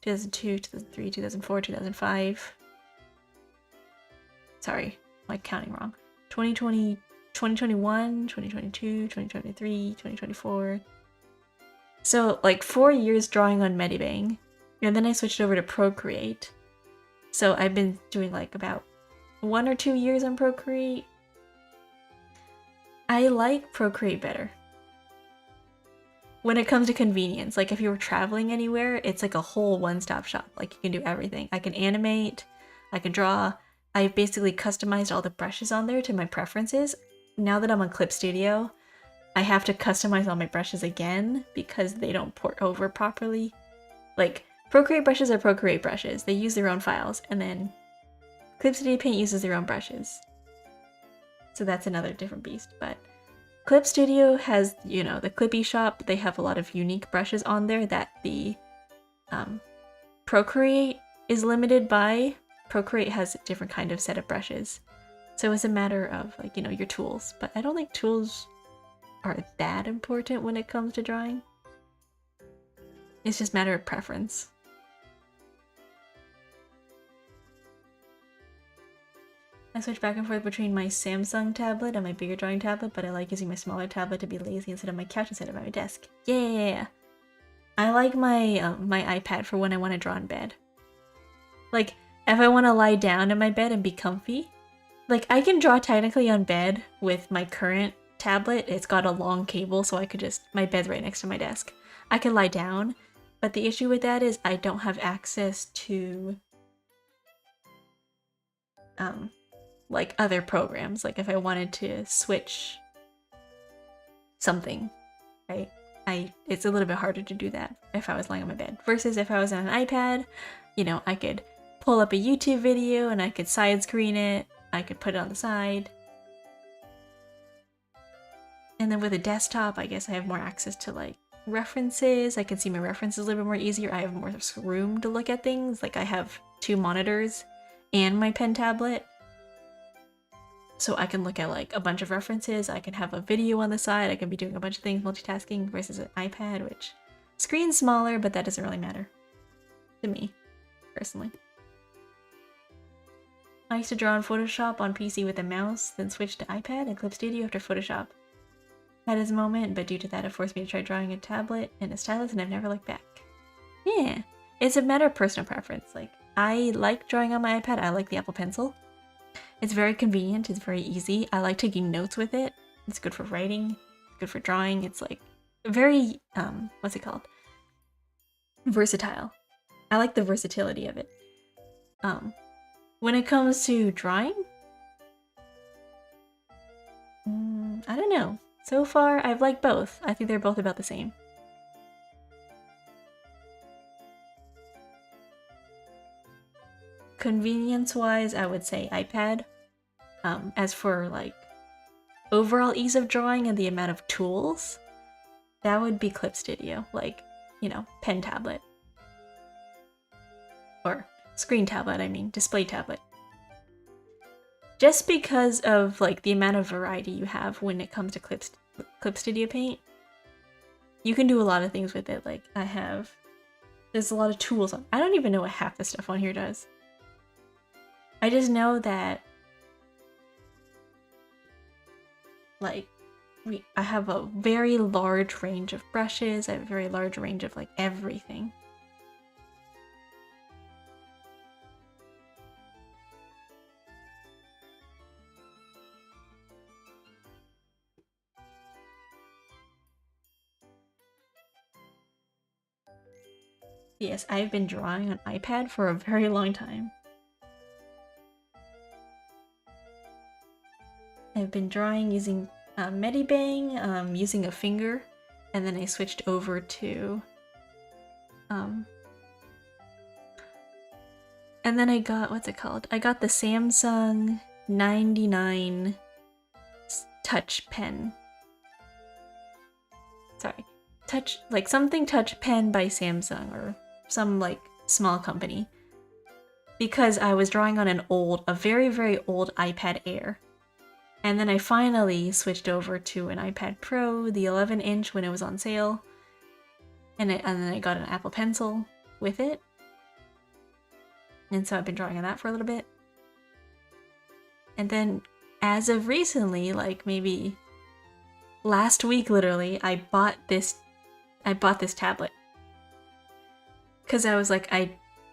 2002, 2003, 2004, 2005. Sorry, I'm like counting wrong. 2020, 2021, 2022, 2023, 2024. So like 4 years drawing on Medibang, and then I switched over to Procreate. So I've been doing like about 1 or 2 years on Procreate. I like Procreate better. When it comes to convenience, like if you were traveling anywhere, it's like a whole one-stop shop. Like you can do everything. I can animate, I can draw. I basically customized all the brushes on there to my preferences. Now that I'm on Clip Studio, I have to customize all my brushes again because they don't port over properly. Like, Procreate brushes are Procreate brushes. They use their own files, and then Clip Studio Paint uses their own brushes. So that's another different beast, but Clip Studio has, you know, the Clippy shop. They have a lot of unique brushes on there that the Procreate is limited by. Procreate has a different kind of set of brushes. So it's a matter of, like, you know, your tools. But I don't think tools are that important when it comes to drawing. It's just a matter of preference. I switch back and forth between my Samsung tablet and my bigger drawing tablet, but I like using my smaller tablet to be lazy and sit on my couch instead of at my desk. Yeah! I like my my iPad for when I want to draw in bed. Like, if I want to lie down in my bed and be comfy, like, I can draw technically on bed with my current tablet. It's got a long cable, so I could just, my bed's right next to my desk. I could lie down, but the issue with that is I don't have access to like other programs. Like if I wanted to switch something, right? It's a little bit harder to do that if I was lying on my bed. Versus if I was on an iPad, you know, I could pull up a YouTube video and I could side screen it. I could put it on the side. And then with a desktop, I guess I have more access to like references. I can see my references a little bit more easier. I have more room to look at things. Like I have 2 monitors and my pen tablet. So I can look at like a bunch of references. I can have a video on the side. I can be doing a bunch of things, multitasking, versus an iPad, which screen's smaller, but that doesn't really matter to me, personally. I used to draw in Photoshop on PC with a mouse, then switched to iPad and Clip Studio after Photoshop. Had his moment, but due to that it forced me to try drawing a tablet and a stylus, and I've never looked back. Yeah, it's a matter of personal preference. Like, I like drawing on my iPad. I like the Apple Pencil. It's very convenient, it's very easy. I like taking notes with it. It's good for writing, it's good for drawing. It's like very, what's it called? Versatile. I like the versatility of it. When it comes to drawing, I don't know. So far, I've liked both. I think they're both about the same. Convenience-wise, I would say iPad. As for like overall ease of drawing and the amount of tools, that would be Clip Studio. Like, you know, pen tablet. or screen tablet, I mean, display tablet. Just because of like the amount of variety you have when it comes to Clip Studio Paint, you can do a lot of things with it. Like there's a lot of tools on. I don't even know what half the stuff on here does. I just know that like I have a very large range of brushes. I have a very large range of like everything. Yes, I've been drawing on iPad for a very long time. I've been drawing using Medibang, using a finger, and then I switched over to and then I got, what's it called? I got the Samsung 99 touch pen. Sorry, something touch pen by Samsung or some like small company, because I was drawing on a very, very old iPad Air. And then I finally switched over to an iPad Pro, the 11-inch, when it was on sale. And then I got an Apple Pencil with it. And so I've been drawing on that for a little bit. And then as of recently, like maybe last week literally, I bought this tablet. Cause I was like,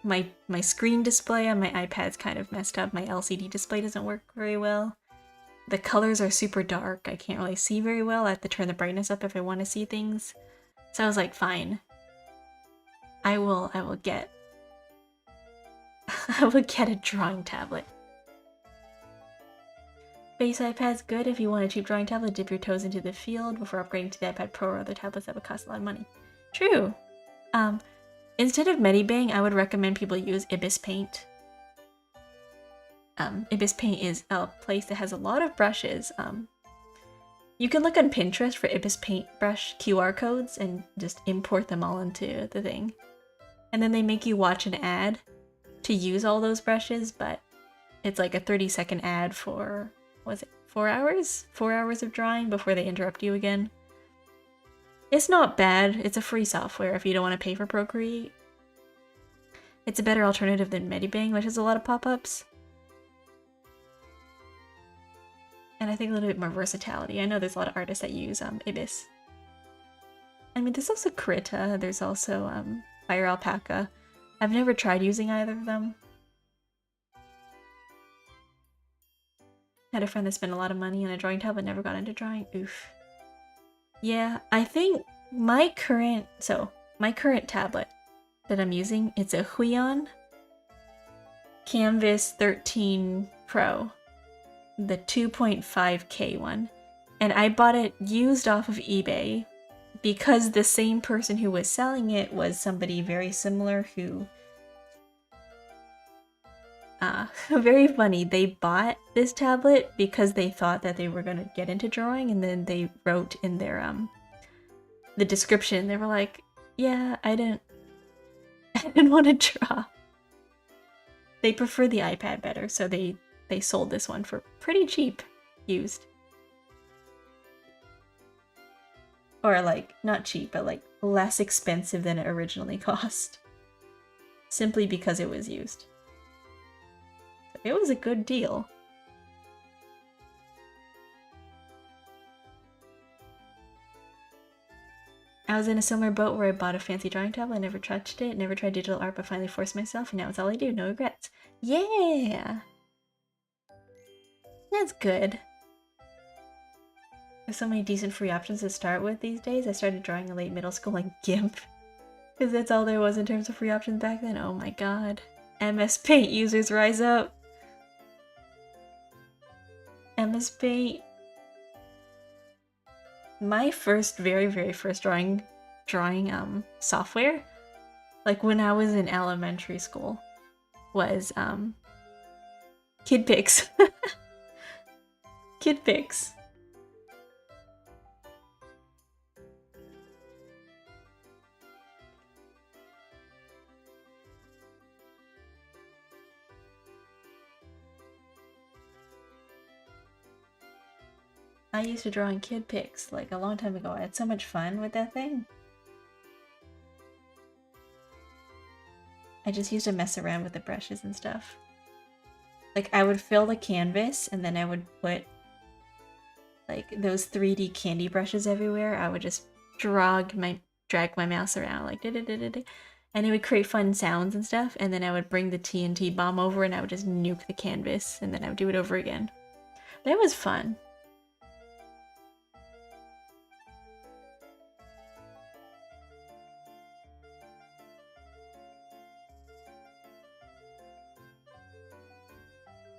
my screen display on my iPad's kind of messed up. My LCD display doesn't work very well. The colors are super dark. I can't really see very well. I have to turn the brightness up if I want to see things. So I was like, fine. I will get a drawing tablet. Base iPad's good if you want a cheap drawing tablet. Dip your toes into the field before upgrading to the iPad Pro or other tablets that would cost a lot of money. True. Instead of Medibang, I would recommend people use Ibis Paint. Ibis Paint is a place that has a lot of brushes. You can look on Pinterest for Ibis Paint brush QR codes and just import them all into the thing. And then they make you watch an ad to use all those brushes, but it's like a 30-second ad for, was it 4 hours? 4 hours of drawing before they interrupt you again. It's not bad. It's a free software if you don't want to pay for Procreate. It's a better alternative than Medibang, which has a lot of pop-ups. And I think a little bit more versatility. I know there's a lot of artists that use Ibis. I mean, there's also Krita, there's also Fire Alpaca. I've never tried using either of them. Had a friend that spent a lot of money on a drawing tablet, never got into drawing. Oof. Yeah, I think my current tablet that I'm using, it's a Huion Canvas 13 Pro. The 2.5K one, and I bought it used off of eBay because the same person who was selling it was somebody very similar who very funny. They bought this tablet because they thought that they were going to get into drawing, and then they wrote in their the description, they were like, yeah, I didn't want to draw. They prefer the iPad better, so they sold this one for pretty cheap, used. Or like, not cheap, but like less expensive than it originally cost. Simply because it was used. It was a good deal. I was in a similar boat where I bought a fancy drawing tablet, I never touched it, never tried digital art, but finally forced myself, and now it's all I do, no regrets. Yeah! That's good. There's so many decent free options to start with these days. I started drawing in late middle school like GIMP, because that's all there was in terms of free options back then. Oh my god. MS Paint users rise up. MS Paint. My very, very first drawing software, like when I was in elementary school, was KidPix. KidPix. I used to draw on kid pics like a long time ago. I had so much fun with that thing. I just used to mess around with the brushes and stuff. Like I would fill the canvas and then I would put like those 3D candy brushes everywhere. I would just drag my mouse around like and it would create fun sounds and stuff, and then I would bring the TNT bomb over and I would just nuke the canvas and then I would do it over again. That was fun.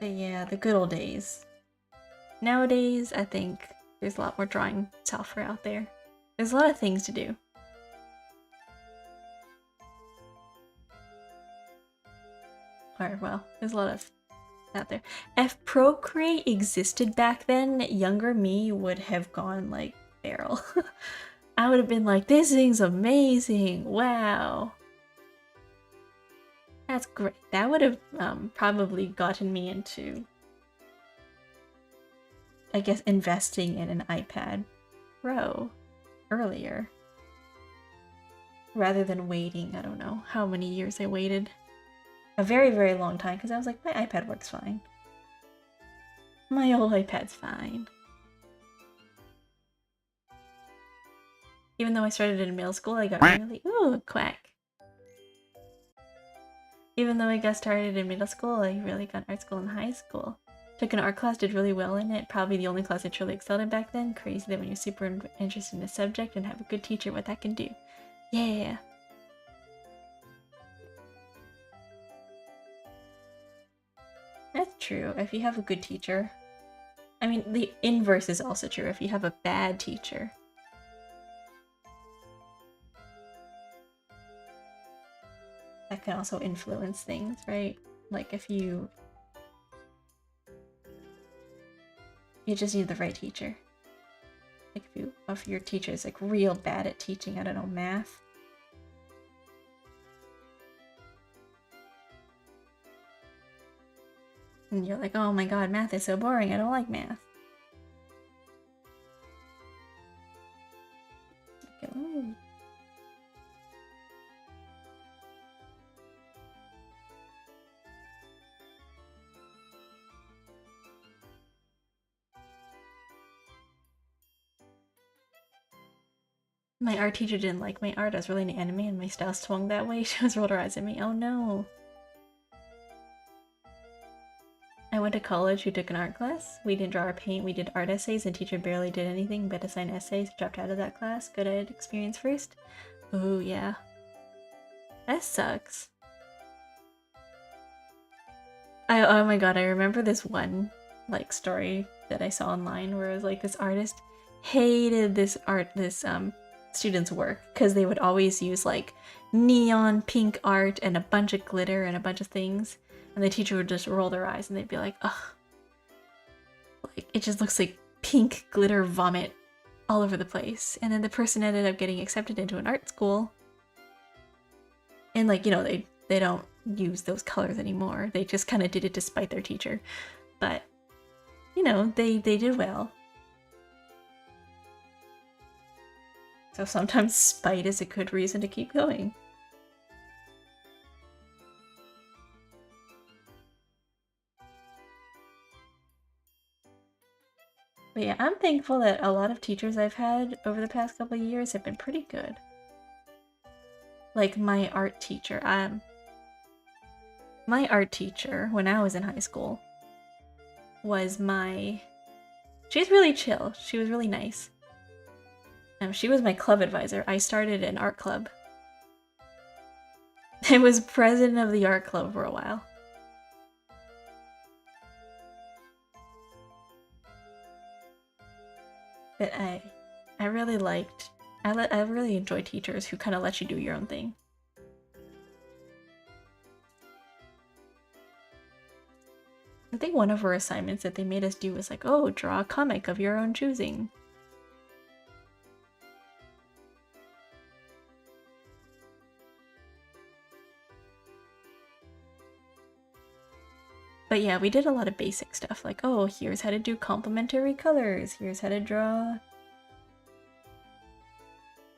But yeah, the good old days. Nowadays, I think there's a lot more drawing software out there. There's a lot of things to do. Or, well, there's a lot of out there. If Procreate existed back then, younger me would have gone like feral. I would have been like, this thing's amazing, wow. That's great. That would have probably gotten me into, I guess, investing in an iPad Pro earlier. Rather than waiting, I don't know how many years I waited. A very, very long time, because I was like, my iPad works fine. My old iPad's fine. Even though I started in middle school, I got really... Ooh, quack. Even though I got started in middle school, I really got art school in high school. Took an art class, did really well in it. Probably the only class I truly excelled in back then. Crazy that when you're super interested in a subject and have a good teacher, what that can do. Yeah. That's true. If you have a good teacher. I mean, the inverse is also true. If you have a bad teacher. That can also influence things, right? Like if you just need the right teacher. Like if your teacher is like real bad at teaching, I don't know, math. And you're like, oh my god, math is so boring, I don't like math. Okay, ooh. My art teacher didn't like my art. I was really into anime and my style swung that way. She was rolled her eyes at me. Oh no. I went to college. We took an art class. We didn't draw or paint. We did art essays and teacher barely did anything but assign essays. Dropped out of that class. Good ed experience first. Oh yeah. That sucks. Oh my god, I remember this one like story that I saw online where it was like this artist hated this student's work because they would always use like neon pink art and a bunch of glitter and a bunch of things, and the teacher would just roll their eyes and they'd be like, ugh, like it just looks like pink glitter vomit all over the place. And then the person ended up getting accepted into an art school, and like, you know, they don't use those colors anymore. They just kind of did it despite their teacher, but you know, they did well. So sometimes spite is a good reason to keep going. But yeah, I'm thankful that a lot of teachers I've had over the past couple of years have been pretty good. Like my art teacher. My art teacher, when I was in high school, was she's really chill. She was really nice. She was my club advisor. I started an art club. I was president of the art club for a while. But I really liked, I really enjoy teachers who kind of let you do your own thing. I think one of our assignments that they made us do was like, oh, draw a comic of your own choosing. But yeah, we did a lot of basic stuff like, oh, here's how to do complementary colors, here's how to draw,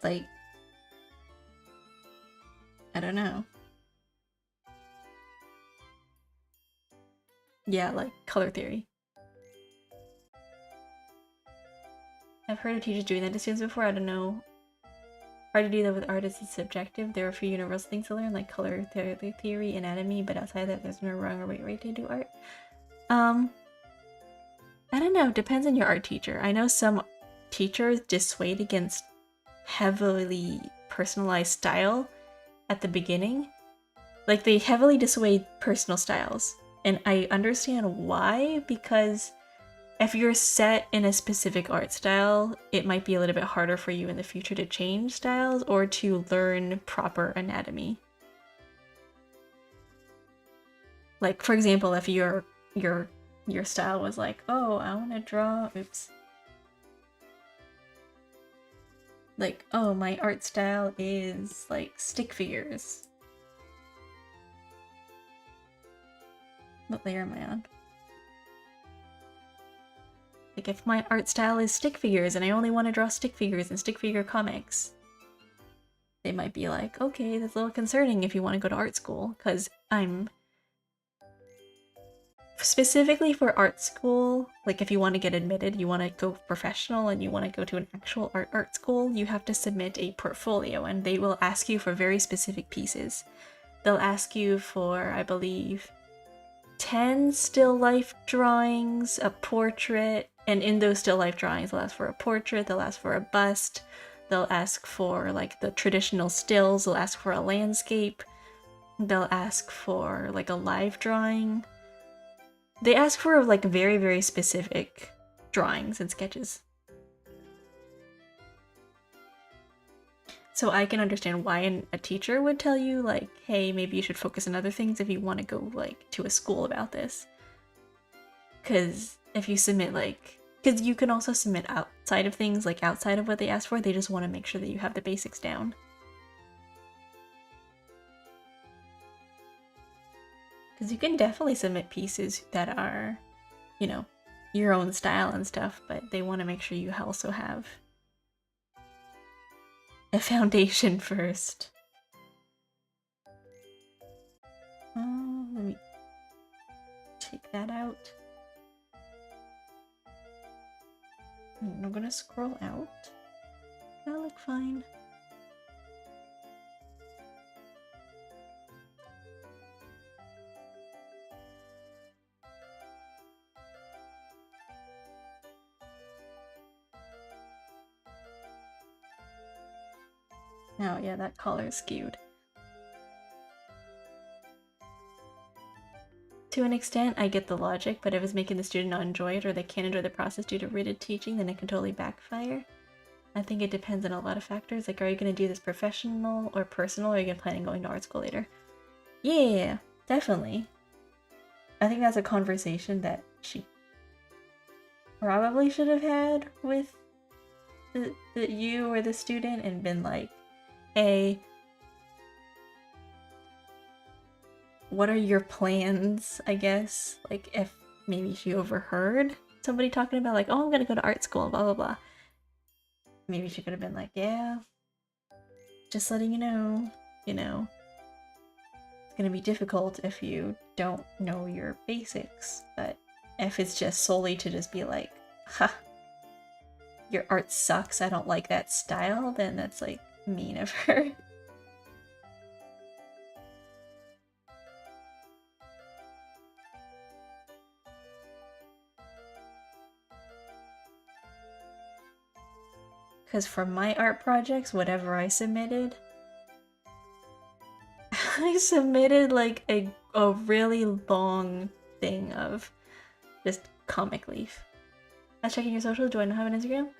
like, I don't know. Yeah, like color theory. I've heard of teachers doing that to students before, I don't know. Hard to do that with art as it's subjective. There are a few universal things to learn, like color theory, anatomy, but outside that, there's no wrong or right way to do art. I don't know, depends on your art teacher. I know some teachers dissuade against heavily personalized style at the beginning. Like, they heavily dissuade personal styles. And I understand why, because if you're set in a specific art style, it might be a little bit harder for you in the future to change styles or to learn proper anatomy. Like, for example, if your style was like, oh, I want to draw, oops. Like, oh, my art style is like stick figures. What layer am I on? Like, if my art style is stick figures and I only want to draw stick figures and stick figure comics, they might be like, okay, that's a little concerning if you want to go to art school, because I'm... Specifically for art school, like if you want to get admitted, you want to go professional and you want to go to an actual art school, you have to submit a portfolio and they will ask you for very specific pieces. They'll ask you for, I believe, 10 still life drawings, a portrait, and in those still life drawings they'll ask for a portrait, they'll ask for a bust, they'll ask for like the traditional stills, they'll ask for a landscape, they'll ask for like a live drawing. They ask for like very, very specific drawings and sketches. So I can understand why a teacher would tell you like, hey, maybe you should focus on other things if you want to go like to a school about this. Because if you submit like, because you can also submit outside of things, like outside of what they asked for, they just want to make sure that you have the basics down. Because you can definitely submit pieces that are, you know, your own style and stuff, but they want to make sure you also have a foundation first. Let me take that out. I'm gonna scroll out. That'll look fine. Oh yeah, that color is skewed. To an extent, I get the logic, but if it's making the student not enjoy it or they can't enjoy the process due to rigid teaching, then it can totally backfire. I think it depends on a lot of factors, like are you going to do this professional or personal, or are you planning on going to art school later? Yeah, definitely. I think that's a conversation that she probably should have had with you or the student and been like, hey, what are your plans, I guess? Like, if maybe she overheard somebody talking about like, oh, I'm gonna go to art school, blah, blah, blah. Maybe she could have been like, yeah, just letting you know, it's gonna be difficult if you don't know your basics, but if it's just solely to just be like, ha, your art sucks, I don't like that style, then that's like mean of her. Because for my art projects, whatever I submitted, I submitted like a really long thing of just comic relief. I was checking your socials. Do I not have an Instagram?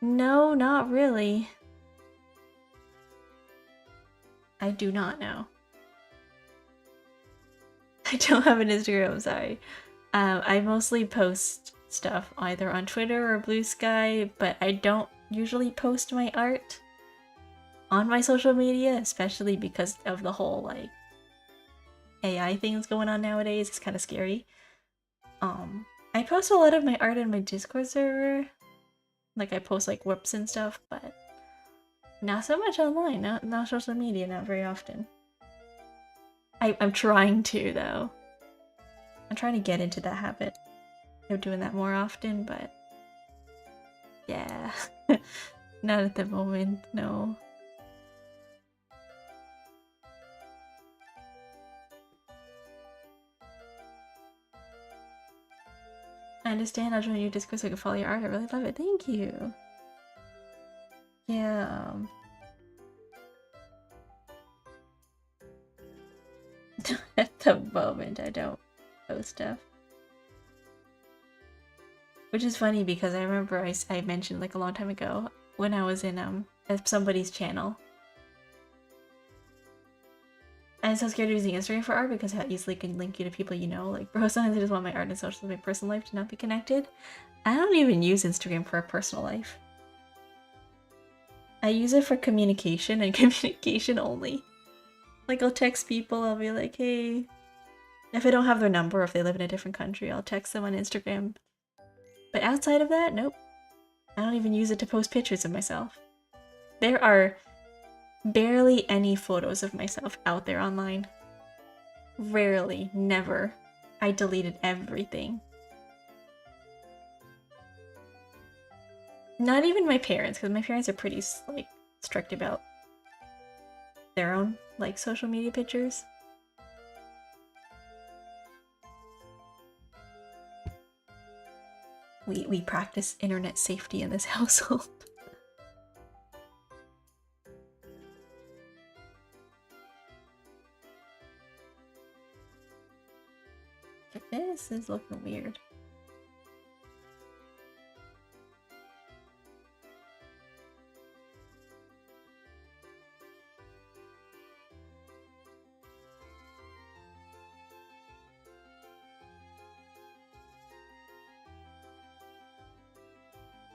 No, not really. I do not know. I don't have an Instagram, I'm sorry. I mostly post stuff either on Twitter or Blue Sky, but I don't usually post my art on my social media, especially because of the whole like AI things going on nowadays. It's kind of scary. I post a lot of my art in my Discord server. Like I post like whips and stuff, but not so much online, not social media, not very often. I'm trying to though. I'm trying to get into that habit of doing that more often, but yeah. Not at the moment, no. I understand. I'll join your Discord so I can follow your art. I really love it. Thank you. Yeah. At the moment, I don't post stuff. Which is funny because I remember I mentioned like a long time ago when I was in somebody's channel. I'm so scared of using Instagram for art because how easily it can link you to people you know. Like, bro, sometimes I just want my art and social my personal life to not be connected. I don't even use Instagram for a personal life. I use it for communication and communication only. Like, I'll text people, I'll be like, hey. If I don't have their number, if they live in a different country, I'll text them on Instagram. But outside of that, nope. I don't even use it to post pictures of myself. There are barely any photos of myself out there online. Rarely, never. I deleted everything. Not even my parents, because my parents are pretty, like, strict about their own, like, social media pictures. We practice internet safety in this household. This is looking weird.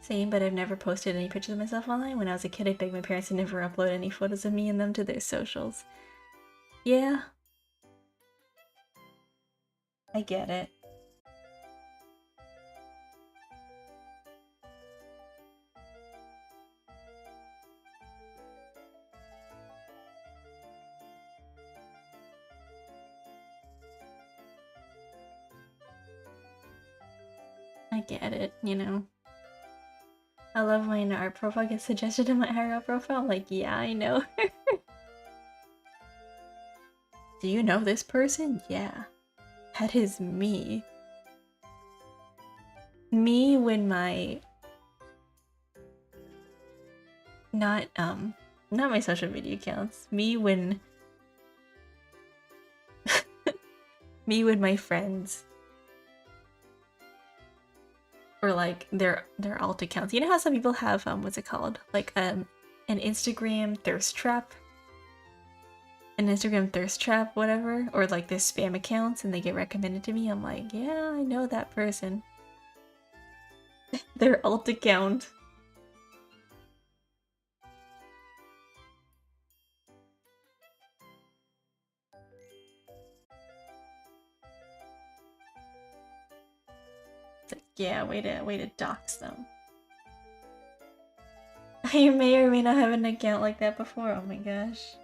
Same, but I've never posted any pictures of myself online. When I was a kid, I begged my parents to never upload any photos of me and them to their socials. Yeah. I get it. I get it, you know. I love when art profile gets suggested in my IRL profile. I'm like, yeah, I know. Do you know this person? Yeah. That is me. Me when my... Not my social media accounts. Me when... me when my friends... or like their alt accounts. You know how some people have what's it called? Like an Instagram thirst trap? An Instagram thirst trap, whatever, or like their spam accounts and they get recommended to me. I'm like, yeah, I know that person. Their alt account. It's like, yeah, way to dox them. I may or may not have an account like that before. Oh my gosh.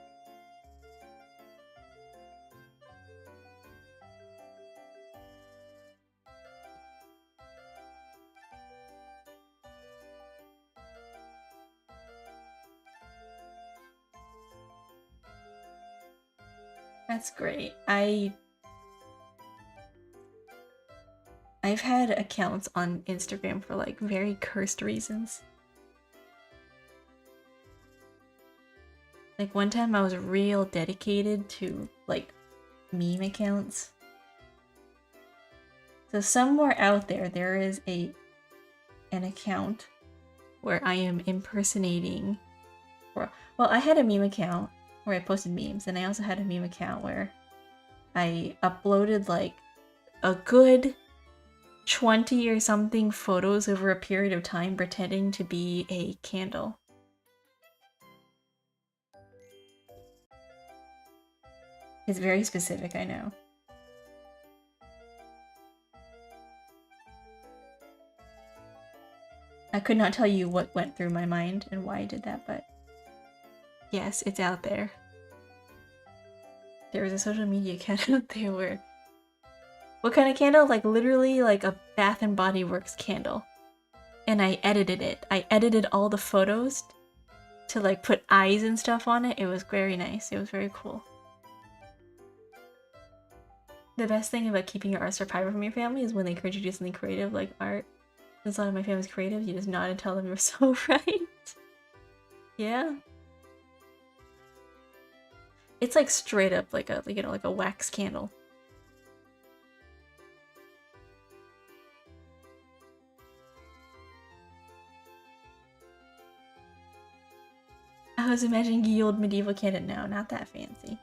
That's great. I've had accounts on Instagram for like very cursed reasons. Like one time I was real dedicated to like meme accounts. So somewhere out there is an account where I am impersonating, well, I had a meme account where I posted memes, and I also had a meme account where I uploaded like a good 20 or something photos over a period of time pretending to be a candle. It's very specific, I know. I could not tell you what went through my mind and why I did that, but yes, it's out there. There was a social media account out there where... What kind of candle? Like literally like a Bath and Body Works candle. And I edited it. I edited all the photos to like put eyes and stuff on it. It was very nice. It was very cool. The best thing about keeping your art store private from your family is when they encourage you to do something creative like art. Since a lot of my family's creative, you just nod and tell them you're so right. Yeah. It's like straight up like a, you know, like a wax candle. I was imagining ye old medieval candle. No, not that fancy.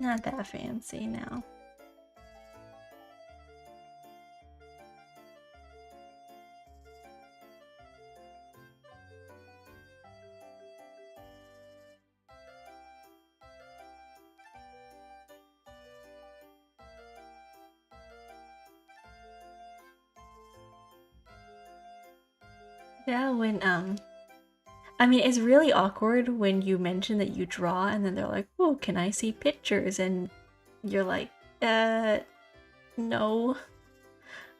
Not that fancy, no. Yeah, when, I mean, it's really awkward when you mention that you draw and then they're like, oh, can I see pictures? And you're like, no.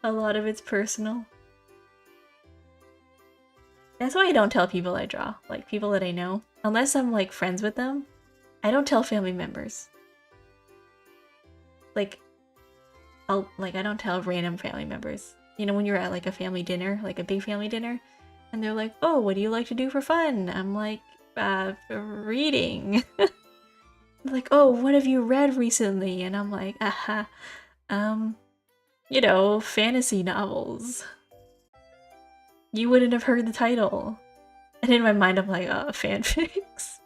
A lot of it's personal. That's why I don't tell people I draw, like people that I know. Unless I'm like friends with them, I don't tell family members. Like, I don't tell random family members. You know, when you're at like a family dinner, like a big family dinner, and they're like, oh, what do you like to do for fun? I'm like, reading. Like, oh, what have you read recently? And I'm like, you know, fantasy novels. You wouldn't have heard the title. And in my mind, I'm like, fanfics.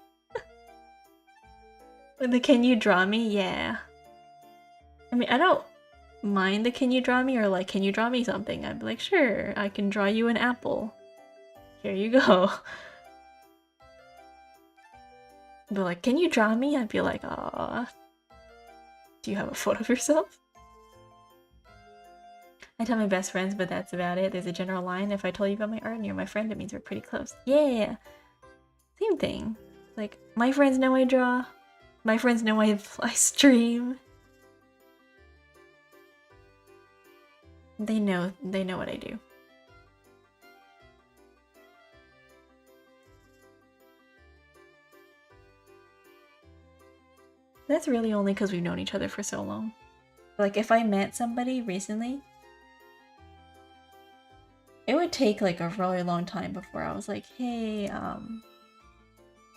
The can you draw me? Yeah. I mean, I don't mind the can you draw me or like, can you draw me something? I'd be like, sure, I can draw you an apple. Here you go. But like, can you draw me? I'd be like, aw. Do you have a photo of yourself? I tell my best friends, but that's about it. There's a general line. If I told you about my art and you're my friend, it means we're pretty close. Yeah. Same thing. Like, my friends know I draw. My friends know I stream. They know what I do. That's really only because we've known each other for so long. Like, if I met somebody recently, it would take like a really long time before I was like, hey,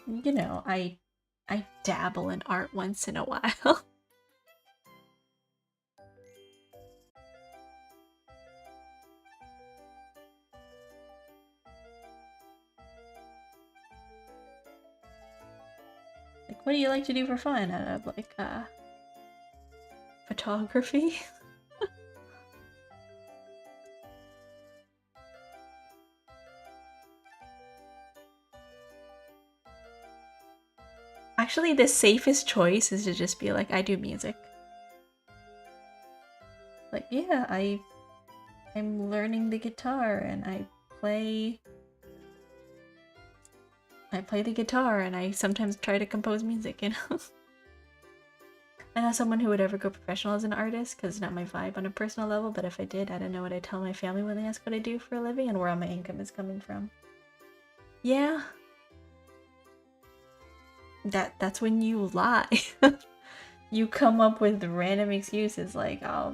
you know, I dabble in art once in a while. Like, what do you like to do for fun? And I'm like, photography? Actually, the safest choice is to just be like, I do music. Like, yeah, I'm learning the guitar and I play the guitar and I sometimes try to compose music, you know? I'm not someone who would ever go professional as an artist because it's not my vibe on a personal level, but if I did, I don't know what I'd tell my family when they ask what I do for a living and where all my income is coming from. Yeah. That's when you lie. You come up with random excuses like, I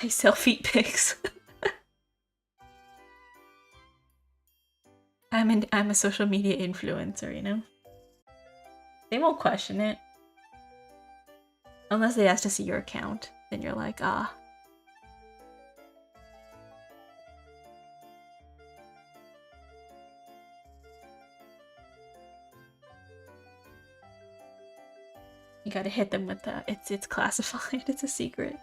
sell feet pics. I'm a social media influencer, you know? They won't question it. Unless they ask to see your account. Then you're like, ah. You gotta hit them with the, it's classified, it's a secret.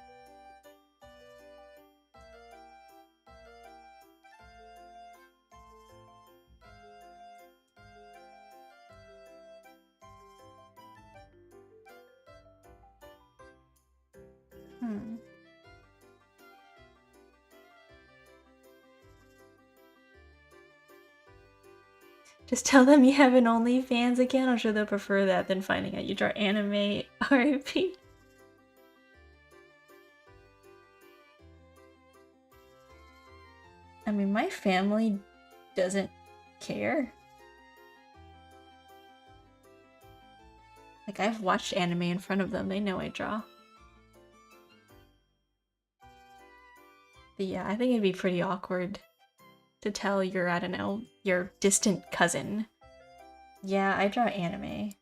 Just tell them you have an OnlyFans account. I'm sure they'll prefer that than finding out you draw anime. RIP. I mean, my family doesn't care. Like, I've watched anime in front of them. They know I draw. But yeah, I think it'd be pretty awkward to tell your, I don't know, your distant cousin. Yeah, I draw anime.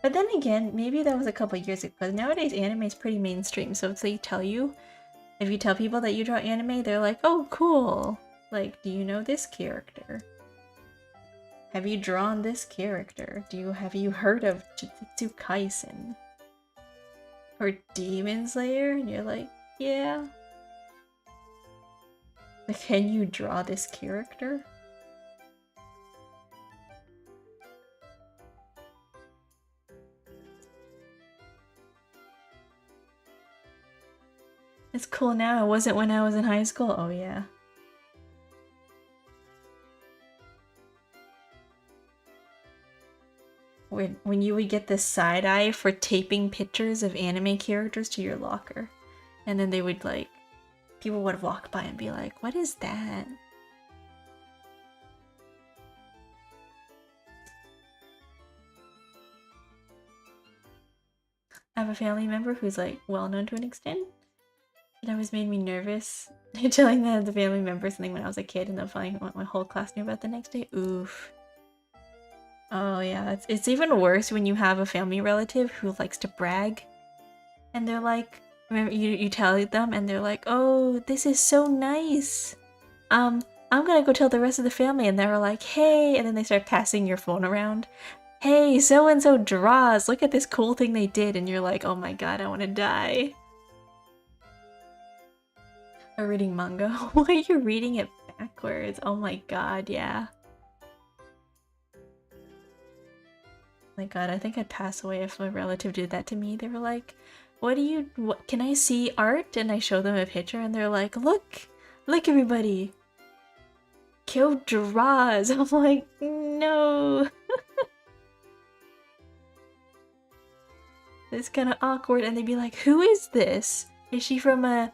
But then again, maybe that was a couple years ago, because nowadays anime is pretty mainstream, so if they tell you, if you tell people that you draw anime, they're like, oh, cool! Like, do you know this character? Have you drawn this character? Have you heard of Jujutsu Kaisen? Or Demon Slayer? And you're like, yeah. Like, can you draw this character? It's cool now. It wasn't when I was in high school. Oh yeah. When you would get the side eye for taping pictures of anime characters to your locker. And then they would like, people would walk by and be like, what is that? I have a family member who's like well known to an extent. It always made me nervous telling the family member something when I was a kid and then finding what my whole class knew about the next day. Oof. Oh yeah, it's even worse when you have a family relative who likes to brag. And they're like, remember you tell them and they're like, oh, this is so nice. I'm gonna go tell the rest of the family, and they're like, hey, and then they start passing your phone around. Hey, so-and-so draws, look at this cool thing they did, and you're like, oh my god, I wanna die. Or reading manga. Why are you reading it backwards? Oh my god, yeah. My god, I think I'd pass away if my relative did that to me. They were like, what can I see art? And I show them a picture and they're like, look everybody. Kyo draws. I'm like, no. It's kind of awkward. And they'd be like, who is this? Is she from a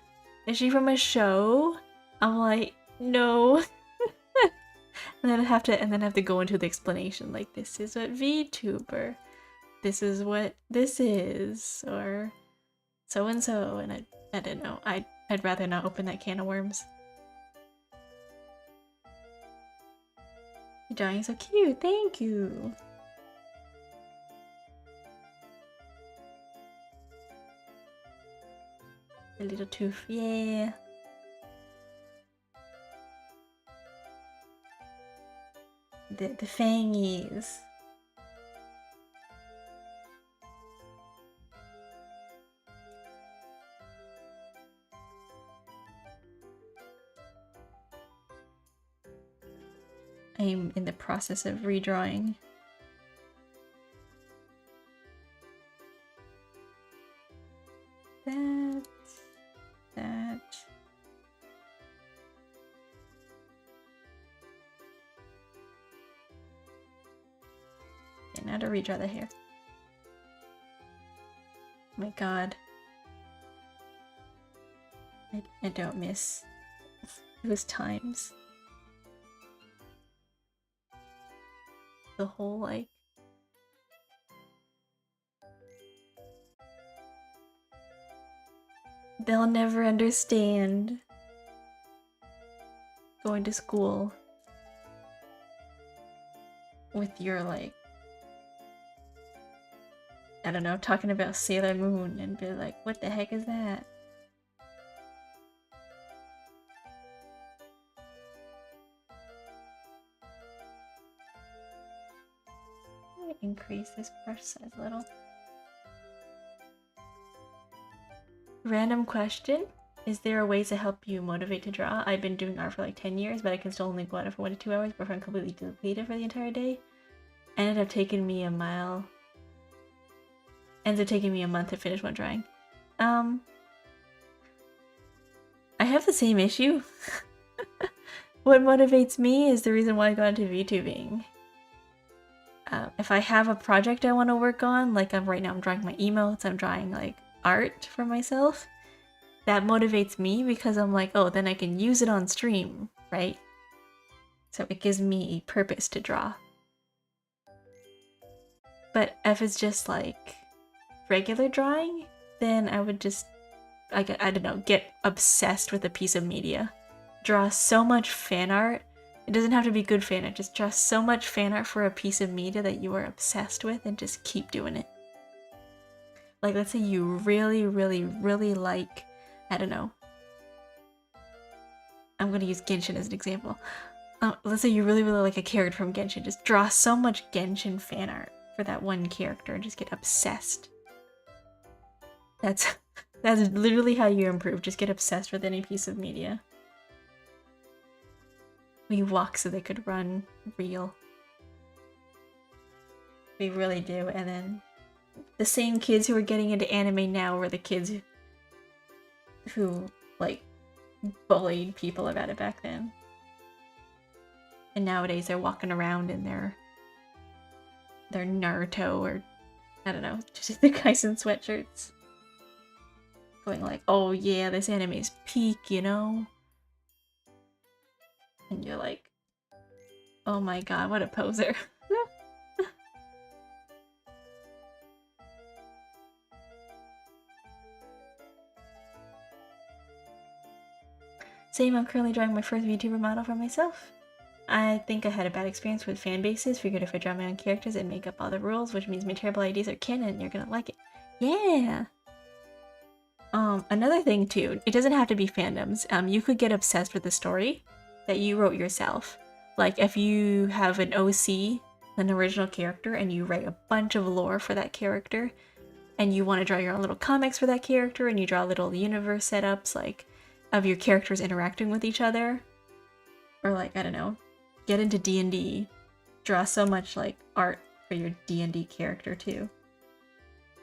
show? I'm like, no. And then I have to go into the explanation, like, this is what VTuber, this is what this is, or so and so, and I don't know. I'd rather not open that can of worms. You're drawing so cute, thank you. A little tooth, yeah. The fangies. I'm in the process of redrawing. That. Okay, now to redraw the hair. Oh my god. I don't miss those times. The whole, like... They'll never understand going to school with your, like, I don't know, talking about Sailor Moon and be like, what the heck is that? Let me increase this brush size a little. Random question. Is there a way to help you motivate to draw? I've been doing art for like 10 years, but I can still only go out for 1 to 2 hours before I'm completely depleted for the entire day. Ended up taking me a month to finish one drawing. I have the same issue. What motivates me is the reason why I got into VTubing. If I have a project I want to work on, like right now I'm drawing my emotes, I'm drawing like art for myself, that motivates me because I'm like, oh, then I can use it on stream, right? So it gives me a purpose to draw. But if it's just like regular drawing, then I would just, I don't know, get obsessed with a piece of media. Draw so much fan art. It doesn't have to be good fan art, just draw so much fan art for a piece of media that you are obsessed with and just keep doing it. Like, let's say you really, really, really like, I don't know. I'm gonna use Genshin as an example. Let's say you really, really like a character from Genshin. Just draw so much Genshin fan art for that one character and just get obsessed. That's literally how you improve. Just get obsessed with any piece of media. We walk so they could run real. We really do. And then the same kids who are getting into anime now were the kids who like bullied people about it back then. And nowadays they're walking around in their Naruto or I don't know, just the guys in sweatshirts. Going like, oh yeah, this anime's peak, you know? And you're like, oh my god, what a poser. Same, I'm currently drawing my first VTuber model for myself. I think I had a bad experience with fan bases, figured if I draw my own characters and make up all the rules, which means my terrible ideas are canon and you're gonna like it. Yeah! Another thing too, it doesn't have to be fandoms. You could get obsessed with the story that you wrote yourself. Like if you have an OC, an original character, and you write a bunch of lore for that character, and you want to draw your own little comics for that character, and you draw little universe setups like of your characters interacting with each other, or like, I don't know, get into D&D, draw so much like art for your D&D character too.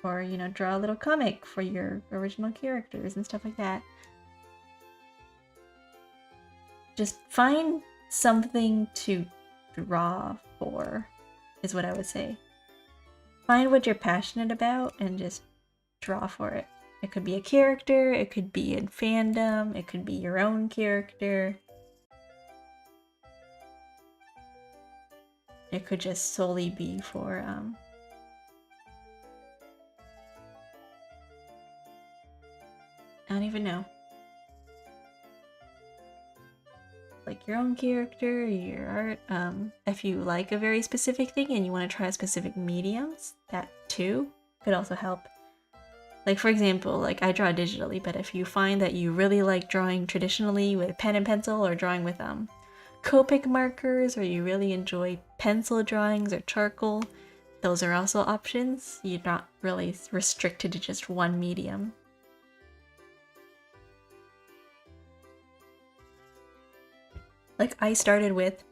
Or, you know, draw a little comic for your original characters and stuff like that. Just find something to draw for, is what I would say. Find what you're passionate about and just draw for it. It could be a character, it could be in fandom, it could be your own character. It could just solely be for, I don't even know. Like your own character, your art. If you like a very specific thing and you want to try specific mediums, that too could also help. Like for example, like I draw digitally, but if you find that you really like drawing traditionally with pen and pencil or drawing with Copic markers, or you really enjoy pencil drawings or charcoal, those are also options. You're not really restricted to just one medium. Like I started with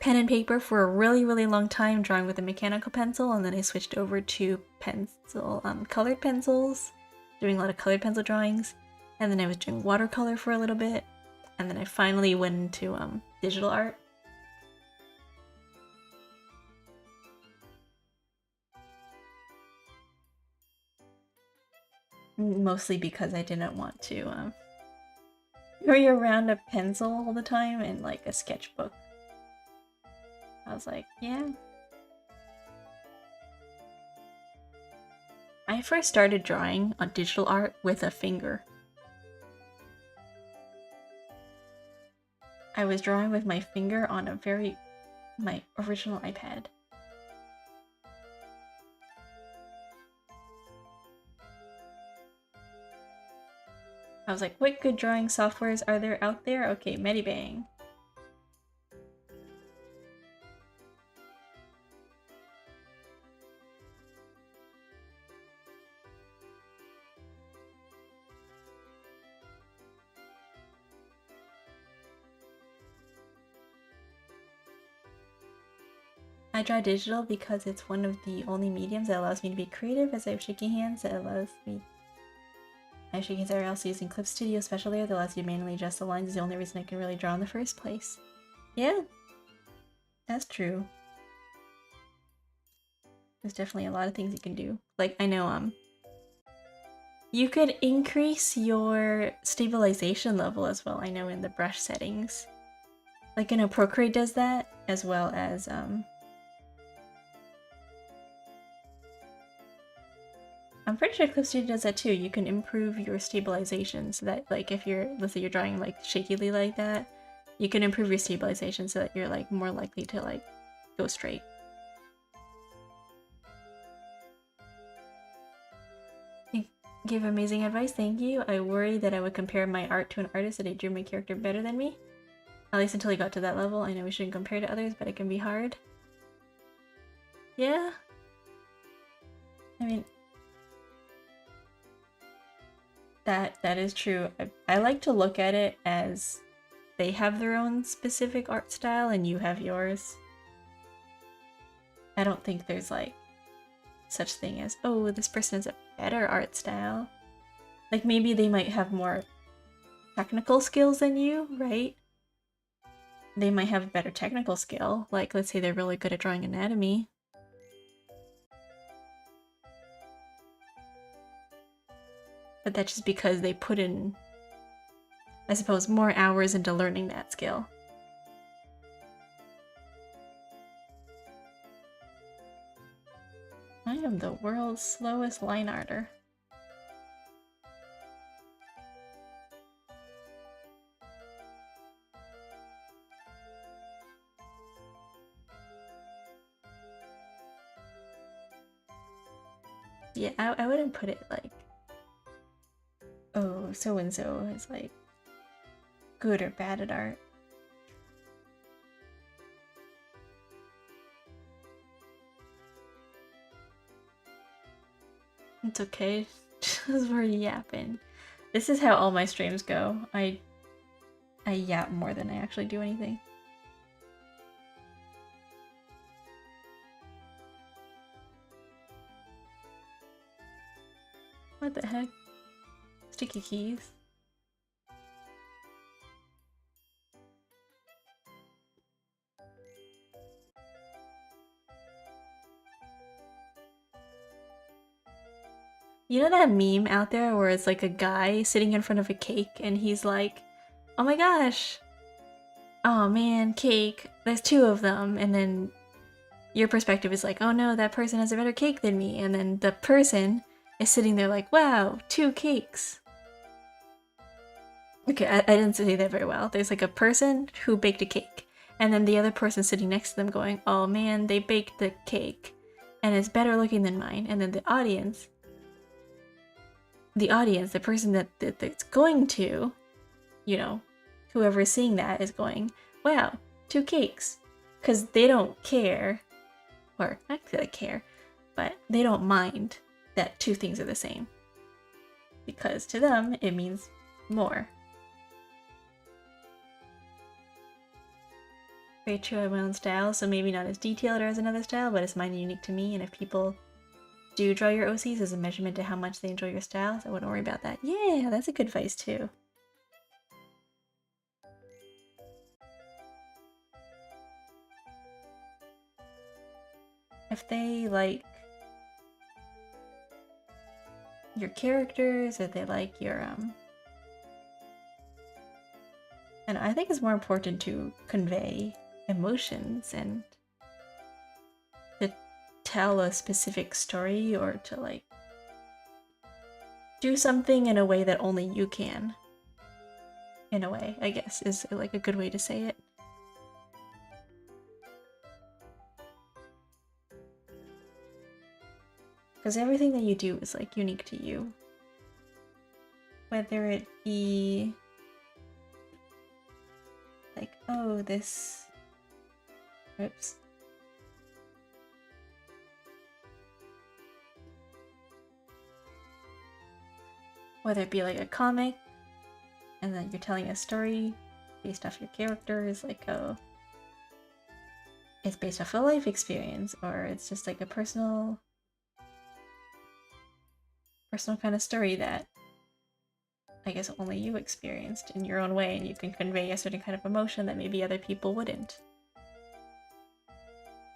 pen and paper for a really, really long time, drawing with a mechanical pencil, and then I switched over to pencil, colored pencils, doing a lot of colored pencil drawings, and then I was doing watercolor for a little bit, and then I finally went into digital art. Mostly because I didn't want to carry around a pencil all the time and like a sketchbook. I was like, yeah. I first started drawing on digital art with a finger. I was drawing with my finger on my original iPad. I was like, what good drawing softwares are there out there? Okay, Medibang. I draw digital because it's one of the only mediums that allows me to be creative. As I have shaky hands, that allows me I should consider also using Clip Studio special layer that allows you to manually adjust the lines is the only reason I can really draw in the first place. Yeah, that's true. There's definitely a lot of things you can do. Like, I know, you could increase your stabilization level as well, I know, in the brush settings. Like, I know Procreate does that, as well as, I'm pretty sure Clip Studio does that too. You can improve your stabilization so that, like, if you're, let's say you're drawing, like, shakily like that, you can improve your stabilization so that you're, like, more likely to, like, go straight. You gave amazing advice, thank you. I worried that I would compare my art to an artist that I drew my character better than me. At least until he got to that level. I know we shouldn't compare to others, but it can be hard. Yeah. I mean, that is true. I like to look at it as they have their own specific art style and you have yours. I don't think there's like such thing as, oh, this person has a better art style. Like maybe they might have more technical skills than you, right? They might have a better technical skill. Like let's say they're really good at drawing anatomy. But that's just because they put in, I suppose, more hours into learning that skill. I am the world's slowest line arter. Yeah, I wouldn't put it like, oh, so-and-so is like good or bad at art. It's okay. Just we're yapping. This is how all my streams go. I yap more than I actually do anything. What the heck? Sticky keys. You know that meme out there where it's like a guy sitting in front of a cake and he's like, oh my gosh, oh man, cake, there's two of them, and then your perspective is like, oh no, that person has a better cake than me, and then the person is sitting there like, wow, two cakes. Okay, I didn't say that very well. There's like a person who baked a cake, and then the other person sitting next to them going, oh man, they baked the cake, and it's better looking than mine, and then the audience, the person that's going to, you know, whoever is seeing that is going, wow, two cakes. Because they don't care, or not that they care, but they don't mind that two things are the same. Because to them, it means more. Very true, I have my own style, so maybe not as detailed as another style, but it's mine unique to me, and if people do draw your OCs as a measurement to how much they enjoy your style, so I wouldn't worry about that. Yeah, that's a good advice too. If they like your characters, or they like your, and I think it's more important to convey emotions and to tell a specific story, or to like do something in a way that only you can. In a way, I guess, is like a good way to say it. Because everything that you do is like unique to you. Whether it be like, oh, this, oops. Whether it be like a comic, and then you're telling a story based off your characters, like, oh, it's based off a life experience, or it's just like a personal kind of story that I guess only you experienced in your own way, and you can convey a certain kind of emotion that maybe other people wouldn't.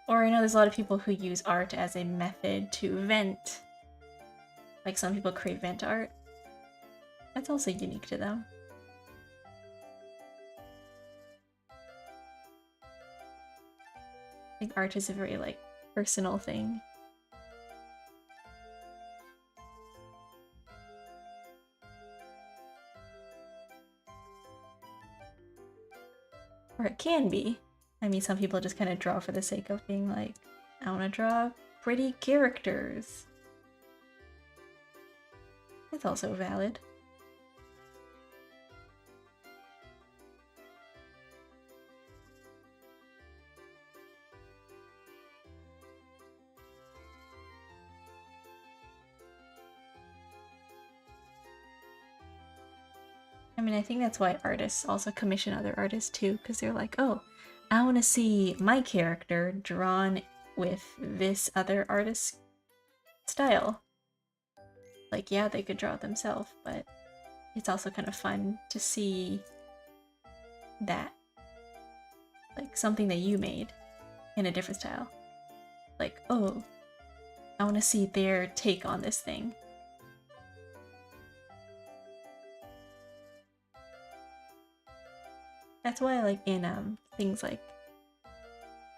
Or I know there's a lot of people who use art as a method to vent. Like some people create vent art. That's also unique to them. I think art is a very, like, personal thing. Or it can be. I mean, some people just kind of draw for the sake of being like, I want to draw pretty characters. It's also valid. I mean, I think that's why artists also commission other artists too, because they're like, oh, I want to see my character drawn with this other artist's style. Like, yeah, they could draw it themselves, but it's also kind of fun to see that. Like, something that you made in a different style. Like, oh, I want to see their take on this thing. That's why, like, in things like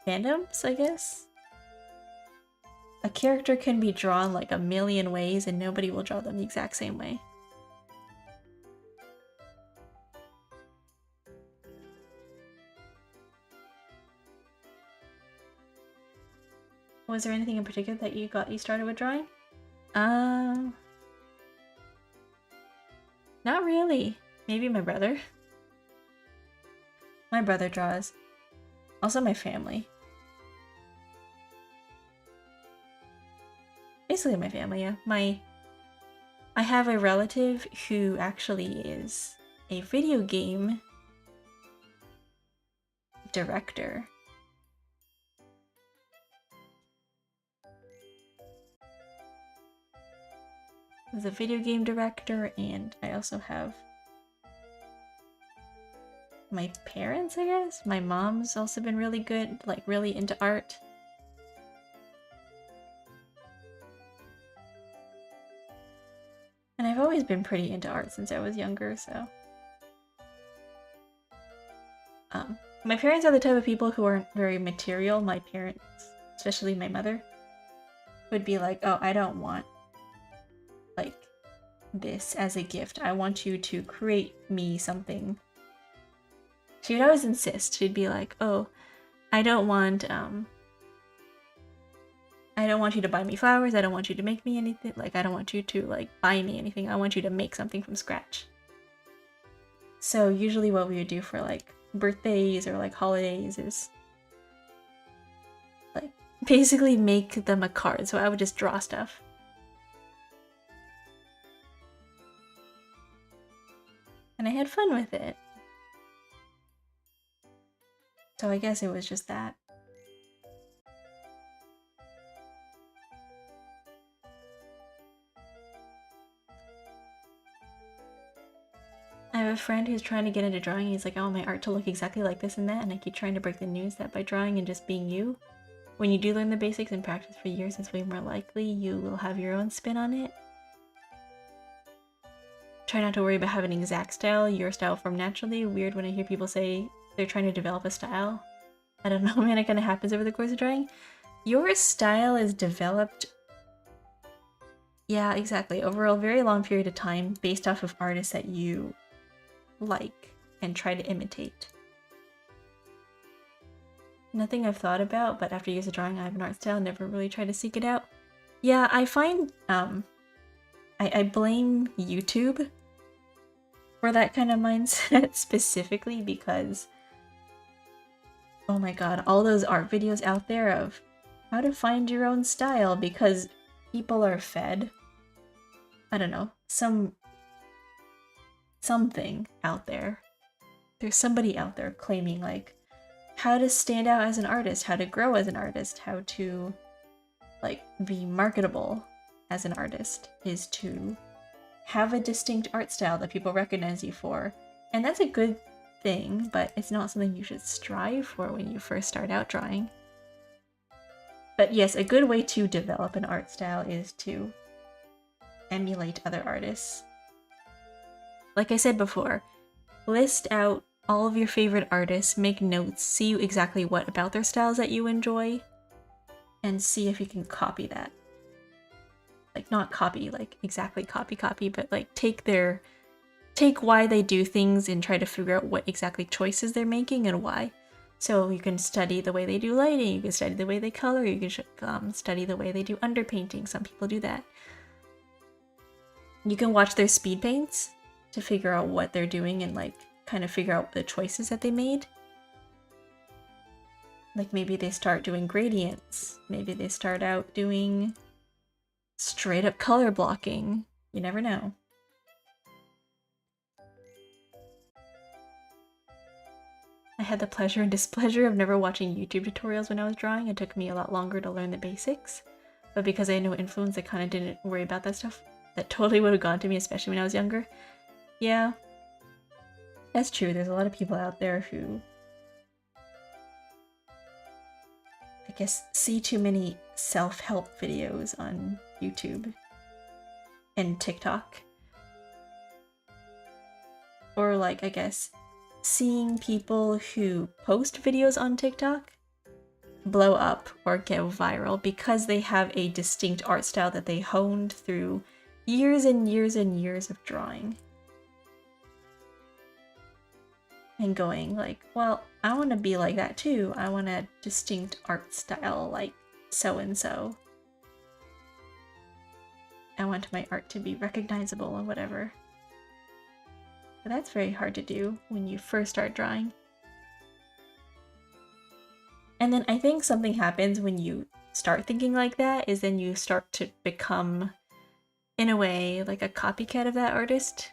fandoms, I guess, a character can be drawn like a million ways and nobody will draw them the exact same way. Was there anything in particular that you started with drawing? Not really. Maybe my brother. My brother draws. Also my family. Basically my family, yeah. I have a relative who actually is a video game director. He's a video game director, and I also have my parents, I guess? My mom's also been really good, like really into art. And I've always been pretty into art since I was younger, so... my parents are the type of people who aren't very material. My parents, especially my mother, would be like, oh, I don't want, like, this as a gift. I want you to create me something. She would always insist. She'd be like, oh, I don't want you to buy me flowers. I don't want you to make me anything. Like, I don't want you to, like, buy me anything. I want you to make something from scratch. So usually what we would do for, like, birthdays or, like, holidays is, like, basically make them a card. So I would just draw stuff. And I had fun with it. So I guess it was just that. I have a friend who's trying to get into drawing. He's like, I want my art to look exactly like this and that, and I keep trying to break the news that by drawing and just being you, when you do learn the basics and practice for years, it's way more likely you will have your own spin on it. Try not to worry about having an exact style. Your style formed naturally. Weird when I hear people say they're trying to develop a style. I don't know, man, it kind of happens over the course of drawing. Your style is developed, yeah, exactly, over a very long period of time based off of artists that you like and try to imitate. Nothing I've thought about, but after years of drawing, I have an art style, never really tried to seek it out. Yeah, I find, I blame YouTube for that kind of mindset specifically because, oh my god, all those art videos out there of how to find your own style because people are fed, I don't know, something out there. There's somebody out there claiming like how to stand out as an artist, how to grow as an artist, how to like be marketable as an artist is to have a distinct art style that people recognize you for. And that's a good thing, but it's not something you should strive for when you first start out drawing. But yes, a good way to develop an art style is to emulate other artists. Like I said before, list out all of your favorite artists, make notes, see exactly what about their styles that you enjoy, and see if you can copy that. Like, not copy, like exactly copy, but like take why they do things and try to figure out what exactly choices they're making and why. So you can study the way they do lighting, you can study the way they color, you can study the way they do underpainting. Some people do that. You can watch their speed paints to figure out what they're doing and like kind of figure out the choices that they made. Like maybe they start doing gradients, maybe they start out doing straight up color blocking. You never know. I had the pleasure and displeasure of never watching YouTube tutorials when I was drawing. It took me a lot longer to learn the basics, but because I had no influence, I kind of didn't worry about that stuff. That totally would have gone to me, especially when I was younger. Yeah, that's true. There's a lot of people out there who, I guess, see too many self-help videos on YouTube and TikTok. Or like, I guess, seeing people who post videos on TikTok blow up or go viral because they have a distinct art style that they honed through years and years and years of drawing. And going like, well, I want to be like that too. I want a distinct art style like so-and-so. I want my art to be recognizable and whatever. But that's very hard to do when you first start drawing. And then I think something happens when you start thinking like that is then you start to become, in a way, like a copycat of that artist,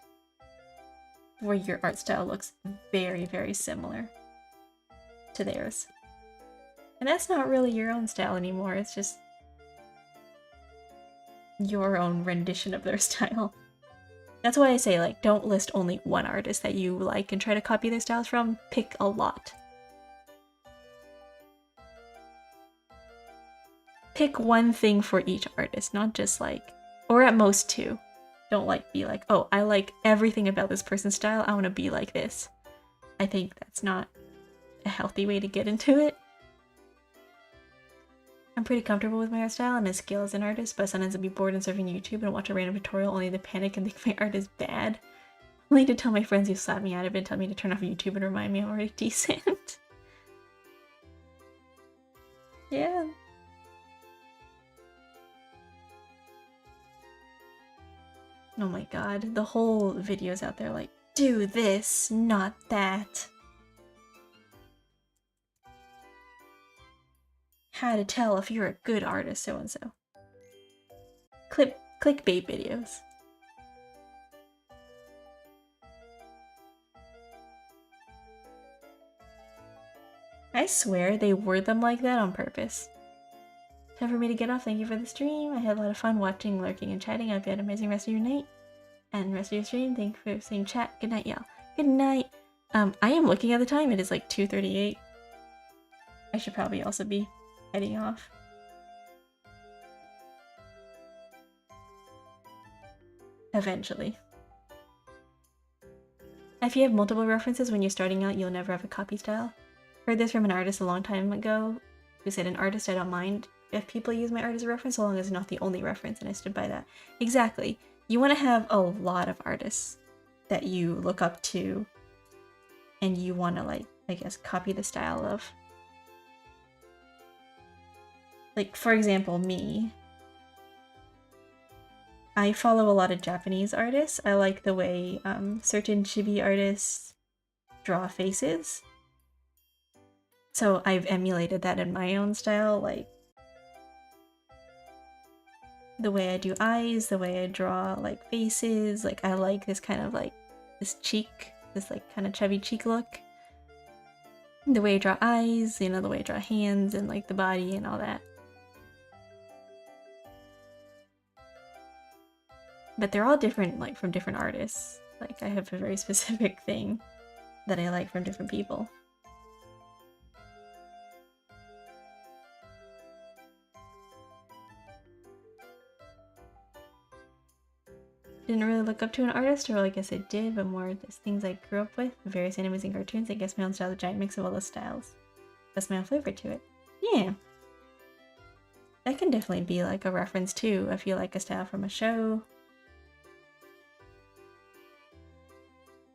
where your art style looks very, very similar to theirs. And that's not really your own style anymore, it's just your own rendition of their style. That's why I say, like, don't list only one artist that you like and try to copy their styles from. Pick a lot. Pick one thing for each artist, not just like, or at most two. Don't like be like, oh, I like everything about this person's style, I want to be like this. I think that's not a healthy way to get into it. I'm pretty comfortable with my art style and my skill as an artist, but sometimes I'll be bored and surfing YouTube and watch a random tutorial only to panic and think my art is bad. Only to tell my friends who slapped me out of it and tell me to turn off YouTube and remind me I'm already decent. Yeah. Oh my god, the whole videos out there like, do this, not that. How to tell if you're a good artist, so-and-so. Clickbait videos. I swear they word them like that on purpose. Time for me to get off. Thank you for the stream. I had a lot of fun watching, lurking, and chatting. I hope you had an amazing rest of your night and rest of your stream. Thank you for seeing chat. Good night, y'all. Good night. I am looking at the time. It is like 2:38. I should probably also be heading off. Eventually. If you have multiple references when you're starting out, you'll never have a copy style. Heard this from an artist a long time ago who said, an artist, I don't mind if people use my art as a reference so long as it's not the only reference, and I stood by that. Exactly. You want to have a lot of artists that you look up to and you want to, like, I guess, copy the style of. Like, for example, me. I follow a lot of Japanese artists. I like the way certain chibi artists draw faces. So I've emulated that in my own style, like the way I do eyes, the way I draw like faces. Like I like this kind of like this cheek, this like kind of chubby cheek look. The way I draw eyes, you know, the way I draw hands and like the body and all that. But they're all different, like, from different artists. Like, I have a very specific thing that I like from different people. Didn't really look up to an artist, or I guess I did, but more just things I grew up with, various animes and cartoons. I guess my own style is a giant mix of all those styles. That's my own flavor to it. Yeah. That can definitely be like a reference too, if you like a style from a show.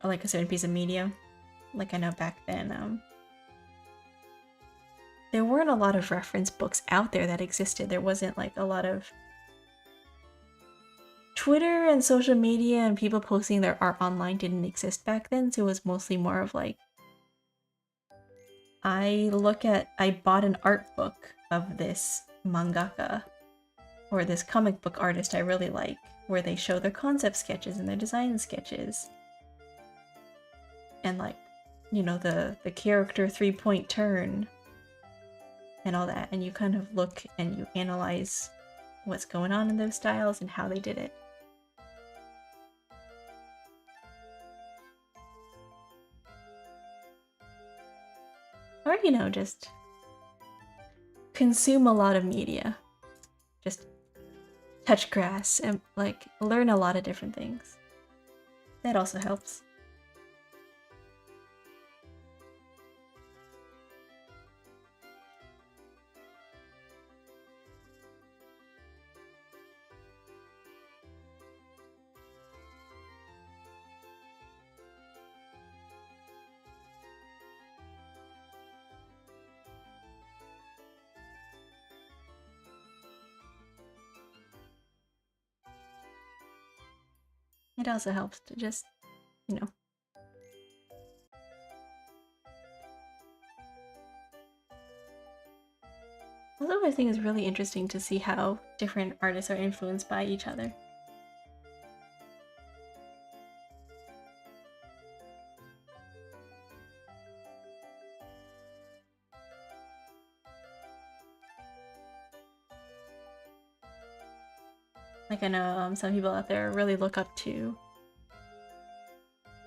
Or like a certain piece of media. Like I know back then, there weren't a lot of reference books out there that existed. There wasn't like a lot of Twitter and social media and people posting their art online didn't exist back then, so it was mostly more of like I bought an art book of this mangaka or this comic book artist I really like, where they show their concept sketches and their design sketches. And like, you know, the character 3-point turn and all that, and you kind of look and you analyze what's going on in those styles and how they did it. Or, you know, just consume a lot of media. Just touch grass and, like, learn a lot of different things. That also helps. It also helps to just, you know. Also, I think it's really interesting to see how different artists are influenced by each other. Like I know some people out there really look up to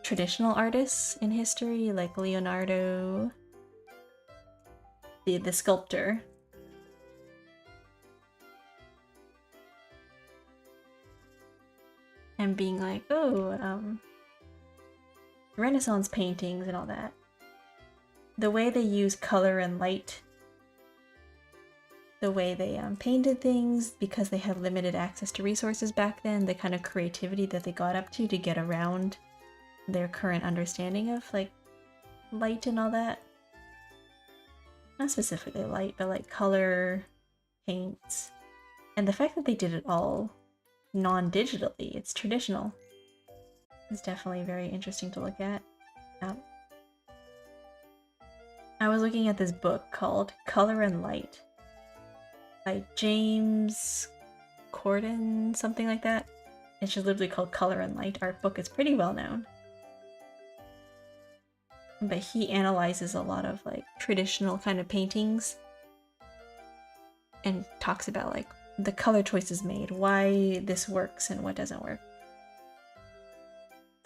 traditional artists in history, like Leonardo, the sculptor. And being like, oh, Renaissance paintings and all that. The way they use color and light, the way they painted things, because they had limited access to resources back then, the kind of creativity that they got up to get around their current understanding of like light and all that. Not specifically light, but like color, paints, and the fact that they did it all non-digitally, it's traditional, is definitely very interesting to look at. I was looking at this book called Color and Light by James Corden, something like that. It's just literally called Color and Light art book. It's pretty well known. But he analyzes a lot of like traditional kind of paintings and talks about like the color choices made, why this works and what doesn't work.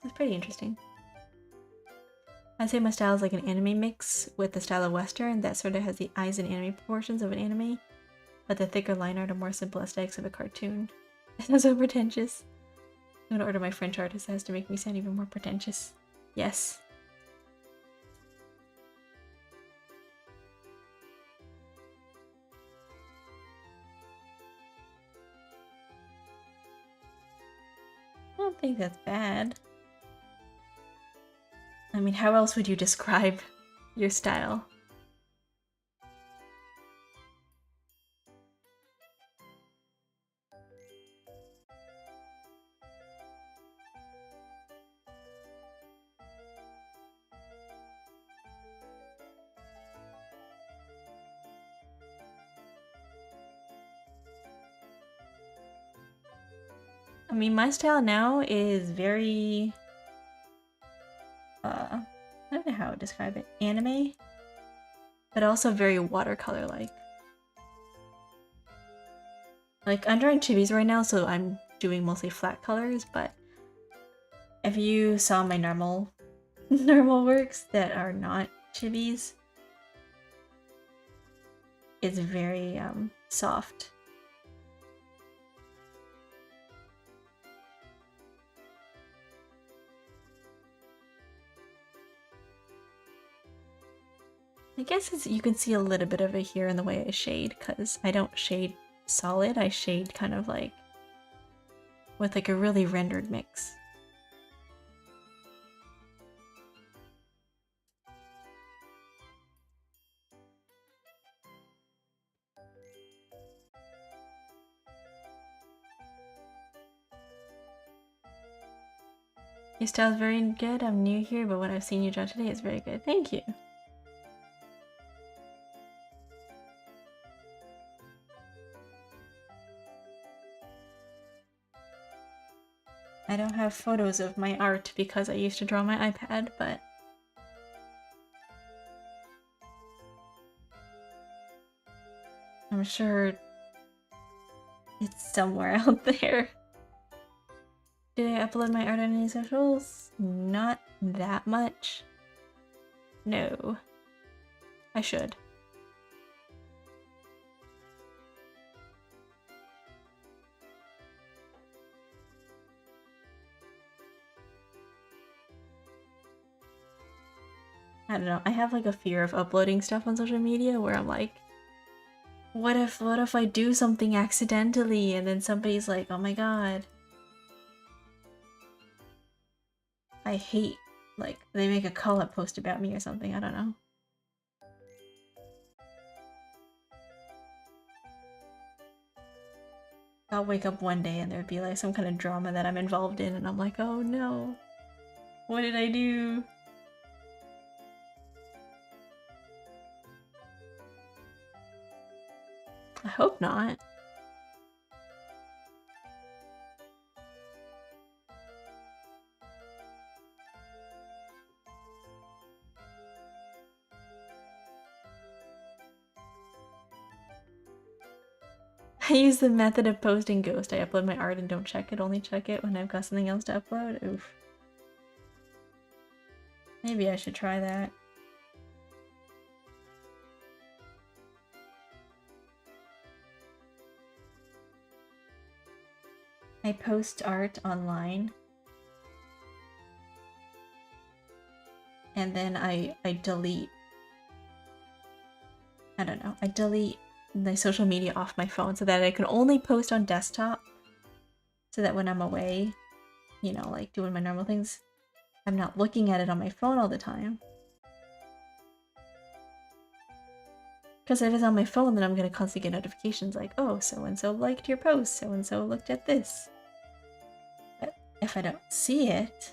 It's pretty interesting. I'd say my style is like an anime mix with the style of Western that sort of has the eyes and anime proportions of an anime, but the thicker line art are more simple aesthetics of a cartoon. It sounds so pretentious. I'm gonna order my French artist that has to make me sound even more pretentious. Yes. I don't think that's bad. I mean, how else would you describe your style? I mean, my style now is very, I don't know how to describe it, anime, but also very watercolor-like. Like, I'm drawing chibis right now, so I'm doing mostly flat colors, but if you saw my normal works that are not chibis, it's very soft. I guess you can see a little bit of it here in the way I shade, because I don't shade solid, I shade kind of like with like a really rendered mix. Your style's very good. I'm new here, but what I've seen you draw today is very good. Thank you. I don't have photos of my art because I used to draw on my iPad, but I'm sure it's somewhere out there. Did I upload my art on any socials? Not that much. No. I should. I don't know. I have like a fear of uploading stuff on social media where I'm like, what if I do something accidentally and then somebody's like, oh my god. I hate, like, they make a collab post about me or something, I don't know. I'll wake up one day and there'd be like some kind of drama that I'm involved in and I'm like, oh no. What did I do? I hope not. I use the method of posting ghost. I upload my art and don't check it, only check it when I've got something else to upload. Oof. Maybe I should try that. I post art online and then I delete, I don't know, I delete the social media off my phone so that I can only post on desktop, so that when I'm away, you know, like doing my normal things, I'm not looking at it on my phone all the time. Because if it's on my phone, then I'm going to constantly get notifications like, oh, so-and-so liked your post, so-and-so looked at this. But if I don't see it,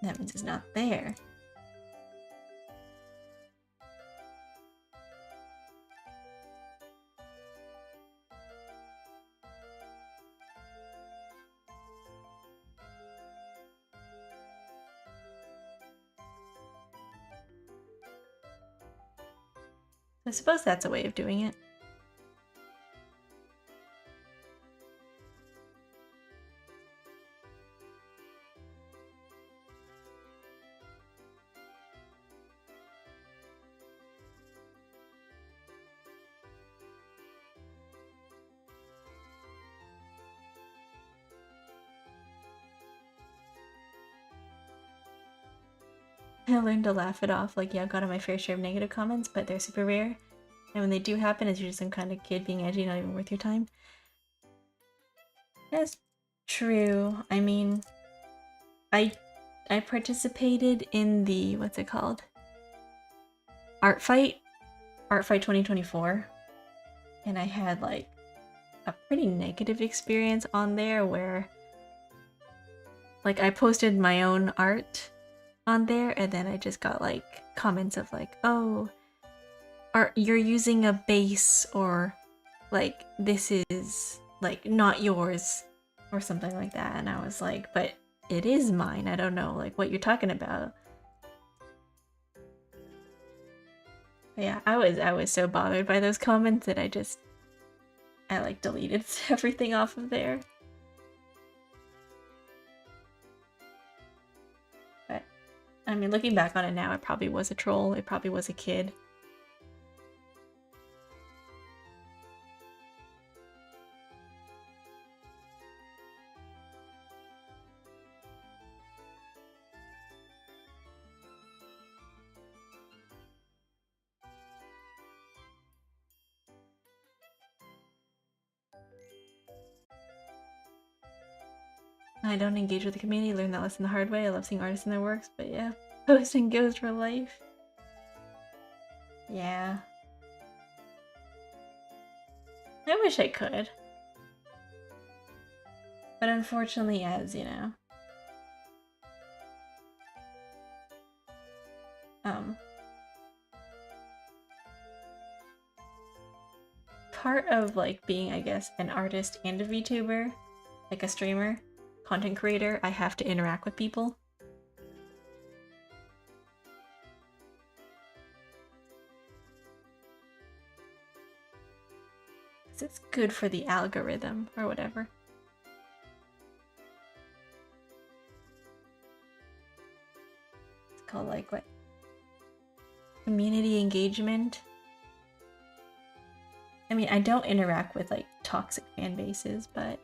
that means it's not there. I suppose that's a way of doing it. I learned to laugh it off. Like, yeah, I've gotten my fair share of negative comments, but they're super rare. And when they do happen, it's usually some kind of kid being edgy, not even worth your time. That's true. I mean, I participated in the, what's it called? Art Fight 2024. And I had like a pretty negative experience on there where like I posted my own art on there and then I just got like comments of like, oh, you're using a base, or like this is like not yours or something like that. And I was like, but it is mine. I don't know like what you're talking about. But yeah, I was so bothered by those comments that I just I like deleted everything off of there. But I mean, looking back on it now, it probably was a troll. It probably was a kid. I don't engage with the community, learn that lesson the hard way. I love seeing artists in their works, but yeah, posting goes for life. Yeah. I wish I could. But unfortunately, as you know, part of like being, I guess, an artist and a VTuber, like a streamer, content creator, I have to interact with people. Because it's good for the algorithm or whatever. It's called like what? Community engagement. I mean, I don't interact with like toxic fan bases, but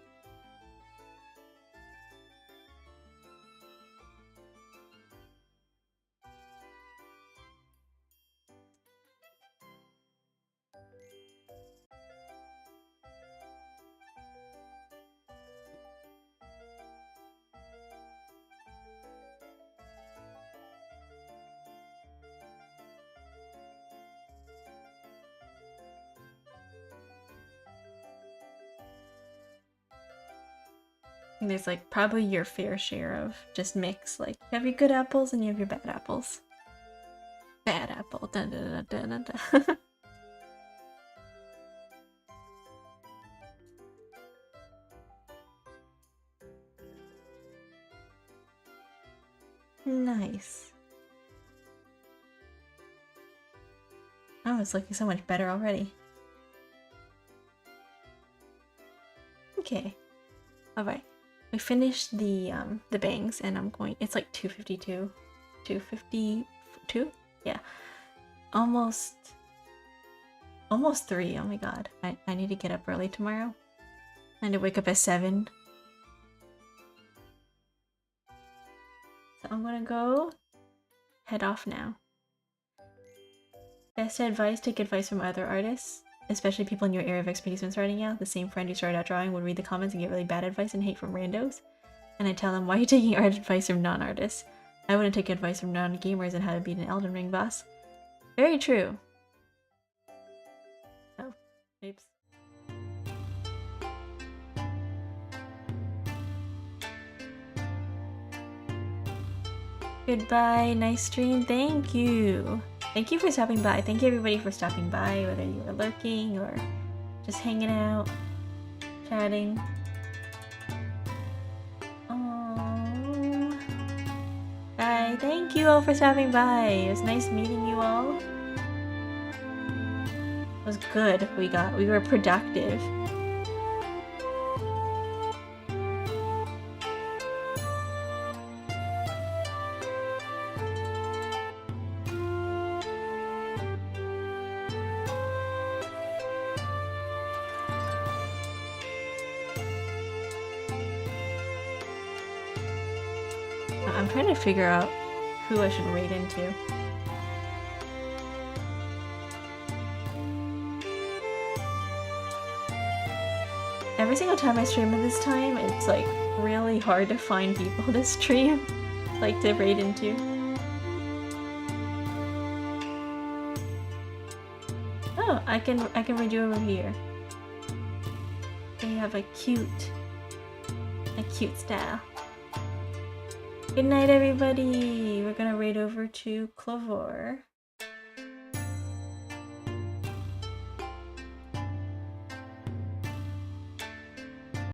there's like probably your fair share of just mix. Like you have your good apples and you have your bad apples. Bad apple. Dun, dun, dun, dun, dun. Nice. Oh, it's looking so much better already. Okay. Alright. We finished the bangs and I'm going, it's like 2:52. 2:52? Yeah. Almost 3. Oh my god. I need to get up early tomorrow. I need to wake up at 7. So I'm gonna go head off now. Best advice, take advice from other artists, especially people in your area of expertise when starting out. The same friend who started out drawing would read the comments and get really bad advice and hate from randos. And I tell them, why are you taking art advice from non-artists? I wouldn't take advice from non-gamers on how to beat an Elden Ring boss. Very true. Oh, oops. Goodbye, nice stream, thank you. Thank you for stopping by. Thank you everybody for stopping by, whether you were lurking or just hanging out, chatting. Oh, bye. Thank you all for stopping by. It was nice meeting you all. It was good. We were productive. I'm trying to figure out who I should raid into. Every single time I stream at this time, it's like really hard to find people to stream, like to raid into. Oh, I can raid you over here. They have a cute style. Good night, everybody. We're gonna raid over to Clovor.